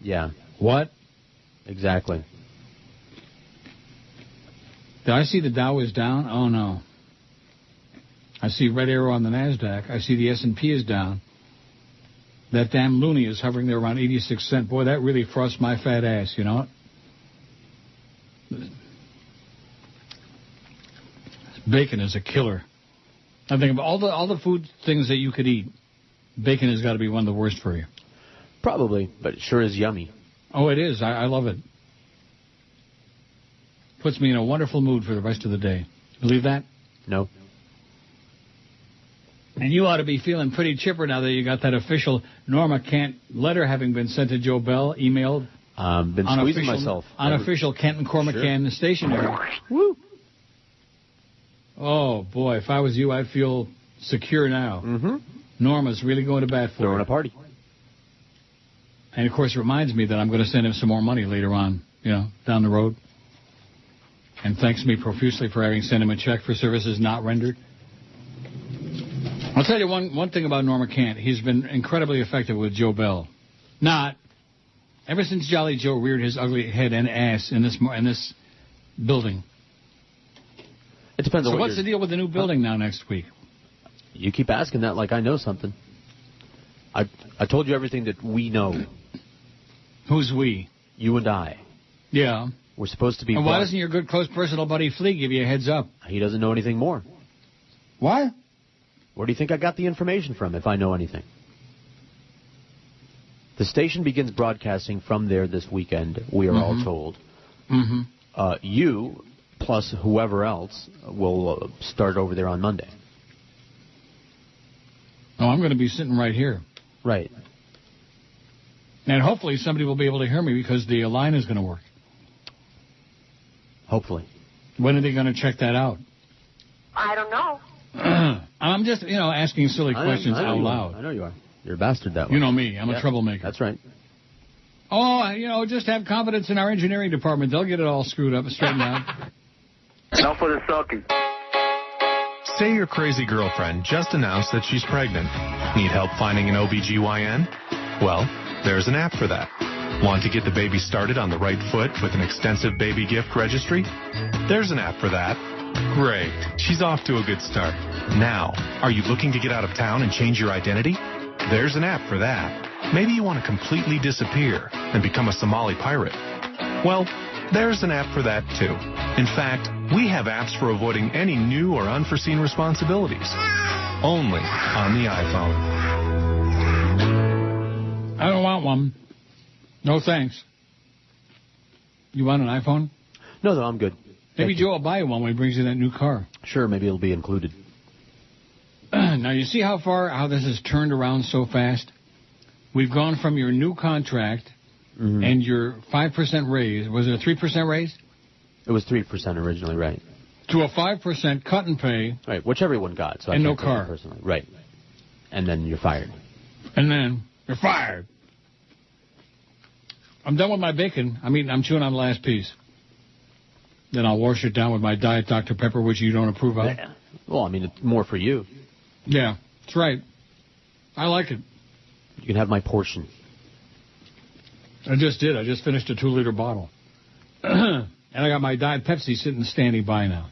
Yeah. What? Exactly. Did I see the Dow is down? Oh, no. I see red arrow on the NASDAQ. I see the S&P is down. That damn loony is hovering there around 86 cents. Boy, that really frosts my fat ass, you know? Bacon is a killer. I think of all the food things that you could eat. bacon has got to be one of the worst for you. Probably, but it sure is yummy. Oh, it is. I love it. Puts me in a wonderful mood for the rest of the day. Believe that? No. And you ought to be feeling pretty chipper now that you got that official Norma Kent letter having been sent to Joe Bell, emailed. Been squeezing myself. Unofficial Kent and Cormacan stationery. Woo. Oh, boy, if I was you, I'd feel secure now. Mm-hmm. Norma's really going to bat for Throwing a party. And, of course, it reminds me that I'm going to send him some more money later on, down the road. And thanks me profusely for having sent him a check for services not rendered. I'll tell you one thing about Norma Kent. He's been incredibly effective with Joe Bell. Ever since Jolly Joe reared his ugly head and ass in this building. It depends on So what's the deal with the new building now next week? You keep asking that like I know something. I told you everything that we know. Who's we? You and I. Yeah. We're supposed to be... And why doesn't your good, close, personal buddy Flea give you a heads up? He doesn't know anything more. Why? Where do you think I got the information from, if I know anything? The station begins broadcasting from there this weekend, we are all told. Mm-hmm. You, plus whoever else, will start over there on Monday. Oh, I'm going to be sitting right here. Right. And hopefully somebody will be able to hear me because the line is going to work. Hopefully. When are they going to check that out? I don't know. I'm just, asking silly questions out loud. I know you are. You're a bastard that way. You know me. I'm a troublemaker. That's right. Oh, just have confidence in our engineering department. They'll get it all screwed up and straightened out. Enough for the sulking. Say your crazy girlfriend just announced that she's pregnant. Need help finding an OBGYN? Well, there's an app for that. Want to get the baby started on the right foot with an extensive baby gift registry? There's an app for that. Great. She's off to a good start. Now, are you looking to get out of town and change your identity? There's an app for that. Maybe you want to completely disappear and become a Somali pirate. Well, there's an app for that too. In fact, we have apps for avoiding any new or unforeseen responsibilities. Only on the iPhone. I don't want one. No thanks. You want an iPhone? No, I'm good. Maybe Joe will buy you one when he brings you that new car. Sure, maybe it'll be included. Now, you see how this has turned around so fast? We've gone from your new contract and your 5% raise. Was it a 3% raise? It was 3% originally, right. To a 5% cut and pay. Right, which everyone got. So and I no can't car. take it personally. Right. And then you're fired. And then you're fired. I'm done with my bacon. I'm chewing on the last piece. Then I'll wash it down with my Diet Dr. Pepper, which you don't approve of. Yeah. Well, it's more for you. Yeah, that's right. I like it. You can have my portion. I just did. I just finished a 2-liter bottle. And I got my Diet Pepsi standing by now.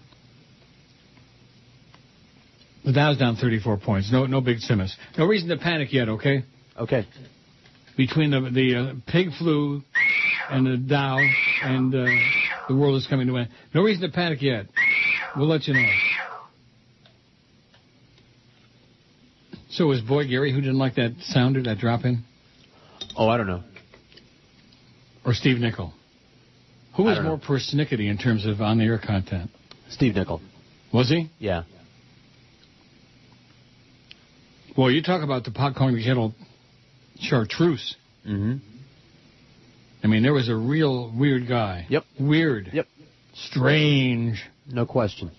The Dow's down 34 points. No big simmers. No reason to panic yet, okay? Okay. Between the pig flu and the Dow and the world is coming to an end. No reason to panic yet. We'll let you know. So was Boy Gary, who didn't like that sounder, that drop-in? Oh, I don't know. Or Steve Nickel? Who was more persnickety in terms of on-the-air content? Steve Nickel. Was he? Yeah. Well, you talk about the popcorn kettle chartreuse. Mm-hmm. There was a real weird guy. Yep. Weird. Yep. Strange. No question.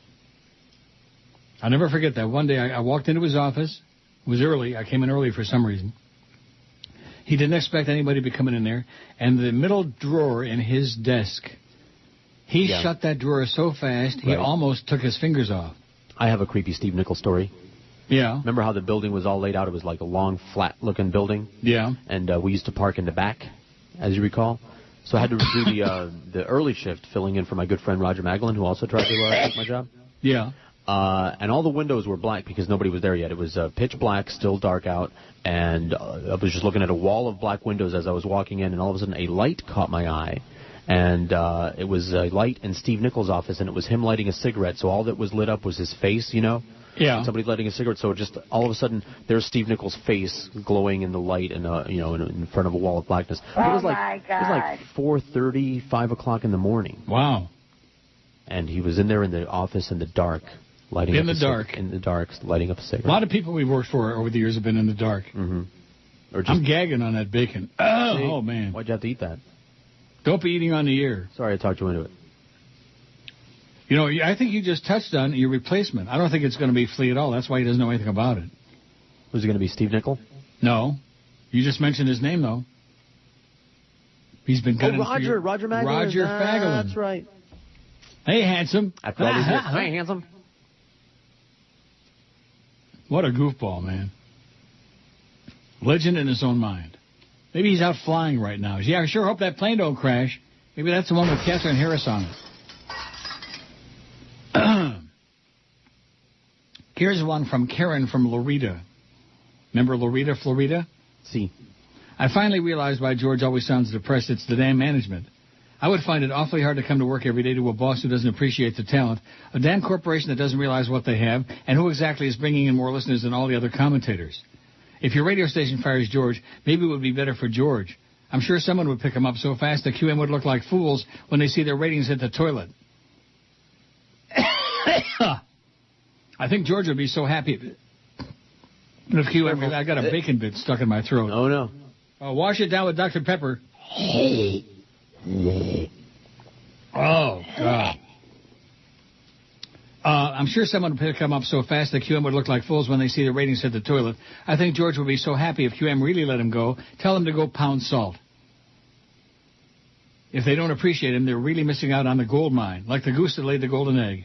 I'll never forget that. One day I walked into his office. It was early. I came in early for some reason. He didn't expect anybody to be coming in there. And the middle drawer in his desk, he shut that drawer so fast, he almost took his fingers off. I have a creepy Steve Nickel story. Yeah. Remember how the building was all laid out? It was like a long, flat-looking building. Yeah. And we used to park in the back, as you recall. So I had to do the early shift, filling in for my good friend Roger Maglin, who also tried to take my job. Yeah. And all the windows were black because nobody was there yet. It was pitch black, still dark out, and I was just looking at a wall of black windows as I was walking in, and all of a sudden a light caught my eye. And it was a light in Steve Nickel's office, and it was him lighting a cigarette, so all that was lit up was his face, Yeah. And somebody lighting a cigarette. So just all of a sudden, there's Steve Nichols' face glowing in the light and in front of a wall of blackness. It was like 4:30, 5 o'clock in the morning. Wow. And he was in there in the office in the dark, lighting in up the dark, lighting up a cigarette. A lot of people we've worked for over the years have been in the dark. Mm-hmm. Or just, I'm gagging on that bacon. Oh man! Why'd you have to eat that? Don't be eating on the air. Sorry, I talked you into it. You know, I think you just touched on your replacement. I don't think it's going to be Flea at all. That's why he doesn't know anything about it. Was it going to be Steve Nichol? No. You just mentioned his name, though. He's been good. Roger Maglin. Roger Fagelin. That's right. Hey, handsome. After all these years. Hey, handsome. What a goofball, man. Legend in his own mind. Maybe he's out flying right now. Yeah, I sure hope that plane don't crash. Maybe that's the one with Catherine Harris on it. Here's one from Karen from Loretta. Remember Loretta, Florida? See. I finally realized why George always sounds depressed. It's the damn management. I would find it awfully hard to come to work every day to a boss who doesn't appreciate the talent, a damn corporation that doesn't realize what they have, and who exactly is bringing in more listeners than all the other commentators. If your radio station fires George, maybe it would be better for George. I'm sure someone would pick him up so fast that QM would look like fools when they see their ratings hit the toilet. I think George would be so happy if QM... I got a bacon bit stuck in my throat. Oh, no. Wash it down with Dr. Pepper. Oh, God. I'm sure someone would come up so fast that QM would look like fools when they see the ratings hit the toilet. I think George would be so happy if QM really let him go. Tell him to go pound salt. If they don't appreciate him, they're really missing out on the gold mine, like the goose that laid the golden egg.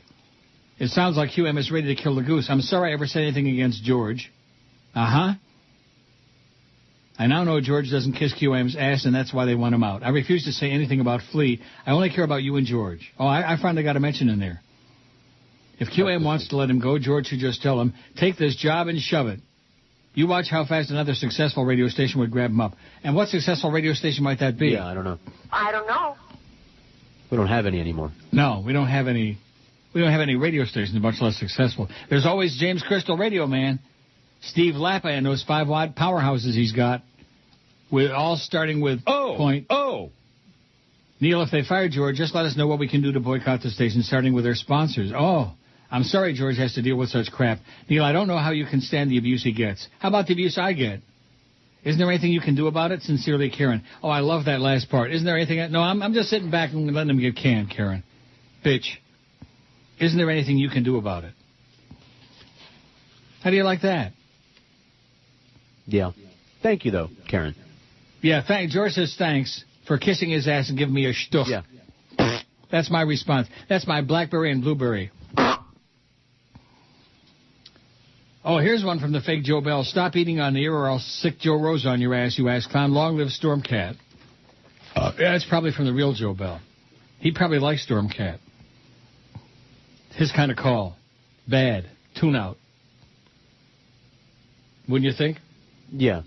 It sounds like QM is ready to kill the goose. I'm sorry I ever said anything against George. Uh-huh. I now know George doesn't kiss QM's ass, and that's why they want him out. I refuse to say anything about Flea. I only care about you and George. Oh, I finally got a mention in there. If QM wants to let him go, George should just tell him, take this job and shove it. You watch how fast another successful radio station would grab him up. And what successful radio station might that be? Yeah, I don't know. I don't know. We don't have any anymore. No, we don't have any. We don't have any radio stations, much less successful. There's always James Crystal Radio Man, Steve Lappa, and those 5-watt powerhouses he's got, with all starting with point. Oh. Neil, if they fire George, just let us know what we can do to boycott the station, starting with their sponsors. Oh, I'm sorry George has to deal with such crap. Neil, I don't know how you can stand the abuse he gets. How about the abuse I get? Isn't there anything you can do about it? Sincerely, Karen. Oh, I love that last part. Isn't there anything? No, I'm just sitting back and letting them get canned, Karen. Bitch. Isn't there anything you can do about it? How do you like that? Yeah. Thank you, though, Karen. Yeah, George says thanks for kissing his ass and giving me a shtuch. Yeah. That's my response. That's my blackberry and blueberry. Oh, here's one from the fake Joe Bell. Stop eating on the air or I'll sick Joe Rose on your ass, you ass clown. Long live Stormcat. Yeah, it's probably from the real Joe Bell. He probably likes Stormcat. His kind of call. Bad. Tune out. Wouldn't you think? Yeah.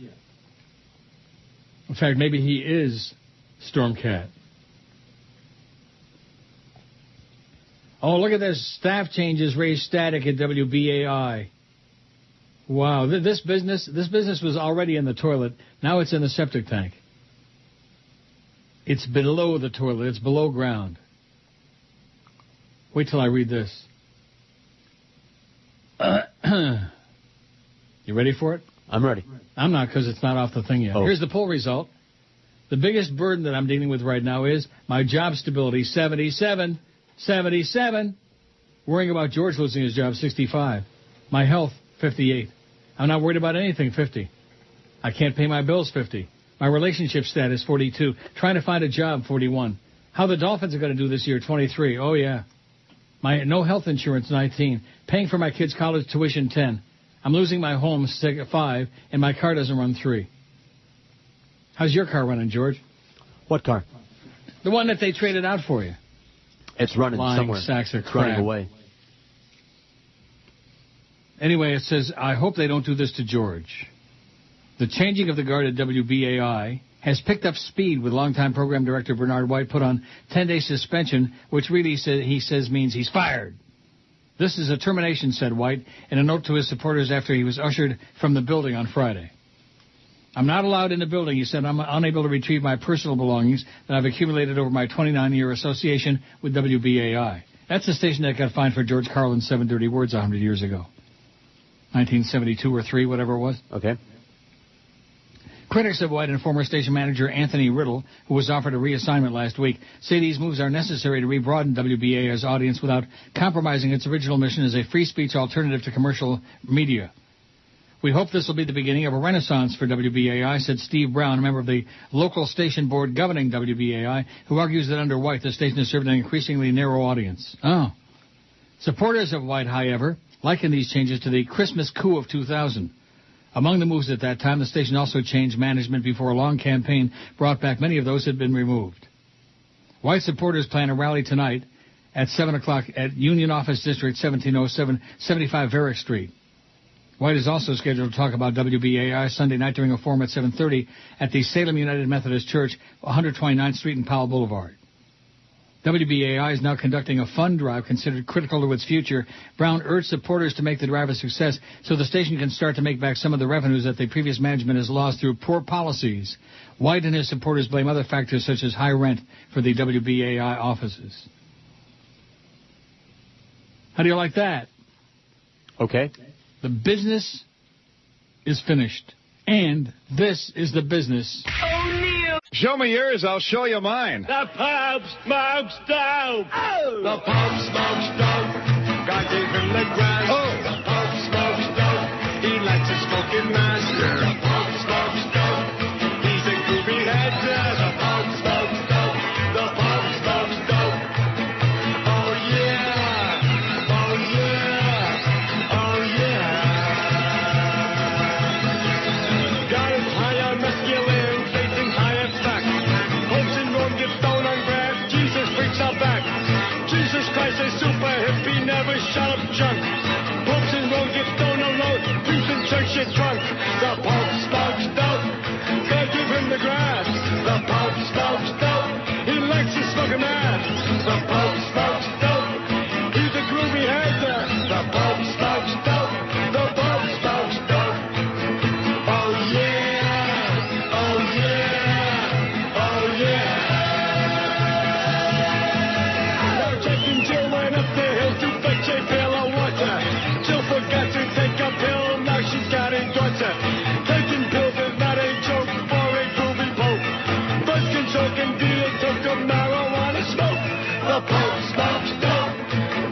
In fact, maybe he is Stormcat. Oh, look at this. Staff changes raise static at WBAI. Wow, this business was already in the toilet. Now it's in the septic tank. It's below the toilet. It's below ground. Wait till I read this. You ready for it? I'm ready. I'm not, because it's not off the thing yet. Oh. Here's the poll result. The biggest burden that I'm dealing with right now is my job stability, 77. 77. Worrying about George losing his job, 65. My health, 58. I'm not worried about anything, 50. I can't pay my bills, 50. My relationship status, 42. Trying to find a job, 41. How the Dolphins are going to do this year, 23. Oh, yeah. My no health insurance, 19. Paying for my kids' college tuition, 10. I'm losing my home, 5. And my car doesn't run, 3. How's your car running, George? What car? The one that they traded out for you. It's running somewhere. Sacks of it's crap. running away. Anyway, it says, I hope they don't do this to George. The changing of the guard at WBAI has picked up speed with longtime program director Bernard White put on 10-day suspension, which really he says means he's fired. This is a termination, said White in a note to his supporters after he was ushered from the building on Friday. I'm not allowed in the building, he said. I'm unable to retrieve my personal belongings that I've accumulated over my 29-year association with WBAI. That's the station that got fined for George Carlin's 7 Dirty Words 100 years ago. 1972 or 3, whatever it was. Okay. Critics of White and former station manager Anthony Riddle, who was offered a reassignment last week, say these moves are necessary to rebroaden WBAI's audience without compromising its original mission as a free speech alternative to commercial media. We hope this will be the beginning of a renaissance for WBAI, said Steve Brown, a member of the local station board governing WBAI, who argues that under White, the station has served an increasingly narrow audience. Oh. Supporters of White, however, liken these changes to the Christmas coup of 2000. Among the moves at that time, the station also changed management before a long campaign brought back many of those who had been removed. White supporters plan a rally tonight at 7 o'clock at Union Office District 1707, 75 Varick Street. White is also scheduled to talk about WBAI Sunday night during a forum at 7:30 at the Salem United Methodist Church, 129th Street and Powell Boulevard. WBAI is now conducting a fund drive considered critical to its future. Brown urged supporters to make the drive a success so the station can start to make back some of the revenues that the previous management has lost through poor policies. White and his supporters blame other factors such as high rent for the WBAI offices. How do you like that? Okay. The business is finished. And this is the business. Show me yours, I'll show you mine. The Pope smokes dope. Oh. The Pope smokes dope. God gave him the grass. Oh. The Pope smokes dope. He likes to smoke in mass. Yeah. The Pope smokes dope. He's a groovy head. The Pope smokes dope. The Pope smokes dope. Oh yeah. Oh yeah. Oh yeah. God is higher, masculine, facing higher back. Hopes and Rome get stoned on grass. Jesus freaks out back. Jesus Christ is super hippie, never shut up junk. Popes and Rome get stoned on load. Priests in church get drunk. The Pope smokes dope. God give him the grass. The Pope smokes dope. He likes to smoke a mass. The Pope smokes dope. He's a groovy head. The Pope smokes dope. The Pope smokes dope. Oh yeah. Oh yeah. Oh yeah. Now Jack and Jill went up the hill to fetch a pail of water. Jill forgot to take a pill, now she's got a daughter. Taking pills is not a joke for a groovy pope. Buzz can choke and deal took a marijuana smoke. The Pope smokes dope.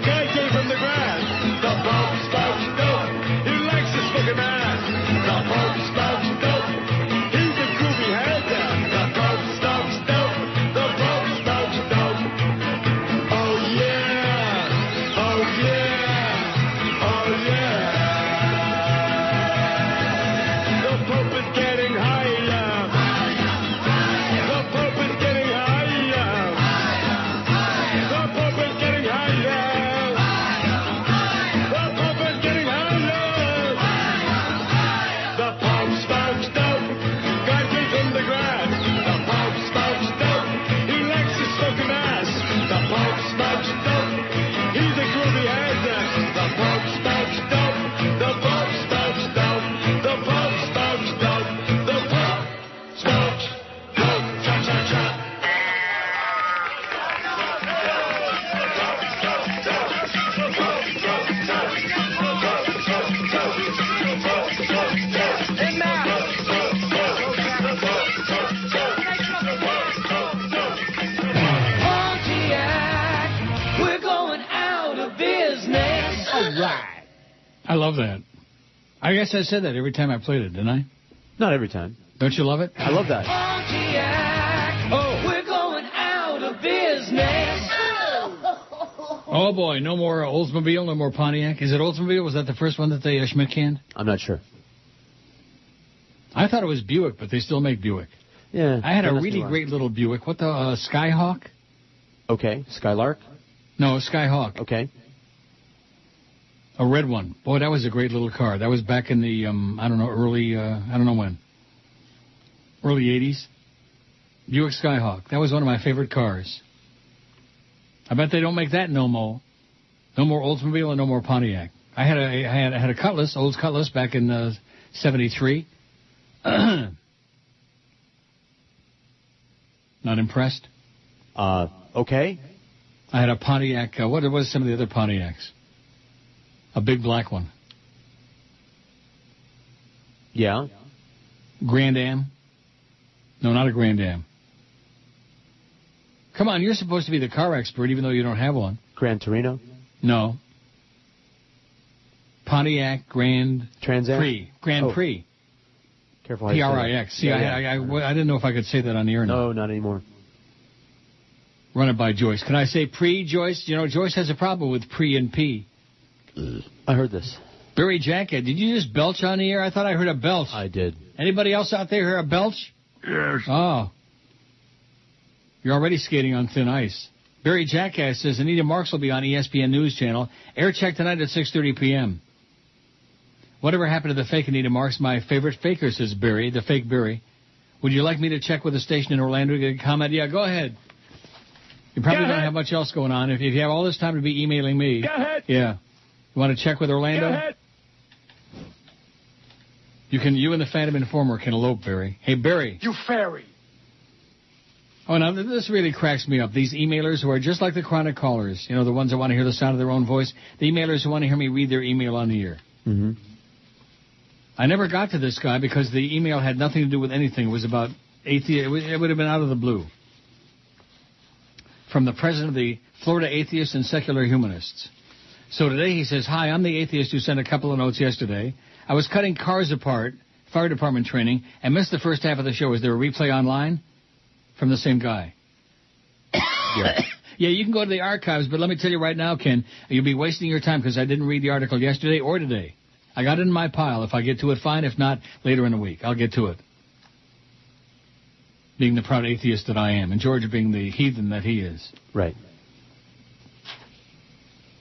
Guy gave him the grass. The Pope smokes dope. He likes to smoke a mass. The Pope smokes dope. He's a groovy head. The Pope smokes dope. The Pope smokes dope. Oh yeah. Oh yeah. Oh yeah. The Pope is getting higher. The Pope is getting higher. The Pope is getting higher. The Pope is getting higher. The Pope smokes dope. God gave him the grass. The Pope smokes dope. He likes to smoke an ass. The Pope smokes dope. He's a groovy head. The Pope smokes dope. The Pope smokes dope. The Pope smokes dope. The Pope smokes dope. Cha cha cha. Pontiac, we're going out of business. All right. I love that. I guess I said that every time I played it, didn't I? Not every time. Don't you love it? I love that. Pontiac, we're going out of business. Oh, boy, no more Oldsmobile, no more Pontiac. Is it Oldsmobile? Was that the first one that they Schmidt canned? I'm not sure. I thought it was Buick, but they still make Buick. Yeah. I had a don't ask me really why. great little Buick. What the, Skyhawk? Okay. Skylark? No, Skyhawk. Okay. A red one. Boy, that was a great little car. That was back in the, I don't know, early, I don't know when. Early 80s. Buick Skyhawk. That was one of my favorite cars. I bet they don't make that no more. No more Oldsmobile and no more Pontiac. I had a Cutlass, Olds Cutlass, back in '73. Not impressed? Okay. I had a Pontiac. What was some of the other Pontiacs? A big black one. Yeah. Grand Am? No, not a Grand Am. Come on, you're supposed to be the car expert even though you don't have one. Gran Torino? No. Pontiac Grand Trans Am? Prix. Grand Prix. Careful how you say P-R-I-X. that. See, Yeah, I didn't know if I could say that on the air now. No, not anymore. Run it by Joyce. Can I say pre, Joyce? You know, Joyce has a problem with pre and P. I heard this. Barry Jacket, did you just belch on the air? I thought I heard a belch. I did. Anybody else out there hear a belch? Yes. Oh. You're already skating on thin ice. Barry Jackass says Anita Marks will be on ESPN News Channel. Air check tonight at 6:30 p.m. Whatever happened to the fake Anita Marks? My favorite faker, says Barry, the fake Barry. Would you like me to check with the station in Orlando to get a comment? Yeah, go ahead. You probably don't have much else going on. If you have all this time to be emailing me. Go ahead. Yeah. You want to check with Orlando? Go ahead. You and the Phantom Informer can elope, Barry. Hey, Barry. You fairy. Oh, now, this really cracks me up. These emailers who are just like the chronic callers, you know, the ones that want to hear the sound of their own voice, the emailers who want to hear me read their email on the air. Mm-hmm. I never got to this guy because the email had nothing to do with anything. It was about atheist. It would have been out of the blue. From the president of the Florida Atheists and Secular Humanists. So today he says, hi, I'm the atheist who sent a couple of notes yesterday. I was cutting cars apart, fire department training, and missed the first half of the show. Is there a replay online? From the same guy. Yeah. Yeah, you can go to the archives, but let me tell you right now, Ken, you'll be wasting your time because I didn't read the article yesterday or today. I got it in my pile. If I get to it, fine. If not, later in the week, I'll get to it. Being the proud atheist that I am, and George being the heathen that he is. Right.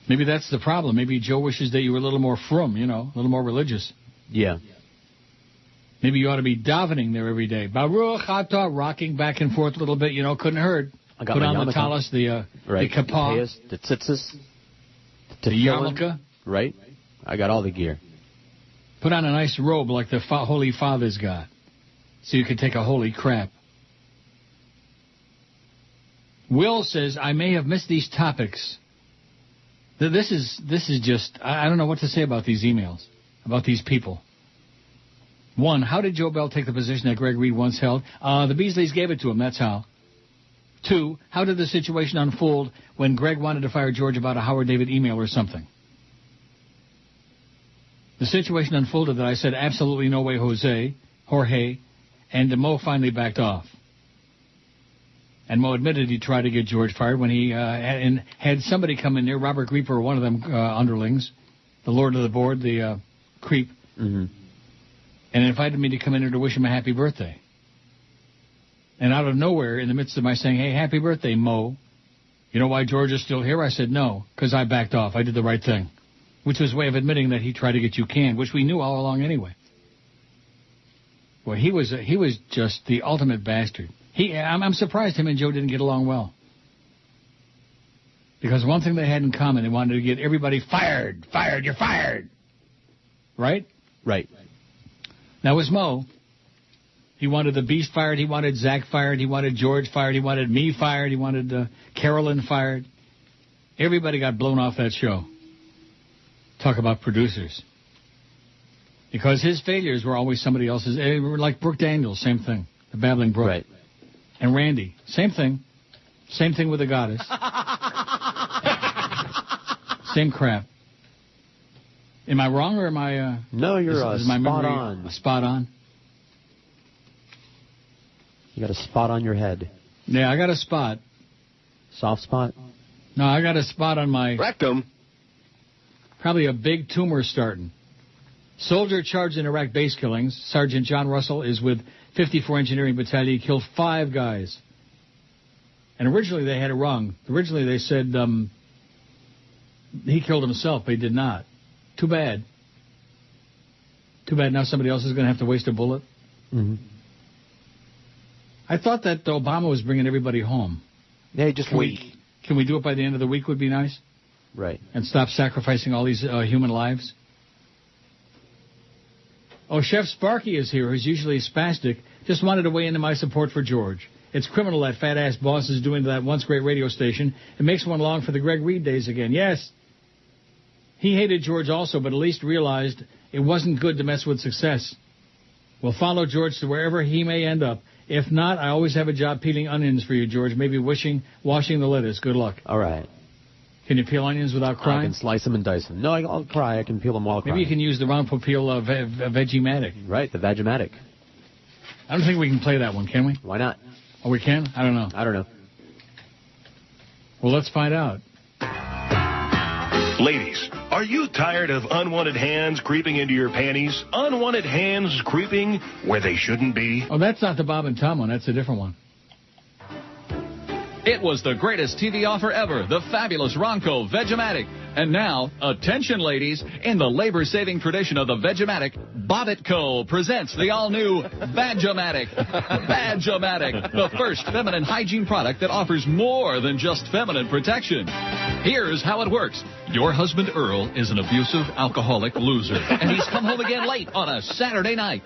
Maybe that's the problem. Maybe Joe wishes that you were a little more frum, you know, a little more religious. Yeah. Maybe you ought to be davening there every day. Baruch atah, rocking back and forth a little bit, you know, couldn't hurt. I got Put my on yarmulke. the tallis, the kippah, The tzitzis. the yarmulke. Right. I got all the gear. Put on a nice robe like the Holy Father's got, so you can take a holy crap. Will says, I may have missed these topics. This is just, I don't know what to say about these emails, about these people. One, how did Joe Bell take the position that Greg Reed once held? The Beasleys gave it to him, that's how. Two, how did the situation unfold when Greg wanted to fire George about a Howard David email or something? The situation unfolded that I said, absolutely no way, Jorge, and Mo finally backed off. And Mo admitted he tried to get George fired when he had somebody come in there, Robert Grieper, one of them underlings, the lord of the board, the creep, and invited me to come in there to wish him a happy birthday. And out of nowhere, in the midst of my saying, hey, happy birthday, Mo, you know why George is still here? I said, no, because I backed off. I did the right thing, which was a way of admitting that he tried to get you canned, which we knew all along anyway. Well, he was just the ultimate bastard. I'm surprised him and Joe didn't get along well. Because one thing they had in common, they wanted to get everybody fired. Fired, you're fired. Right? Right. That was Mo. He wanted the Beast fired. He wanted Zach fired. He wanted George fired. He wanted me fired. He wanted Carolyn fired. Everybody got blown off that show. Talk about producers. Because his failures were always somebody else's. They were like Brooke Daniels, same thing. The Babbling Brook. Right. And Randy, same thing. Same thing with the goddess. Same crap. Am I wrong or am I... No, you're is my spot memory on. Spot on? You got a spot on your head. Yeah, I got a spot. Soft spot? No, I got a spot on my... Rectum. Probably a big tumor starting. Soldier charged in Iraq base killings. Sergeant John Russell is with 54 Engineering Battalion. He killed 5 guys. And originally they had it wrong. Originally they said he killed himself, but he did not. Too bad. Too bad now somebody else is going to have to waste a bullet. Mm-hmm. I thought that Obama was bringing everybody home. Yeah, just wait. Can we do it by the end of the week would be nice? Right. And stop sacrificing all these human lives? Oh, Chef Sparky is here, who's usually spastic. Just wanted to weigh into my support for George. It's criminal that fat-ass boss is doing to that once great radio station. It makes one long for the Greg Reed days again. Yes. He hated George also, but at least realized it wasn't good to mess with success. We'll follow George to wherever he may end up. If not, I always have a job peeling onions for you, George. Maybe washing the lettuce. Good luck. All right. Can you peel onions without crying? I can slice them and dice them. No, I'll cry. I can peel them while crying. Maybe you can use the round peel Vegematic. Right, the Vegematic. I don't think we can play that one, can we? Why not? Oh, we can? I don't know. I don't know. Well, let's find out. Ladies, are you tired of unwanted hands creeping into your panties? Unwanted hands creeping where they shouldn't be? Oh, that's not the Bob and Tom one. That's a different one. It was the greatest TV offer ever, the fabulous Ronco Vegematic. And now, attention ladies, in the labor-saving tradition of the Vegematic, Bobbit Co. presents the all-new Badgematic. Badgematic, the first feminine hygiene product that offers more than just feminine protection. Here's how it works. Your husband Earl is an abusive, alcoholic loser, and he's come home again late on a Saturday night.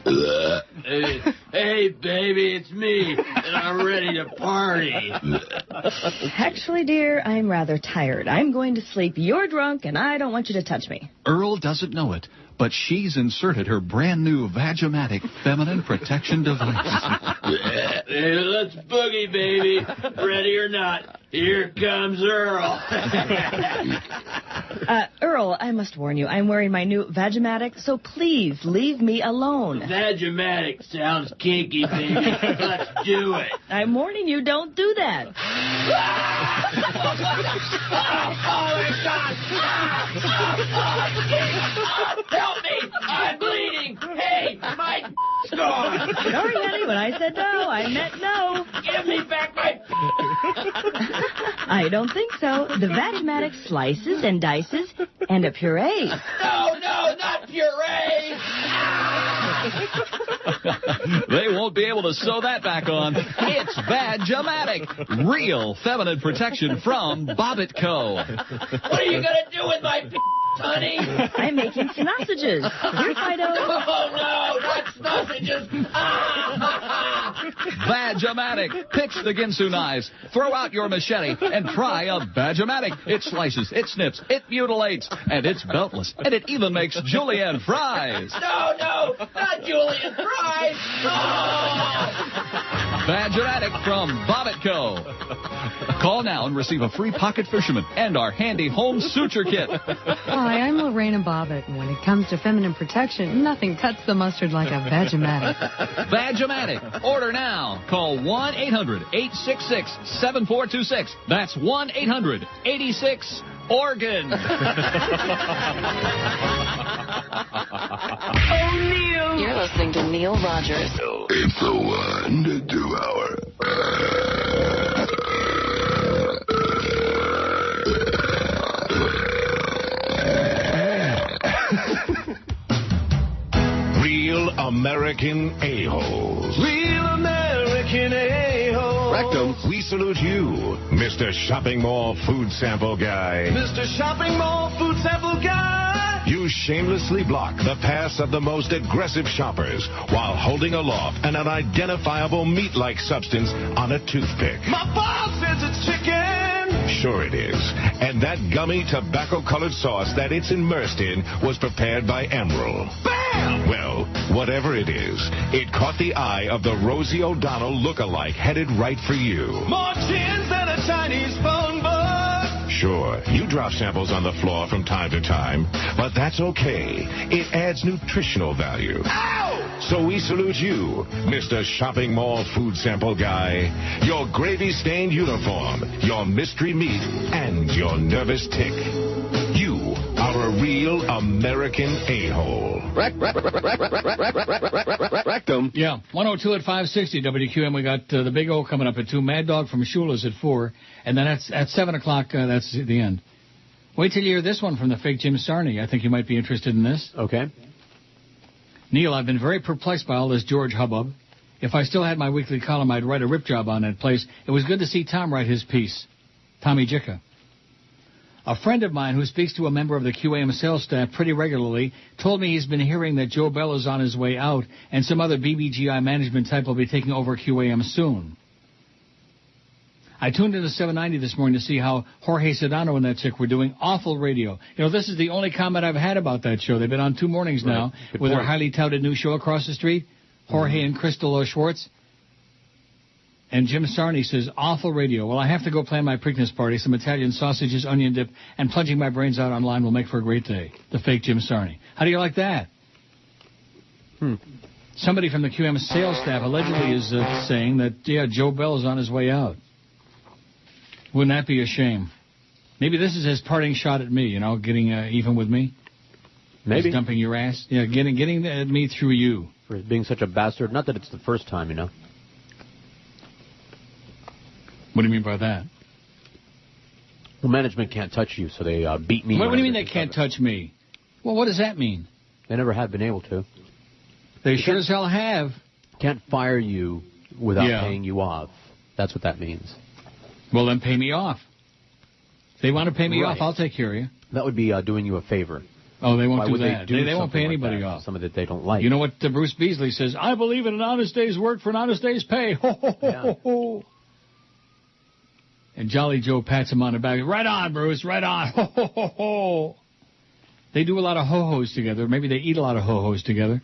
Hey, baby, it's me, and I'm ready to party. Actually, dear, I'm rather tired. I'm going to sleep. You're drunk, and I don't want you to touch me. Earl doesn't know it, but she's inserted her brand new Vagematic feminine protection device. Hey, let's boogie, baby. Ready or not, here comes Earl. Earl, I must warn you, I'm wearing my new Vagematic, so please leave me alone. Vagematic sounds kinky, baby. Let's do it. I'm warning you, don't do that. Oh, my God. Help me. I'm bleeding. Hey, my gone. Sorry, honey, when I said no, I meant no. Give me back my... I don't think so. The Vagematic slices and dices and a puree. No, not puree. They won't be able to sew that back on. It's Badgematic, real feminine protection from Bobbit Co. What are you going to do with my honey? I'm making sausages. Here, Fido. Oh, no, not sausages. Badgematic. Pitch the Ginsu knives. Throw out your machete and try a Badgematic. It slices, it snips, it mutilates, and it's beltless. And it even makes julienne fries. No, not julienne fries. Oh. Badgematic from Bobbit Co. Call now and receive a free pocket fisherman and our handy home suture kit. Hi, I'm Lorena Bobbitt, and when it comes to feminine protection, nothing cuts the mustard like a Vagematic. Vagematic. Order now. Call 1-800-866-7426. That's 1-800-86-ORGAN. Oh, Neil. You're listening to Neil Rogers. It's the 1 to 2 hour. Real American a-holes. Real American a-hole. Rectum, we salute you, Mr. Shopping Mall Food Sample Guy. Mr. Shopping Mall Food Sample Guy. You shamelessly block the paths of the most aggressive shoppers while holding aloft an unidentifiable meat-like substance on a toothpick. My boss says it's chicken. Sure it is. And that gummy tobacco-colored sauce that it's immersed in was prepared by Emerald. Bam! Well, whatever it is, it caught the eye of the Rosie O'Donnell look-alike headed right for you. More chins than a Chinese phone book. Sure, you drop samples on the floor from time to time, but that's okay. It adds nutritional value. Ow! So we salute you, Mr. Shopping Mall Food Sample Guy, your gravy-stained uniform, your mystery meat, and your nervous tick. You are a real American a-hole. Rectum. Yeah, 102 at 560 WQAM. We got the Big O coming up at 2. Mad Dog from Shula's at 4. And then at 7 o'clock, that's the end. Wait till you hear this one from the fake Jim Sarney. I think you might be interested in this. Okay. Neil, I've been very perplexed by all this George hubbub. If I still had my weekly column, I'd write a rip job on that place. It was good to see Tom write his piece. Tommy Jicka. A friend of mine who speaks to a member of the QAM sales staff pretty regularly told me he's been hearing that Joe Bell is on his way out and some other BBGI management type will be taking over QAM soon. I tuned into 790 this morning to see how Jorge Sedano and that chick were doing. Awful radio. You know, this is the only comment I've had about that show. They've been on 2 mornings now with their highly touted new show across the street, Jorge and Crystal Schwartz. And Jim Sarney says, awful radio. Well, I have to go plan my Preakness party. Some Italian sausages, onion dip, and plunging my brains out online will make for a great day. The fake Jim Sarney. How do you like that? Somebody from the QM sales staff allegedly is saying that, yeah, Joe Bell is on his way out. Wouldn't that be a shame? Maybe this is his parting shot at me, you know, getting even with me. Maybe. Just dumping your ass. Yeah, getting at me through you. For being such a bastard. Not that it's the first time, you know. What do you mean by that? Well, management can't touch you, so they beat me. What do you mean they can't touch me? Well, what does that mean? They never have been able to. They sure as hell have. Can't fire you without paying you off. That's what that means. Well, then pay me off. If they want to pay me off, I'll take care of you. That would be doing you a favor. Oh, they won't Why do would that. They won't pay anybody off. Something that they don't like. You know what Bruce Beasley says? I believe in an honest day's work for an honest day's pay. Ho, ho, ho, ho, ho. And Jolly Joe pats him on the back. Right on, Bruce. Right on. Ho, ho, ho, ho. They do a lot of ho-hos together. Maybe they eat a lot of ho-hos together.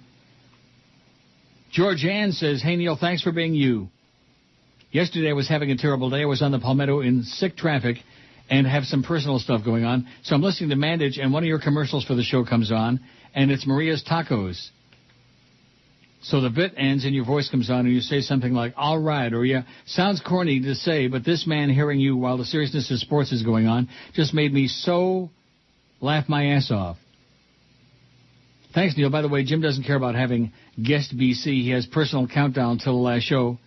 George Ann says, hey, Neil, thanks for being you. Yesterday I was having a terrible day. I was on the Palmetto in sick traffic and have some personal stuff going on. So I'm listening to Mandage, and one of your commercials for the show comes on, and it's Maria's Tacos. So the bit ends and your voice comes on and you say something like, all right, or yeah, sounds corny to say, but this man hearing you while the seriousness of sports is going on just made me so laugh my ass off. Thanks, Neil. By the way, Jim doesn't care about having guest BC. He has personal countdown till the last show.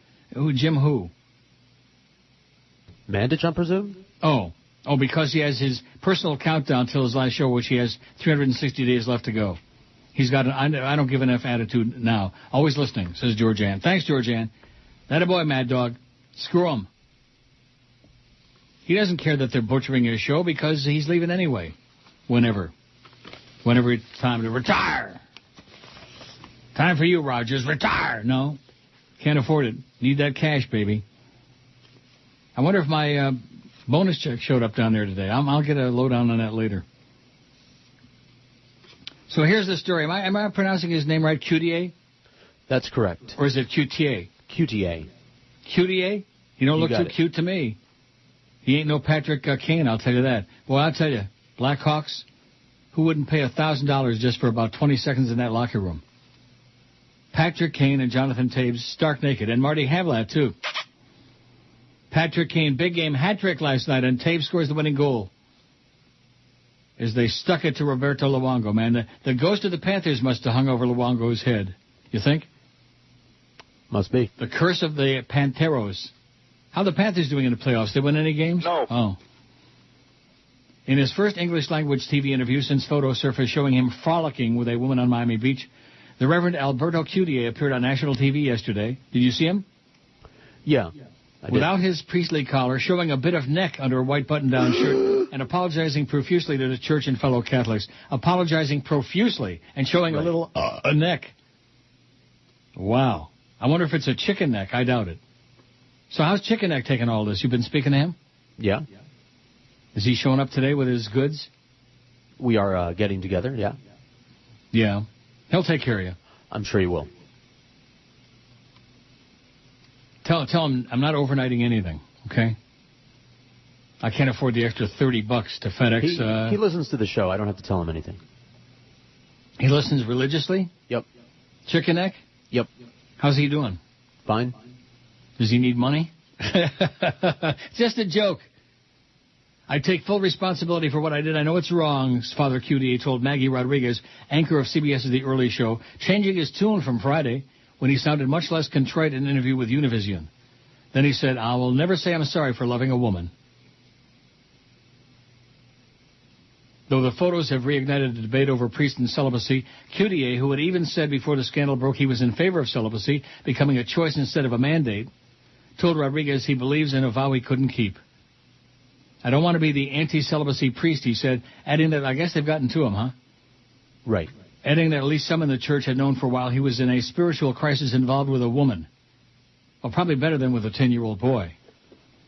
Jim who? Mandage, I presume? Oh, because he has his personal countdown till his last show, which he has 360 days left to go. He's got an I don't give enough attitude now. Always listening, says George Ann. Thanks, George Ann. That a boy, Mad Dog. Screw him. He doesn't care that they're butchering his show because he's leaving anyway. Whenever it's time to retire. Time for you, Rogers. Retire. No, can't afford it. Need that cash, baby. I wonder if my bonus check showed up down there today. I'll get a lowdown on that later. So here's the story. Am I pronouncing his name right? Cutié? That's correct. Or is it Cutié? Cutié. Cutié? You don't look too cute to me. He ain't no Patrick Kane, I'll tell you that. Boy, I'll tell you, Blackhawks, who wouldn't pay $1,000 just for about 20 seconds in that locker room? Patrick Kane and Jonathan Taves stark naked, and Marty Havlat, too. Patrick Kane, big game hat trick last night, and Taves scores the winning goal. As they stuck it to Roberto Luongo, man. The ghost of the Panthers must have hung over Luongo's head. You think? Must be. The curse of the Panteros. How are the Panthers doing in the playoffs? They win any games? No. Oh. In his first English-language TV interview since photo surfaced showing him frolicking with a woman on Miami Beach, the Reverend Alberto Cutié appeared on national TV yesterday. Did you see him? Yeah. Without his priestly collar, showing a bit of neck under a white button-down shirt, and apologizing profusely to the church and fellow Catholics. Apologizing profusely and showing a little neck. Wow. I wonder if it's a chicken neck. I doubt it. So how's Chicken Neck taking all this? You've been speaking to him? Yeah. Is he showing up today with his goods? We are getting together, yeah. Yeah. He'll take care of you. I'm sure he will. Tell him I'm not overnighting anything, okay? I can't afford the extra $30 to FedEx. He listens to the show. I don't have to tell him anything. He listens religiously? Yep. Chicken Neck? Yep. How's he doing? Fine. Does he need money? Just a joke. I take full responsibility for what I did. I know it's wrong, Father Cutié told Maggie Rodriguez, anchor of CBS's The Early Show, changing his tune from Friday when he sounded much less contrite in an interview with Univision. Then he said, I will never say I'm sorry for loving a woman. Though the photos have reignited the debate over priest and celibacy, Cutié, who had even said before the scandal broke he was in favor of celibacy, becoming a choice instead of a mandate, told Rodriguez he believes in a vow he couldn't keep. I don't want to be the anti-celibacy priest, he said, adding that I guess they've gotten to him, huh? Right. Adding that at least some in the church had known for a while he was in a spiritual crisis involved with a woman. Well, probably better than with a 10-year-old boy.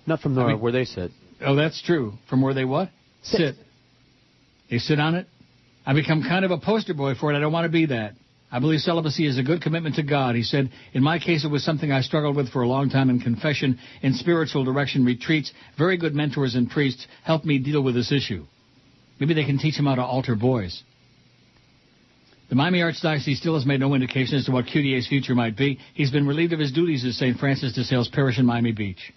Not from where they sit. Oh, that's true. From where they what? Sit. They sit on it? I become kind of a poster boy for it. I don't want to be that. I believe celibacy is a good commitment to God. He said, in my case, it was something I struggled with for a long time in confession, in spiritual direction retreats. Very good mentors and priests helped me deal with this issue. Maybe they can teach him how to alter boys. The Miami Archdiocese still has made no indication as to what Cutier's future might be. He's been relieved of his duties as St. Francis de Sales Parish in Miami Beach.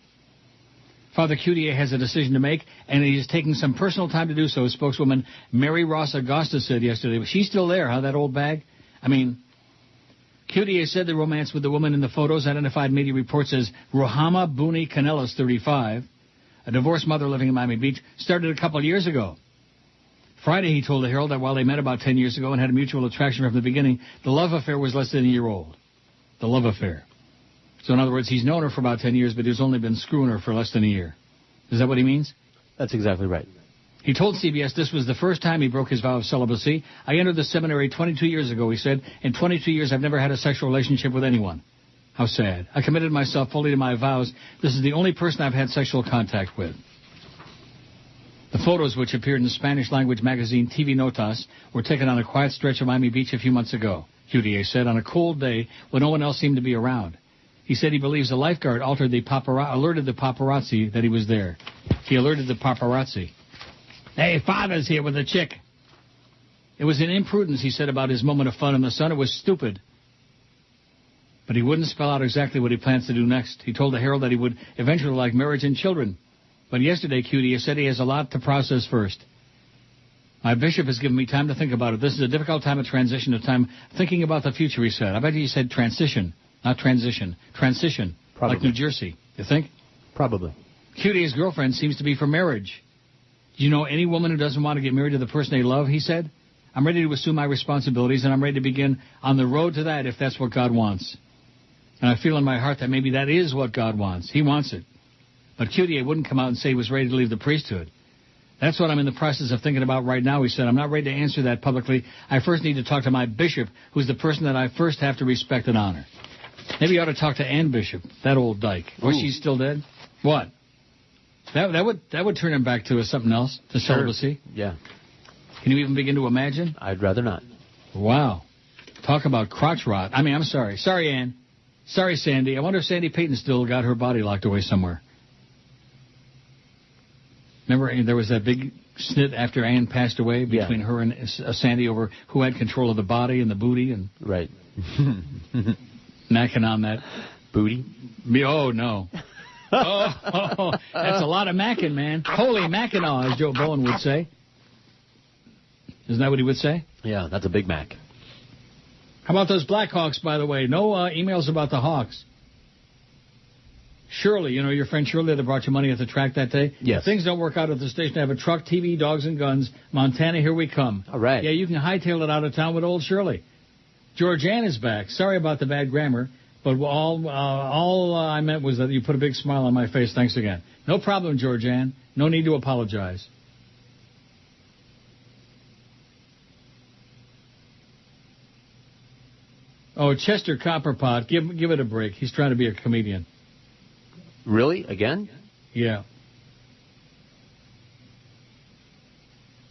Father Cutié has a decision to make, and he is taking some personal time to do so, spokeswoman Mary Ross Augusta said yesterday. She's still there, huh, that old bag? I mean, Cutié said the romance with the woman in the photos, identified media reports as Rohama Booney Canelas, 35, a divorced mother living in Miami Beach, started a couple of years ago. Friday, he told the Herald that while they met about 10 years ago and had a mutual attraction from the beginning, the love affair was less than a year old. The love affair. So in other words, he's known her for about 10 years, but he's only been screwing her for less than a year. Is that what he means? That's exactly right. He told CBS this was the first time he broke his vow of celibacy. I entered the seminary 22 years ago, he said. In 22 years, I've never had a sexual relationship with anyone. How sad. I committed myself fully to my vows. This is the only person I've had sexual contact with. The photos, which appeared in the Spanish-language magazine TV Notas, were taken on a quiet stretch of Miami Beach a few months ago, Cutié said, on a cold day when no one else seemed to be around. He said he believes a lifeguard alerted the paparazzi that he was there. He alerted the paparazzi. Hey, Father's here with a chick. It was an imprudence, he said, about his moment of fun in the sun. It was stupid. But he wouldn't spell out exactly what he plans to do next. He told the Herald that he would eventually like marriage and children. But yesterday, Cutié said he has a lot to process first. My bishop has given me time to think about it. This is a difficult time of transition, a time thinking about the future, he said. I bet he said transition, not transition. Transition, Probably. like New Jersey. You think? Probably. Cutié's girlfriend seems to be for marriage. Do you know any woman who doesn't want to get married to the person they love, he said? I'm ready to assume my responsibilities, and I'm ready to begin on the road to that if that's what God wants. And I feel in my heart that maybe that is what God wants. He wants it. But Cutié wouldn't come out and say he was ready to leave the priesthood. That's what I'm in the process of thinking about right now, he said. I'm not ready to answer that publicly. I first need to talk to my bishop, who's the person that I first have to respect and honor. Maybe you ought to talk to Ann Bishop, that old dyke. Was she still dead? What? That would turn him back to something else, to celibacy. Yeah. Can you even begin to imagine? I'd rather not. Wow. Talk about crotch rot. I mean, I'm sorry. Sorry, Ann. Sorry, Sandy. I wonder if Sandy Payton still got her body locked away somewhere. Remember, there was that big snit after Ann passed away between her and Sandy over who had control of the body and the booty. And right. Macking on that. Booty? Oh, no. Oh, that's a lot of macking, man. Holy Mackinaw, as Joe Bowen would say. Isn't that what he would say? Yeah, that's a big Mac. How about those Blackhawks, by the way? No emails about the Hawks. Shirley, you know your friend Shirley that brought you money at the track that day? Yes. If things don't work out at the station, I have a truck, TV, dogs, and guns. Montana, here we come. All right. Yeah, you can hightail it out of town with old Shirley. Georgianne is back. Sorry about the bad grammar, but all I meant was that you put a big smile on my face. Thanks again. No problem, Georgianne. No need to apologize. Oh, Chester Copperpot, give it a break. He's trying to be a comedian. Really? Again? Yeah.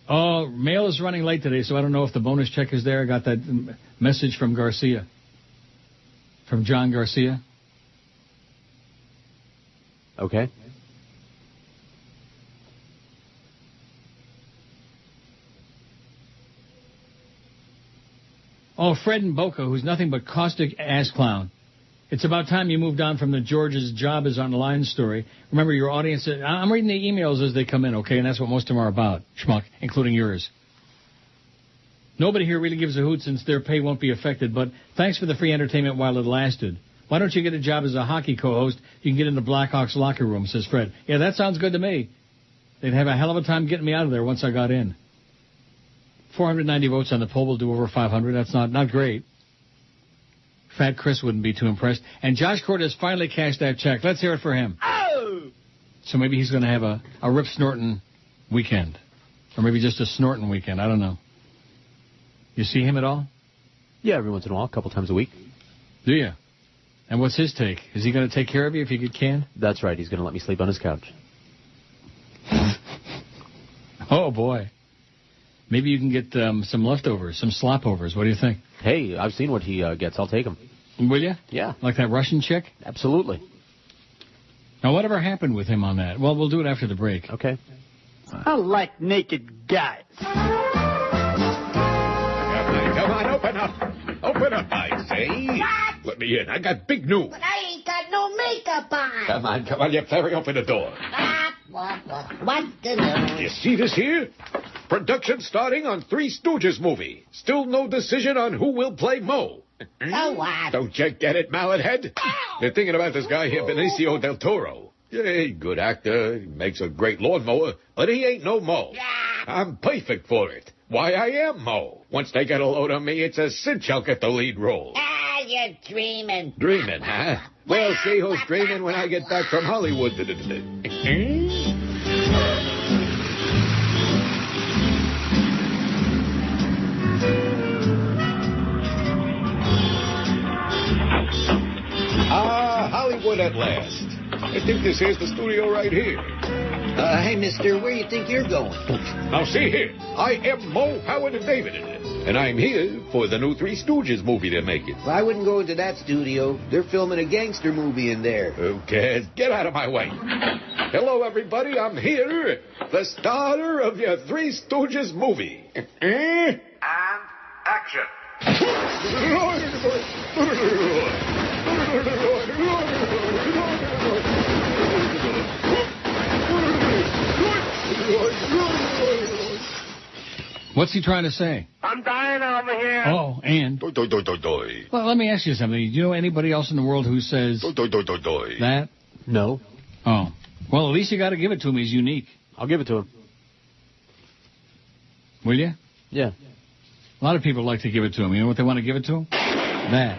Oh, mail is running late today, so I don't know if the bonus check is there. I got that message from Garcia. From John Garcia. Okay. Oh, Fred and Boca, who's nothing but caustic ass clown. It's about time you moved on from the George's job is on the line story. Remember, your audience, I'm reading the emails as they come in, okay, and that's what most of them are about, schmuck, including yours. Nobody here really gives a hoot since their pay won't be affected, but thanks for the free entertainment while it lasted. Why don't you get a job as a hockey co-host? You can get in the Blackhawks locker room, says Fred. Yeah, that sounds good to me. They'd have a hell of a time getting me out of there once I got in. 490 votes on the poll will do over 500. That's not great. Fat Chris wouldn't be too impressed. And Josh Cortez finally cashed that check. Let's hear it for him. Oh! So maybe he's going to have a rip-snorting weekend. Or maybe just a snorting weekend. I don't know. You see him at all? Yeah, every once in a while, a couple times a week. Do you? And what's his take? Is he going to take care of you if you get canned? That's right. He's going to let me sleep on his couch. Oh, boy. Maybe you can get some leftovers, some slopovers. What do you think? Hey, I've seen what he gets. I'll take him. Will you? Yeah. Like that Russian chick? Absolutely. Now, whatever happened with him on that? Well, we'll do it after the break. Okay. I like naked guys. Come on, open up. Open up, I say. What? Let me in. I got big news. But I ain't got no makeup on. Come on, you Flurry, open the door. What's the news? You see this here? Production starting on Three Stooges movie. Still no decision on who will play Mo. So what? Don't you get it, mallet head? They're thinking about this guy here, Benicio del Toro. Yeah, good actor, makes a great lawnmower, but he ain't no Mo. I'm perfect for it. Why, I am Mo. Once they get a load of me, it's a cinch I'll get the lead role. You're dreaming. Dreaming, huh? Well, see who's dreaming when I get back from Hollywood. Hollywood at last. I think this here's the studio right here. Hey, mister, where you think you're going? Now, see here. I am Mo, Howard, and David in it. And I'm here for the new Three Stooges movie they're making. Well, I wouldn't go into that studio. They're filming a gangster movie in there. Who cares? Get out of my way. Hello, everybody. I'm here, the starter of your Three Stooges movie. And action. What's he trying to say? I'm dying over here. Oh, and? Well, let me ask you something. Do you know anybody else in the world who says that? No. Oh. Well, at least you got to give it to him. He's unique. I'll give it to him. Will you? Yeah. A lot of people like to give it to him. You know what they want to give it to him? That.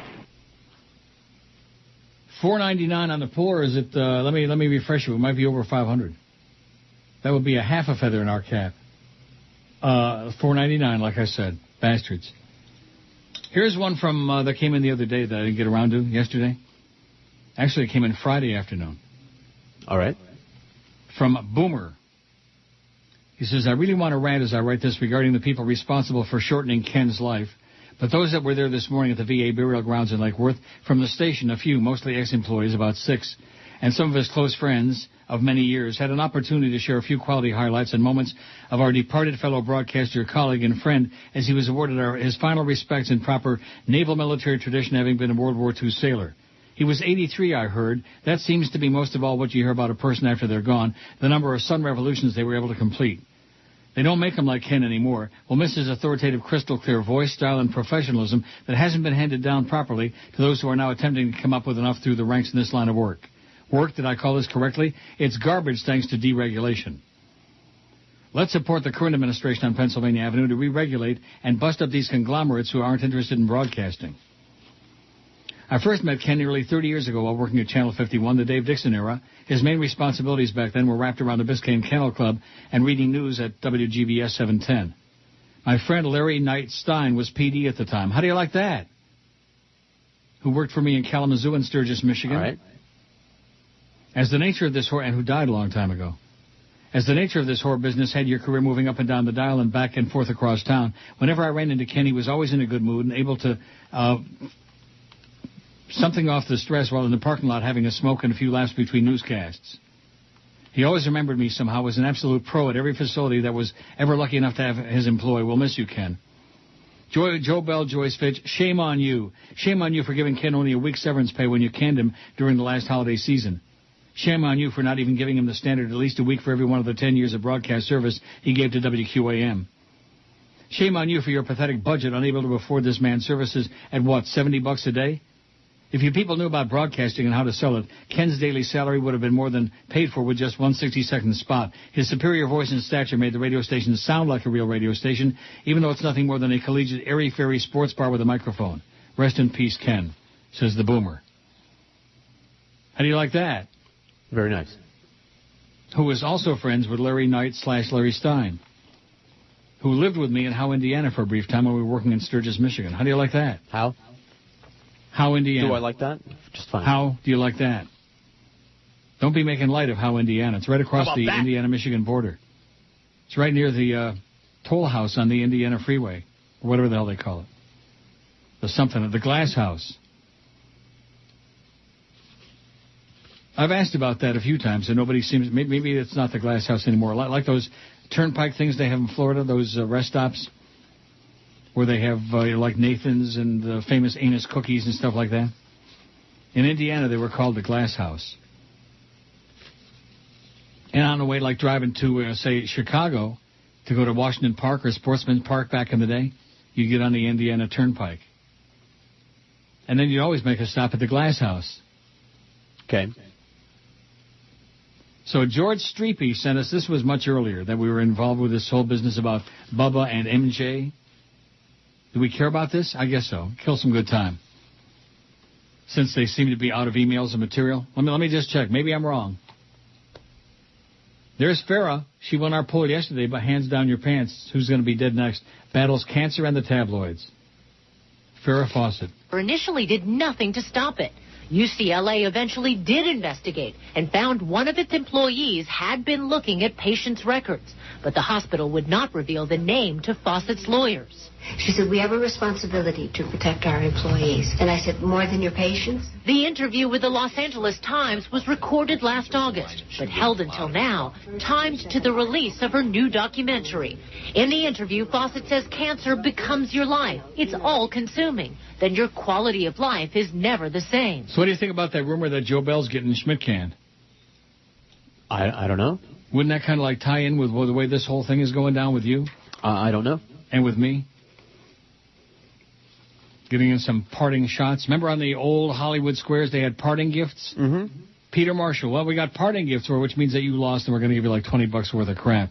$4.99 on the pull, or is it? Let me refresh you. It might be over 500. That would be a half a feather in our cap. $4.99, like I said. Bastards. Here's one from that came in the other day that I didn't get around to yesterday. Actually, it came in Friday afternoon. All right. From Boomer. He says, I really want to rant as I write this regarding the people responsible for shortening Ken's life. But those that were there this morning at the VA burial grounds in Lake Worth, from the station, a few, mostly ex-employees, about 6, and some of his close friends of many years, had an opportunity to share a few quality highlights and moments of our departed fellow broadcaster, colleague, and friend as he was awarded his final respects in proper naval military tradition, having been a World War II sailor. He was 83, I heard. That seems to be most of all what you hear about a person after they're gone, the number of sun revolutions they were able to complete. They don't make them like Ken anymore. We'll miss his authoritative, crystal-clear voice, style, and professionalism that hasn't been handed down properly to those who are now attempting to come up with enough through the ranks in this line of work. Work, did I call this correctly? It's garbage thanks to deregulation. Let's support the current administration on Pennsylvania Avenue to re-regulate and bust up these conglomerates who aren't interested in broadcasting. I first met Ken nearly 30 years ago while working at Channel 51, the Dave Dixon era. His main responsibilities back then were wrapped around the Biscayne Kennel Club and reading news at WGBS 710. My friend Larry Knight Stein was PD at the time. How do you like that? Who worked for me in Kalamazoo and Sturgis, Michigan. All right. As the nature of this and who died a long time ago. As the nature of this whore business had your career moving up and down the dial and back and forth across town, whenever I ran into Ken, he was always in a good mood and able to something off the stress while in the parking lot having a smoke and a few laughs between newscasts. He always remembered me somehow as an absolute pro at every facility that was ever lucky enough to have his employee. We'll miss you, Ken. Joe Bell, Joyce Fitch, shame on you. Shame on you for giving Ken only a week's severance pay when you canned him during the last holiday season. Shame on you for not even giving him the standard at least a week for every one of the 10 years of broadcast service he gave to WQAM. Shame on you for your pathetic budget, unable to afford this man's services at what, $70 a day? If you people knew about broadcasting and how to sell it, Ken's daily salary would have been more than paid for with just one 60-second spot. His superior voice and stature made the radio station sound like a real radio station, even though it's nothing more than a collegiate, airy-fairy sports bar with a microphone. Rest in peace, Ken, says the Boomer. How do you like that? Very nice. who was also friends with Larry Knight / Larry Stein, who lived with me in Howe, Indiana for a brief time when we were working in Sturgis, Michigan. How do you like that? How? Howe, Indiana. Do I like that? Just fine. How do you like that? Don't be making light of Howe, Indiana. It's right across the Indiana-Michigan border. It's right near the toll house on the Indiana freeway, or whatever the hell they call it. The glass house. I've asked about that a few times, and nobody seems... Maybe it's not the glass house anymore. Like those turnpike things they have in Florida, those rest stops, where they have like Nathan's and the famous anus cookies and stuff like that. In Indiana, they were called the glass house. And on the way, like driving to, say, Chicago, to go to Washington Park or Sportsman's Park back in the day, you get on the Indiana Turnpike. And then you'd always make a stop at the glass house. Okay. So George Streepy sent us, this was much earlier, that we were involved with this whole business about Bubba and MJ. Do we care about this? I guess so. Kill some good time. Since they seem to be out of emails and material. Let me just check. Maybe I'm wrong. There's Farrah. She won our poll yesterday by Hands Down Your Pants. Who's going to be dead next? Battles cancer and the tabloids. Farrah Fawcett. Initially did nothing to stop it. UCLA eventually did investigate and found one of its employees had been looking at patients' records, but the hospital would not reveal the name to Fawcett's lawyers. She said, we have a responsibility to protect our employees. And I said, more than your patients? The interview with the Los Angeles Times was recorded last August, but held until now, timed to the release of her new documentary. In the interview, Fawcett says cancer becomes your life. It's all-consuming. Then your quality of life is never the same. So what do you think about that rumor that Joe Bell's getting Schmidt canned? I don't know. Wouldn't that kind of like tie in with the way this whole thing is going down with you? I don't know. And with me? Giving in some parting shots. Remember on the old Hollywood squares they had parting gifts? Mm-hmm. Peter Marshall, well, we got parting gifts, which means that you lost and we're going to give you like $20 worth of crap.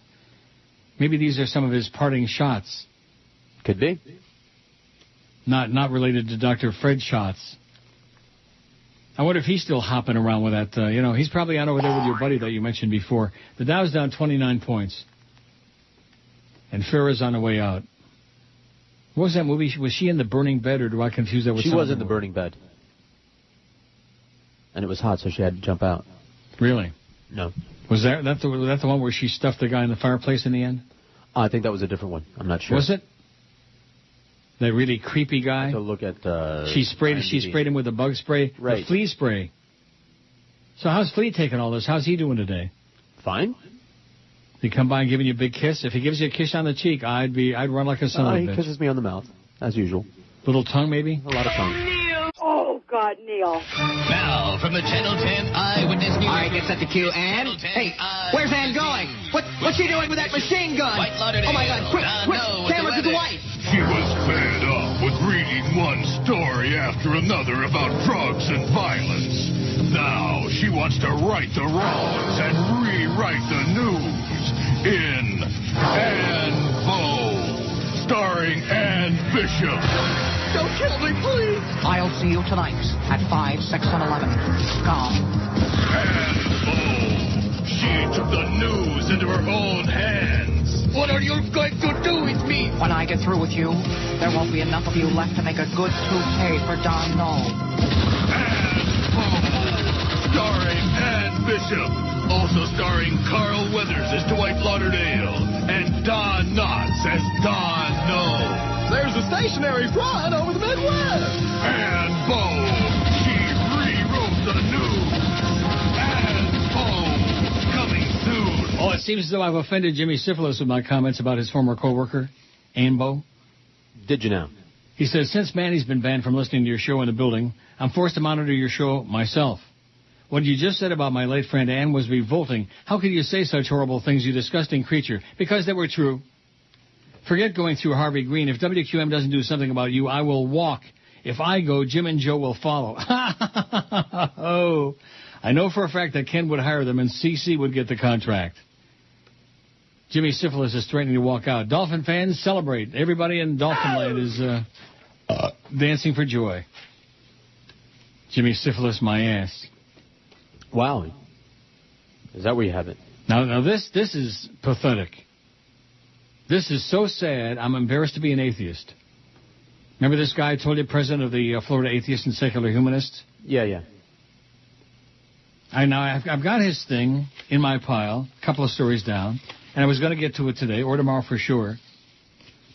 Maybe these are some of his parting shots. Could be. Not related to Dr. Fred Shots. I wonder if he's still hopping around with that. He's probably on over there with your buddy that you mentioned before. The Dow's down 29 points. And Farrah's on the way out. What was that movie? Was she in the burning bed, or do I confuse that with something? She was in the burning bed. And it was hot, so she had to jump out. Really? No. Was that the one where she stuffed the guy in the fireplace in the end? I think that was a different one. I'm not sure. Was it? That really creepy guy? I have to look at She sprayed him with a bug spray? Right. The flea spray. So how's Flea taking all this? How's he doing today? Fine. He come by and giving you a big kiss? If he gives you a kiss on the cheek, I'd run like a son of a bitch. He kisses me on the mouth, as usual. Little tongue, maybe? A lot of tongue. Oh, God, Neil. Now, from the Channel 10 Eyewitness News. All right, get set to cue, Ann. Hey, where's Ann going? What's she doing with that machine gun? Oh, my God, quick, camera to the white. She was fed up with reading one story after another about drugs and violence. Now she wants to right the wrongs and rewrite the news in Ann Bo, starring Ann Bishop. Don't kill me, please. I'll see you tonight at 5, 6, and 11. Gone. Ann Bo. She took the news into her own hands. What are you going to do with me? When I get through with you, there won't be enough of you left to make a good toupee for Don Knoll. Ann Bo, starring Ann Bishop. Also starring Carl Weathers as Dwight Lauderdale and Don Knotts as Don Knoll. There's a stationary front over the Midwest. Ann Bo, she rewrote the news. Ann Bo, coming soon. Oh, it seems as though I've offended Jimmy Syphilis with my comments about his former co-worker, Anbo. Did you now? He says, since Manny's been banned from listening to your show in the building, I'm forced to monitor your show myself. What you just said about my late friend Ann was revolting. How could you say such horrible things, you disgusting creature? Because they were true. Forget going through Harvey Green. If WQM doesn't do something about you, I will walk. If I go, Jim and Joe will follow. Oh, I know for a fact that Ken would hire them and CC would get the contract. Jimmy Syphilis is threatening to walk out. Dolphin fans, celebrate. Everybody in Dolphin Land is dancing for joy. Jimmy Syphilis, my ass. Wow. Is that where you have it? Now this is pathetic. This is so sad, I'm embarrassed to be an atheist. Remember this guy I told you, president of the Florida Atheists and Secular Humanists? Yeah. I've got his thing in my pile, a couple of stories down, and I was going to get to it today or tomorrow for sure.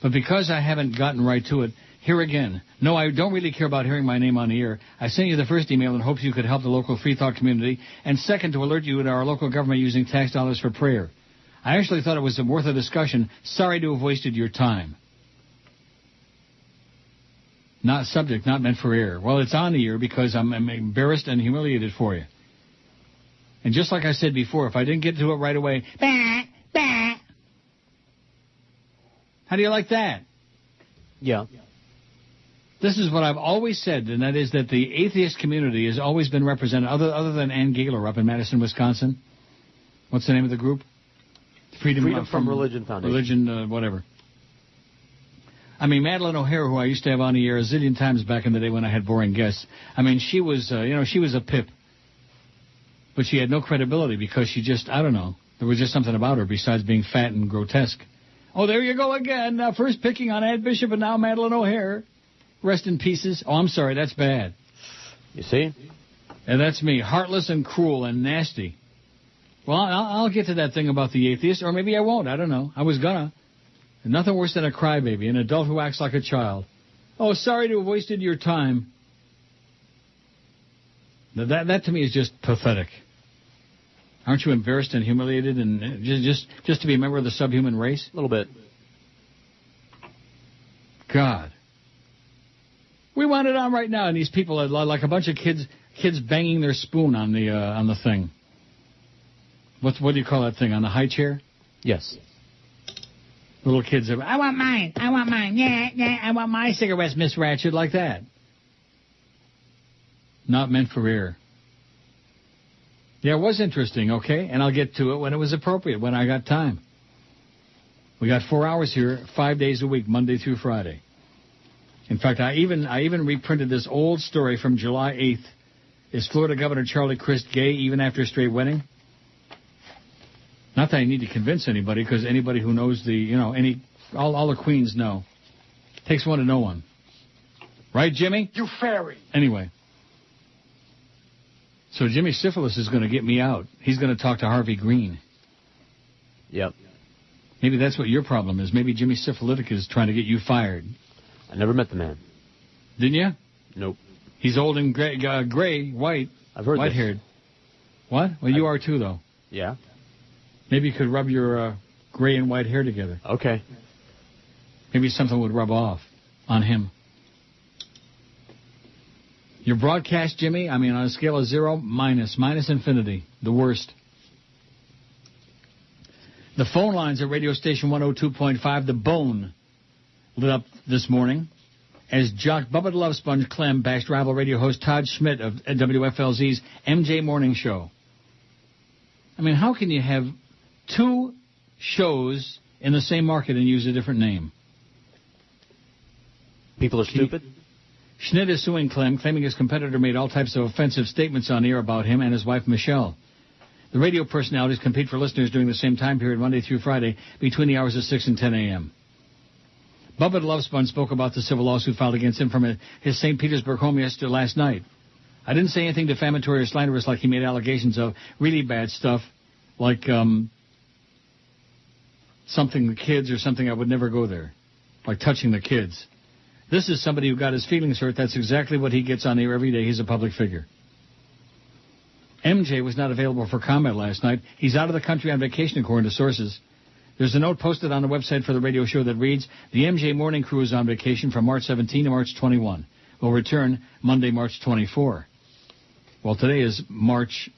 But because I haven't gotten right to it, here again. No, I don't really care about hearing my name on the air. I sent you the first email in hopes you could help the local free thought community, and second, to alert you to our local government using tax dollars for prayer. I actually thought it was worth a discussion. Sorry to have wasted your time. Not subject, not meant for air. Well, it's on the air because I'm embarrassed and humiliated for you. And just like I said before, if I didn't get to it right away, bah, bah. How do you like that? Yeah. This is what I've always said, and that is that the atheist community has always been represented, other than Ann Gaylor up in Madison, Wisconsin. What's the name of the group? Freedom from Religion Foundation. Religion, whatever. I mean, Madeleine O'Hare, who I used to have on the air a zillion times back in the day when I had boring guests. I mean, she was, she was a pip. But she had no credibility because she just, I don't know. There was just something about her besides being fat and grotesque. Oh, there you go again. First picking on Ed Bishop and now Madeleine O'Hare. Rest in pieces. Oh, I'm sorry. That's bad. You see? And that's me. Heartless and cruel and nasty. Well, I'll get to that thing about the atheist, or maybe I won't. I don't know. I was gonna. Nothing worse than a crybaby, an adult who acts like a child. Oh, sorry to have wasted your time. That to me is just pathetic. Aren't you embarrassed and humiliated and just to be a member of the subhuman race? A little bit. God. We want it on right now, and these people are like a bunch of kids banging their spoon on the thing. What do you call that thing, on the high chair? Yes. Little kids are, I want mine, yeah, I want my cigarettes, Miss Ratchet, like that. Not meant for air. Yeah, it was interesting, okay? And I'll get to it when it was appropriate, when I got time. We got 4 hours here, 5 days a week, Monday through Friday. In fact, I even reprinted this old story from July 8th. Is Florida Governor Charlie Crist gay even after a straight wedding? Not that I need to convince anybody, because anybody who knows all the queens know. Takes one to know one. Right, Jimmy? You fairy. Anyway. So Jimmy Syphilis is going to get me out. He's going to talk to Harvey Green. Yep. Maybe that's what your problem is. Maybe Jimmy Syphilitic is trying to get you fired. I never met the man. Didn't you? Nope. He's old and gray, white. I've heard white-haired. What? Well, you are too, though. Yeah. Maybe you could rub your gray and white hair together. Okay. Maybe something would rub off on him. Your broadcast, Jimmy, I mean, on a scale of 0, minus infinity, the worst. The phone lines at radio station 102.5, The Bone, lit up this morning as Jock Bubba the Love Sponge Clem bashed rival radio host Todd Schnitt of WFLZ's MJ Morning Show. I mean, how can you have two shows in the same market and use a different name? People are stupid? Schnitt is suing Clem, claiming his competitor made all types of offensive statements on the air about him and his wife, Michelle. The radio personalities compete for listeners during the same time period, Monday through Friday, between the hours of 6 and 10 a.m. Bubba the Love Sponge spoke about the civil lawsuit filed against him from his St. Petersburg home last night. I didn't say anything defamatory or slanderous like he made allegations of really bad stuff, like something the kids or something I would never go there, like touching the kids. This is somebody who got his feelings hurt. That's exactly what he gets on air every day. He's a public figure. MJ was not available for comment last night. He's out of the country on vacation, according to sources. There's a note posted on the website for the radio show that reads, the MJ Morning Crew is on vacation from March 17 to March 21. Will return Monday, March 24. Well, today is March.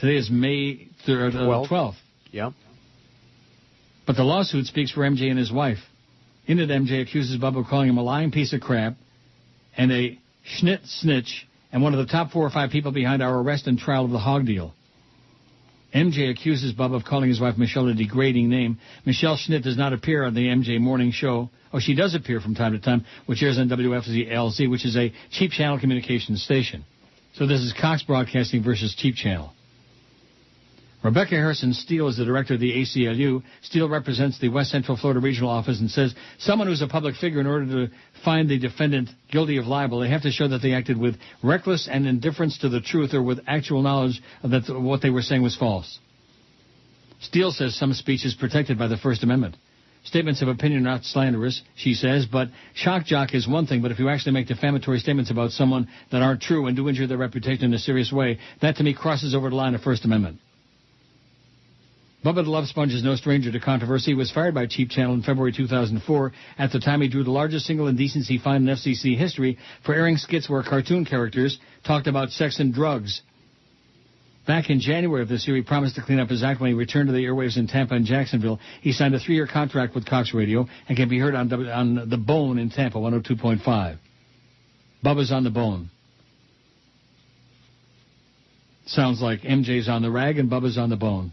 Today is May 12th. Yeah. But the lawsuit speaks for MJ and his wife. In it, MJ accuses Bubba of calling him a lying piece of crap and a Schnitt snitch and one of the top 4 or 5 people behind our arrest and trial of the hog deal. MJ accuses Bubba of calling his wife Michelle a degrading name. Michelle Schnitt does not appear on the MJ Morning Show. Oh, she does appear from time to time, which airs on WFLZ, which is a cheap channel communications station. So this is Cox Broadcasting versus Cheap Channel. Rebecca Harrison Steele is the director of the ACLU. Steele represents the West Central Florida Regional Office and says someone who's a public figure, in order to find the defendant guilty of libel, they have to show that they acted with reckless and indifference to the truth or with actual knowledge that what they were saying was false. Steele says some speech is protected by the First Amendment. Statements of opinion are not slanderous, she says, but shock jock is one thing, but if you actually make defamatory statements about someone that aren't true and do injure their reputation in a serious way, that to me crosses over the line of First Amendment. Bubba the Love Sponge is no stranger to controversy. He was fired by Cheap Channel in February 2004. At the time, he drew the largest single indecency fine in FCC history for airing skits where cartoon characters talked about sex and drugs. Back in January of this year, he promised to clean up his act when he returned to the airwaves in Tampa and Jacksonville. He signed a 3-year contract with Cox Radio and can be heard on The Bone in Tampa, 102.5. Bubba's on The Bone. Sounds like MJ's on the rag and Bubba's on the bone.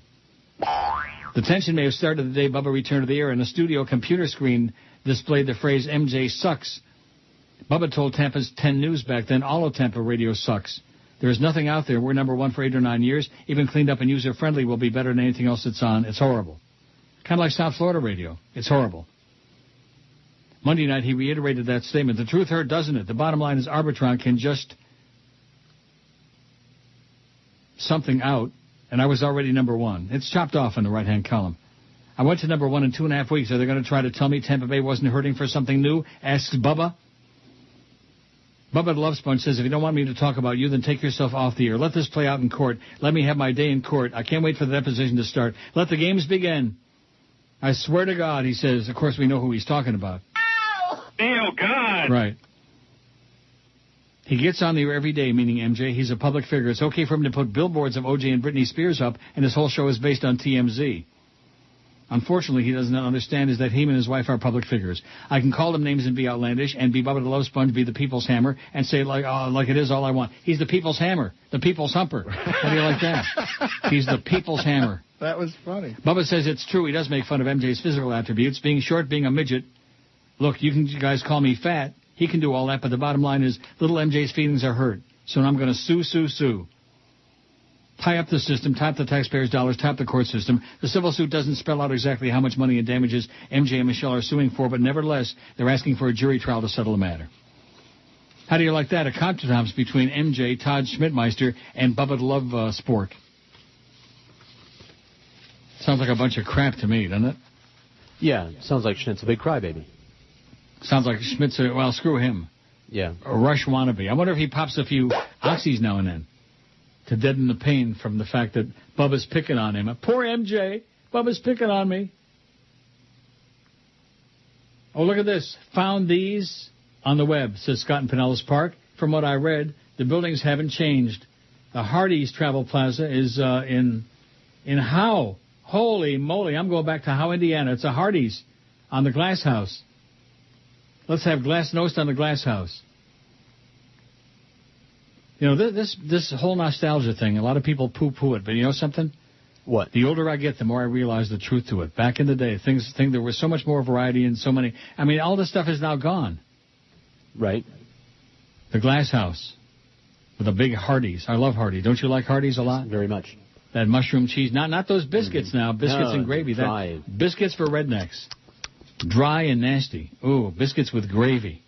The tension may have started the day Bubba returned to the air, and a studio computer screen displayed the phrase MJ sucks. Bubba told Tampa's 10 News back then, all of Tampa radio sucks. There is nothing out there. We're number one for 8 or 9 years. Even cleaned up and user-friendly will be better than anything else that's on. It's horrible. Kind of like South Florida radio. It's horrible. Monday night, he reiterated that statement. The truth hurt, doesn't it? The bottom line is Arbitron can just something out. And I was already number one. It's chopped off in the right-hand column. I went to number one in 2.5 weeks. Are they going to try to tell me Tampa Bay wasn't hurting for something new? Asks Bubba. Bubba the Love Sponge says, if you don't want me to talk about you, then take yourself off the air. Let this play out in court. Let me have my day in court. I can't wait for the deposition to start. Let the games begin. I swear to God, he says. Of course, we know who he's talking about. Oh, God. Right. He gets on the air every day, meaning MJ. He's a public figure. It's okay for him to put billboards of O.J. and Britney Spears up, and his whole show is based on TMZ. Unfortunately, he doesn't understand is that he and his wife are public figures. I can call them names and be outlandish, and be Bubba the Love Sponge, be the people's hammer, and say like it is all I want. He's the people's hammer, the people's humper. How do you like that? He's the people's hammer. That was funny. Bubba says it's true. He does make fun of MJ's physical attributes, being short, being a midget. Look, you guys call me fat. He can do all that, but the bottom line is little MJ's feelings are hurt. So I'm going to sue. Tie up the system, tie up the taxpayers' dollars, tie up the court system. The civil suit doesn't spell out exactly how much money and damages MJ and Michelle are suing for, but nevertheless, they're asking for a jury trial to settle the matter. How do you like that? A contretemps between MJ, Todd Schmidtmeister, and Bubba the Love Sport. Sounds like a bunch of crap to me, doesn't it? Yeah, sounds like Schnitt's a big crybaby. Sounds like Schmidt's well, screw him. Yeah. A Rush wannabe. I wonder if he pops a few oxys now and then to deaden the pain from the fact that Bubba's picking on him. Poor MJ. Bubba's picking on me. Oh, look at this. Found these on the web, says Scott in Pinellas Park. From what I read, the buildings haven't changed. The Hardee's Travel Plaza is in Howe. Holy moly. I'm going back to Howe, Indiana. It's a Hardee's on the Glass House. Let's have glasnost on the Glass House. You know, this whole nostalgia thing, a lot of people poo-poo it, but you know something? What? The older I get, the more I realize the truth to it. Back in the day, there was so much more variety and so many. I mean, all this stuff is now gone. Right. The Glass House with a big Hardee's. I love Hardee's. Don't you like Hardee's a lot? Very much. That mushroom cheese. Not those biscuits now. Biscuits and gravy. Dry. Biscuits for rednecks. Dry and nasty. Ooh, biscuits with gravy.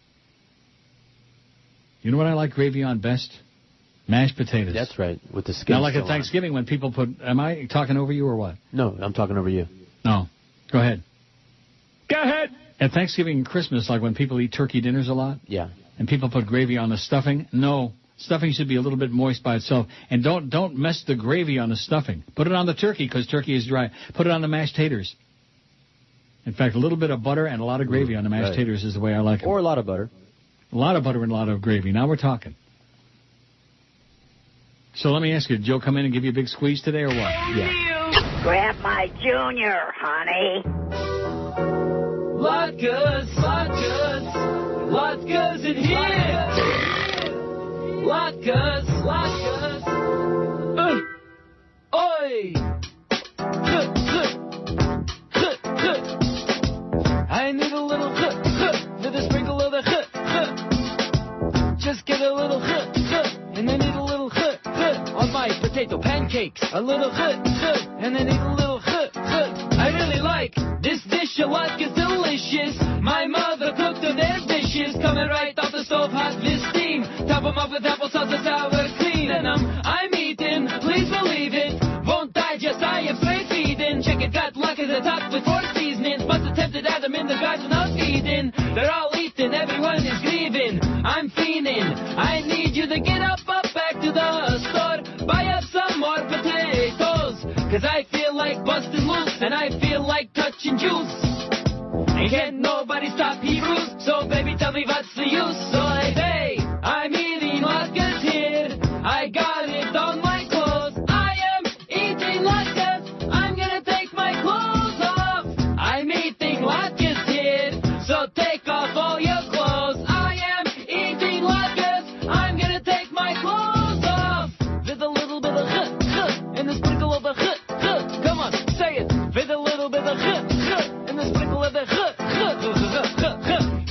You know what I like gravy on best? Mashed potatoes. That's right, with the skin. Now, like at Thanksgiving when people put... Am I talking over you or what? No, I'm talking over you. No. Go ahead. Go ahead. At Thanksgiving and Christmas, like when people eat turkey dinners a lot? Yeah. And people put gravy on the stuffing? No. Stuffing should be a little bit moist by itself. And don't mess the gravy on the stuffing. Put it on the turkey because turkey is dry. Put it on the mashed taters. In fact, a little bit of butter and a lot of gravy on the mashed taters is the way I like it. Or a lot of butter. A lot of butter and a lot of gravy. Now we're talking. So let me ask you, did Joe come in and give you a big squeeze today or what? Yeah. Grab my junior, honey. What goes in here? What goes? Oi! I need a little with a sprinkle of the just get a little and I need a little pancakes. A little and then eat a little I really like this dish a lot, it's delicious. My mother cooked the damn dishes, coming right off the stove, hot with steam. Top 'em up with applesauce and sour cream. And I'm eating, please believe it. Won't digest, I am straight feeding. Check it, got luck at the top with 4 seasonings. Must have tempted Adam in the garden of Eden. They're all eating, everyone is grieving. I'm fiending, I need you to get up back to the store. Buy up some more potatoes, cause I feel like busting loose, and I feel like touching juice. Ain't can't nobody stop Hebrews, so baby tell me what's the use. So I say, I'm eating latkes here, I got it on my clothes. I am eating latkes, I'm gonna take my clothes off. I'm eating latkes here, so take off all your clothes. I am eating latkes, I'm gonna take my clothes off. With a little bit of and a sprinkle of the come on, say it. With a little bit of and a sprinkle of the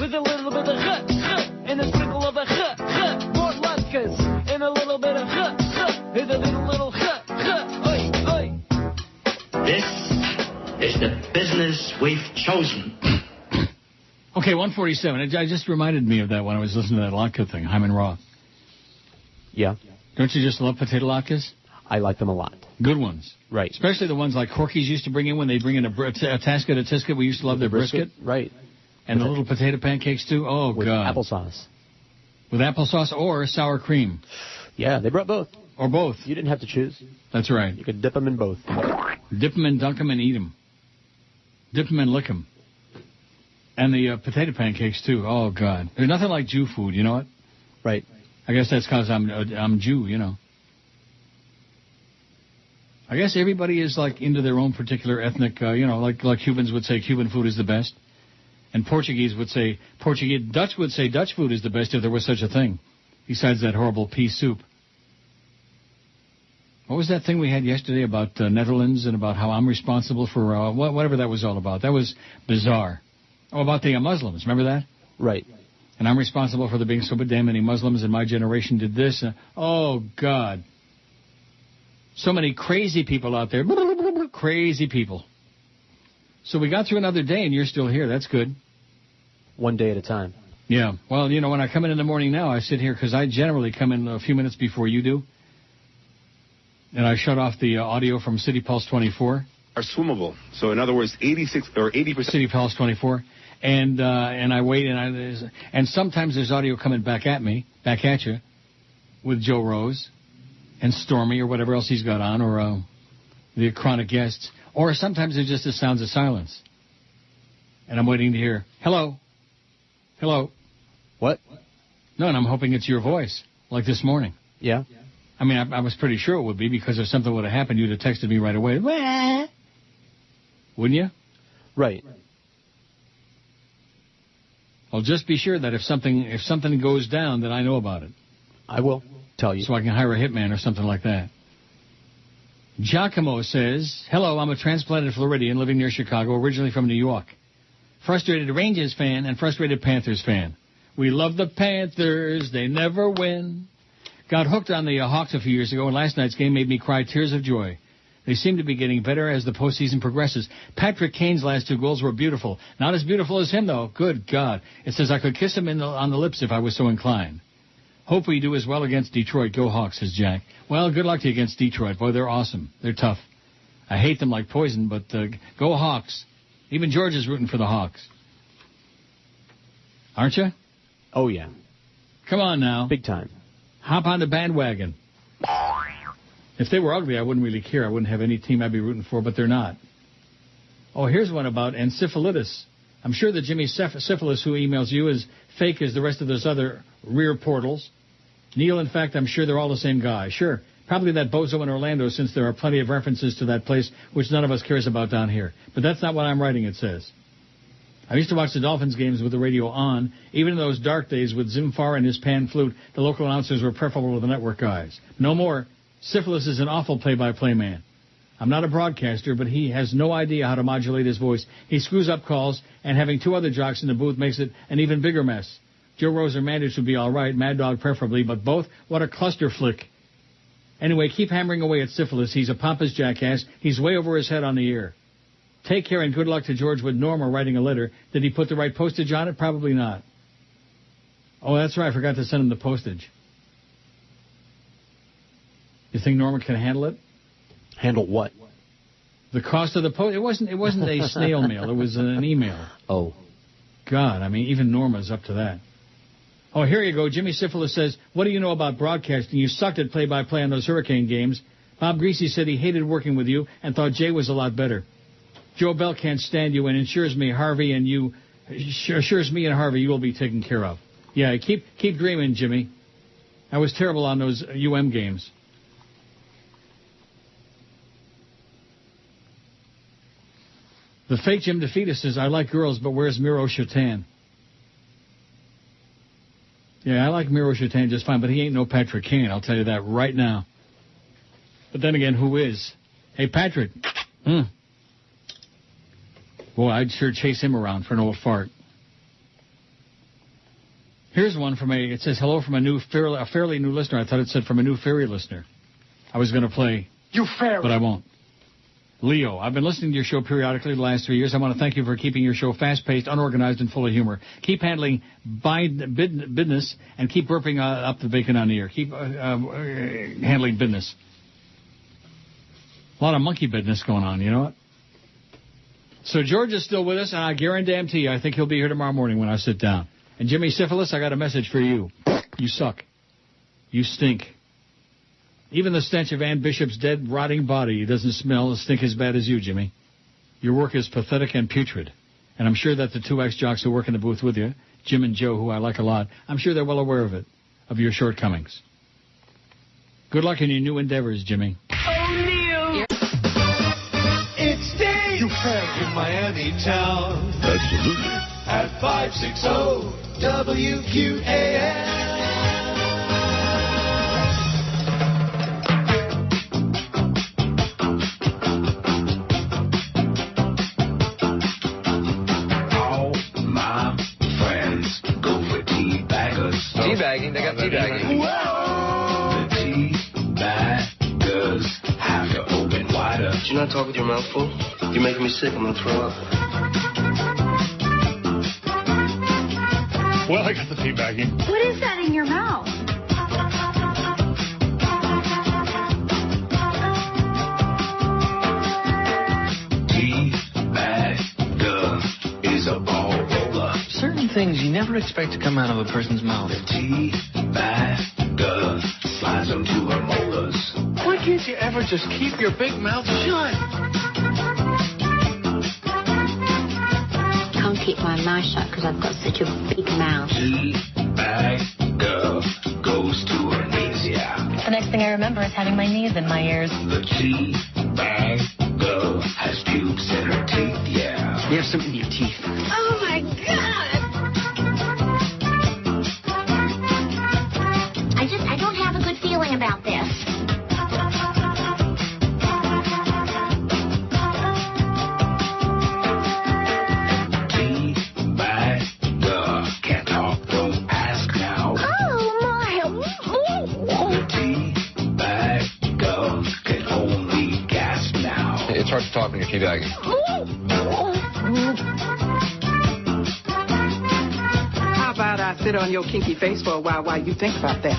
with a little bit of and a sprinkle of the more latkes and a little bit of with a little oi, oi. This is the business we've chosen. Okay, 147. It just reminded me of that when I was listening to that latke thing, Hyman Roth. Yeah. Don't you just love potato latkes? I like them a lot. Good ones. Right. Especially the ones like Corky's used to bring in when they bring in a Tasket, a Tisket. We used to love their brisket. Right. And the little potato pancakes, too. Oh, with God. Applesauce. With applesauce or sour cream. Yeah, they brought both. Or both. You didn't have to choose. That's right. You could dip them in both. Dip them and dunk them and eat them. Dip them and lick them. And the potato pancakes, too. Oh, God. There's nothing like Jew food, you know what? Right. I guess that's because I'm Jew, you know. I guess everybody is like into their own particular ethnic, like Cubans would say Cuban food is the best. And Portuguese would say, Dutch would say Dutch food is the best if there was such a thing. Besides that horrible pea soup. What was that thing we had yesterday about Netherlands and about how I'm responsible for whatever that was all about? That was bizarre. Oh, about the Muslims. Remember that? Right. And I'm responsible for there being so damn many Muslims and my generation did this. Oh, God. So many crazy people out there. Crazy people. So we got through another day, and you're still here. That's good. One day at a time. Yeah. Well, when I come in the morning now, I sit here because I generally come in a few minutes before you do. And I shut off the audio from City Pulse 24. Are swimmable. So, in other words, 86 or 80%. City Pulse 24. And I wait, and sometimes there's audio coming back at you, with Joe Rose. And Stormy or whatever else he's got on, or the chronic guests. Or sometimes it's just the sounds of silence. And I'm waiting to hear, hello. Hello. What? No, and I'm hoping it's your voice, like this morning. Yeah. I mean, I was pretty sure it would be, because if something would have happened, you'd have texted me right away. Wouldn't you? Right. Well, just be sure that if something goes down, that I know about it. I will tell you. So I can hire a hitman or something like that. Giacomo says, hello, I'm a transplanted Floridian living near Chicago, originally from New York. Frustrated Rangers fan and frustrated Panthers fan. We love the Panthers. They never win. Got hooked on the Hawks a few years ago, and last night's game made me cry tears of joy. They seem to be getting better as the postseason progresses. Patrick Kane's last 2 goals were beautiful. Not as beautiful as him, though. Good God. It says I could kiss him on the lips if I was so inclined. Hope we do as well against Detroit. Go Hawks, says Jack. Well, good luck to you against Detroit. Boy, they're awesome. They're tough. I hate them like poison, but go Hawks. Even George is rooting for the Hawks. Aren't you? Oh, yeah. Come on now. Big time. Hop on the bandwagon. If they were ugly, I wouldn't really care. I wouldn't have any team I'd be rooting for, but they're not. Oh, here's one about encephalitis. I'm sure that Jimmy Syphilis, who emails you, is fake as the rest of those other rear portals. Neil, in fact, I'm sure they're all the same guy. Sure, probably that bozo in Orlando, since there are plenty of references to that place, which none of us cares about down here. But that's not what I'm writing, it says. I used to watch the Dolphins games with the radio on. Even in those dark days with Zimfar and his pan flute, the local announcers were preferable to the network guys. No more. Syphilis is an awful play-by-play man. I'm not a broadcaster, but he has no idea how to modulate his voice. He screws up calls, and having 2 other jocks in the booth makes it an even bigger mess. Joe Rose or Manders would be all right, Mad Dog preferably, but both, what a cluster flick. Anyway, keep hammering away at syphilis. He's a pompous jackass. He's way over his head on the air. Take care and good luck to George with Norma writing a letter. Did he put the right postage on it? Probably not. Oh, that's right. I forgot to send him the postage. You think Norma can handle it? Handle what? The cost of the post. It wasn't a snail mail. It was an email. Oh. God, I mean, even Norma's up to that. Oh, here you go. Jimmy Syphilis says, what do you know about broadcasting? You sucked at play-by-play on those Hurricane games. Bob Greasy said he hated working with you and thought Jay was a lot better. Joe Bell can't stand you and assures me and Harvey you will be taken care of. Yeah, keep dreaming, Jimmy. I was terrible on those UM games. The fake Jim DeFetus says, I like girls, but where's Miro Shatan? Yeah, I like Miro Shatan just fine, but he ain't no Patrick Kane, I'll tell you that right now. But then again, who is? Hey, Patrick. Boy, I'd sure chase him around for an old fart. Here's one it says, hello from a fairly new listener. I thought it said from a new fairy listener. I was going to play, you fairy, but I won't. Leo, I've been listening to your show periodically the last 3 years. I want to thank you for keeping your show fast-paced, unorganized, and full of humor. Keep handling business and keep burping up the bacon on the air. Keep handling business. A lot of monkey business going on, you know what? So George is still with us, and I guarantee you, I think he'll be here tomorrow morning when I sit down. And Jimmy Syphilis, I got a message for you. You suck. You stink. Even the stench of Ann Bishop's dead, rotting body doesn't smell or stink as bad as you, Jimmy. Your work is pathetic and putrid. And I'm sure that the two ex-jocks who work in the booth with you, Jim and Joe, who I like a lot, I'm sure they're well aware of it, of your shortcomings. Good luck in your new endeavors, Jimmy. O'Neill! It's Dave! You found in Miami town. Absolutely. At 560 WQAM. Teabagging, they got teabagging. Whoa! The teabaggers have to open wider. Did you not talk with your mouth full? You're making me sick. I'm gonna throw up. Well, I got the teabagging. What is that in your mouth? Teabagger is a ball roller. Certain things you never expect to come out of a person's mouth. The teabagger slides them to her molars. Why can't you ever just keep your big mouth shut? I can't keep my mouth shut because I've got such a big mouth. Teabagger goes to her knees, yeah. The next thing I remember is having my knees in my ears. The teabagger has pubes in her teeth, yeah. You have something in your teeth. Oh, my God! I don't have a good feeling about this. Teabagger can't talk, don't ask now. Oh, my. The teabagger can only gasp now. It's hard to talk when you're teabagging. How about I sit on your kinky face for a while you think about that?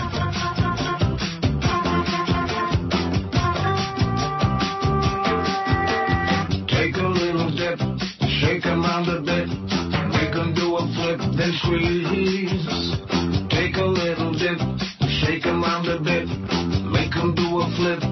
Take a little dip, shake 'em round a bit, make 'em do a flip, then squeeze. Take a little dip, shake 'em round a bit, make 'em do a flip,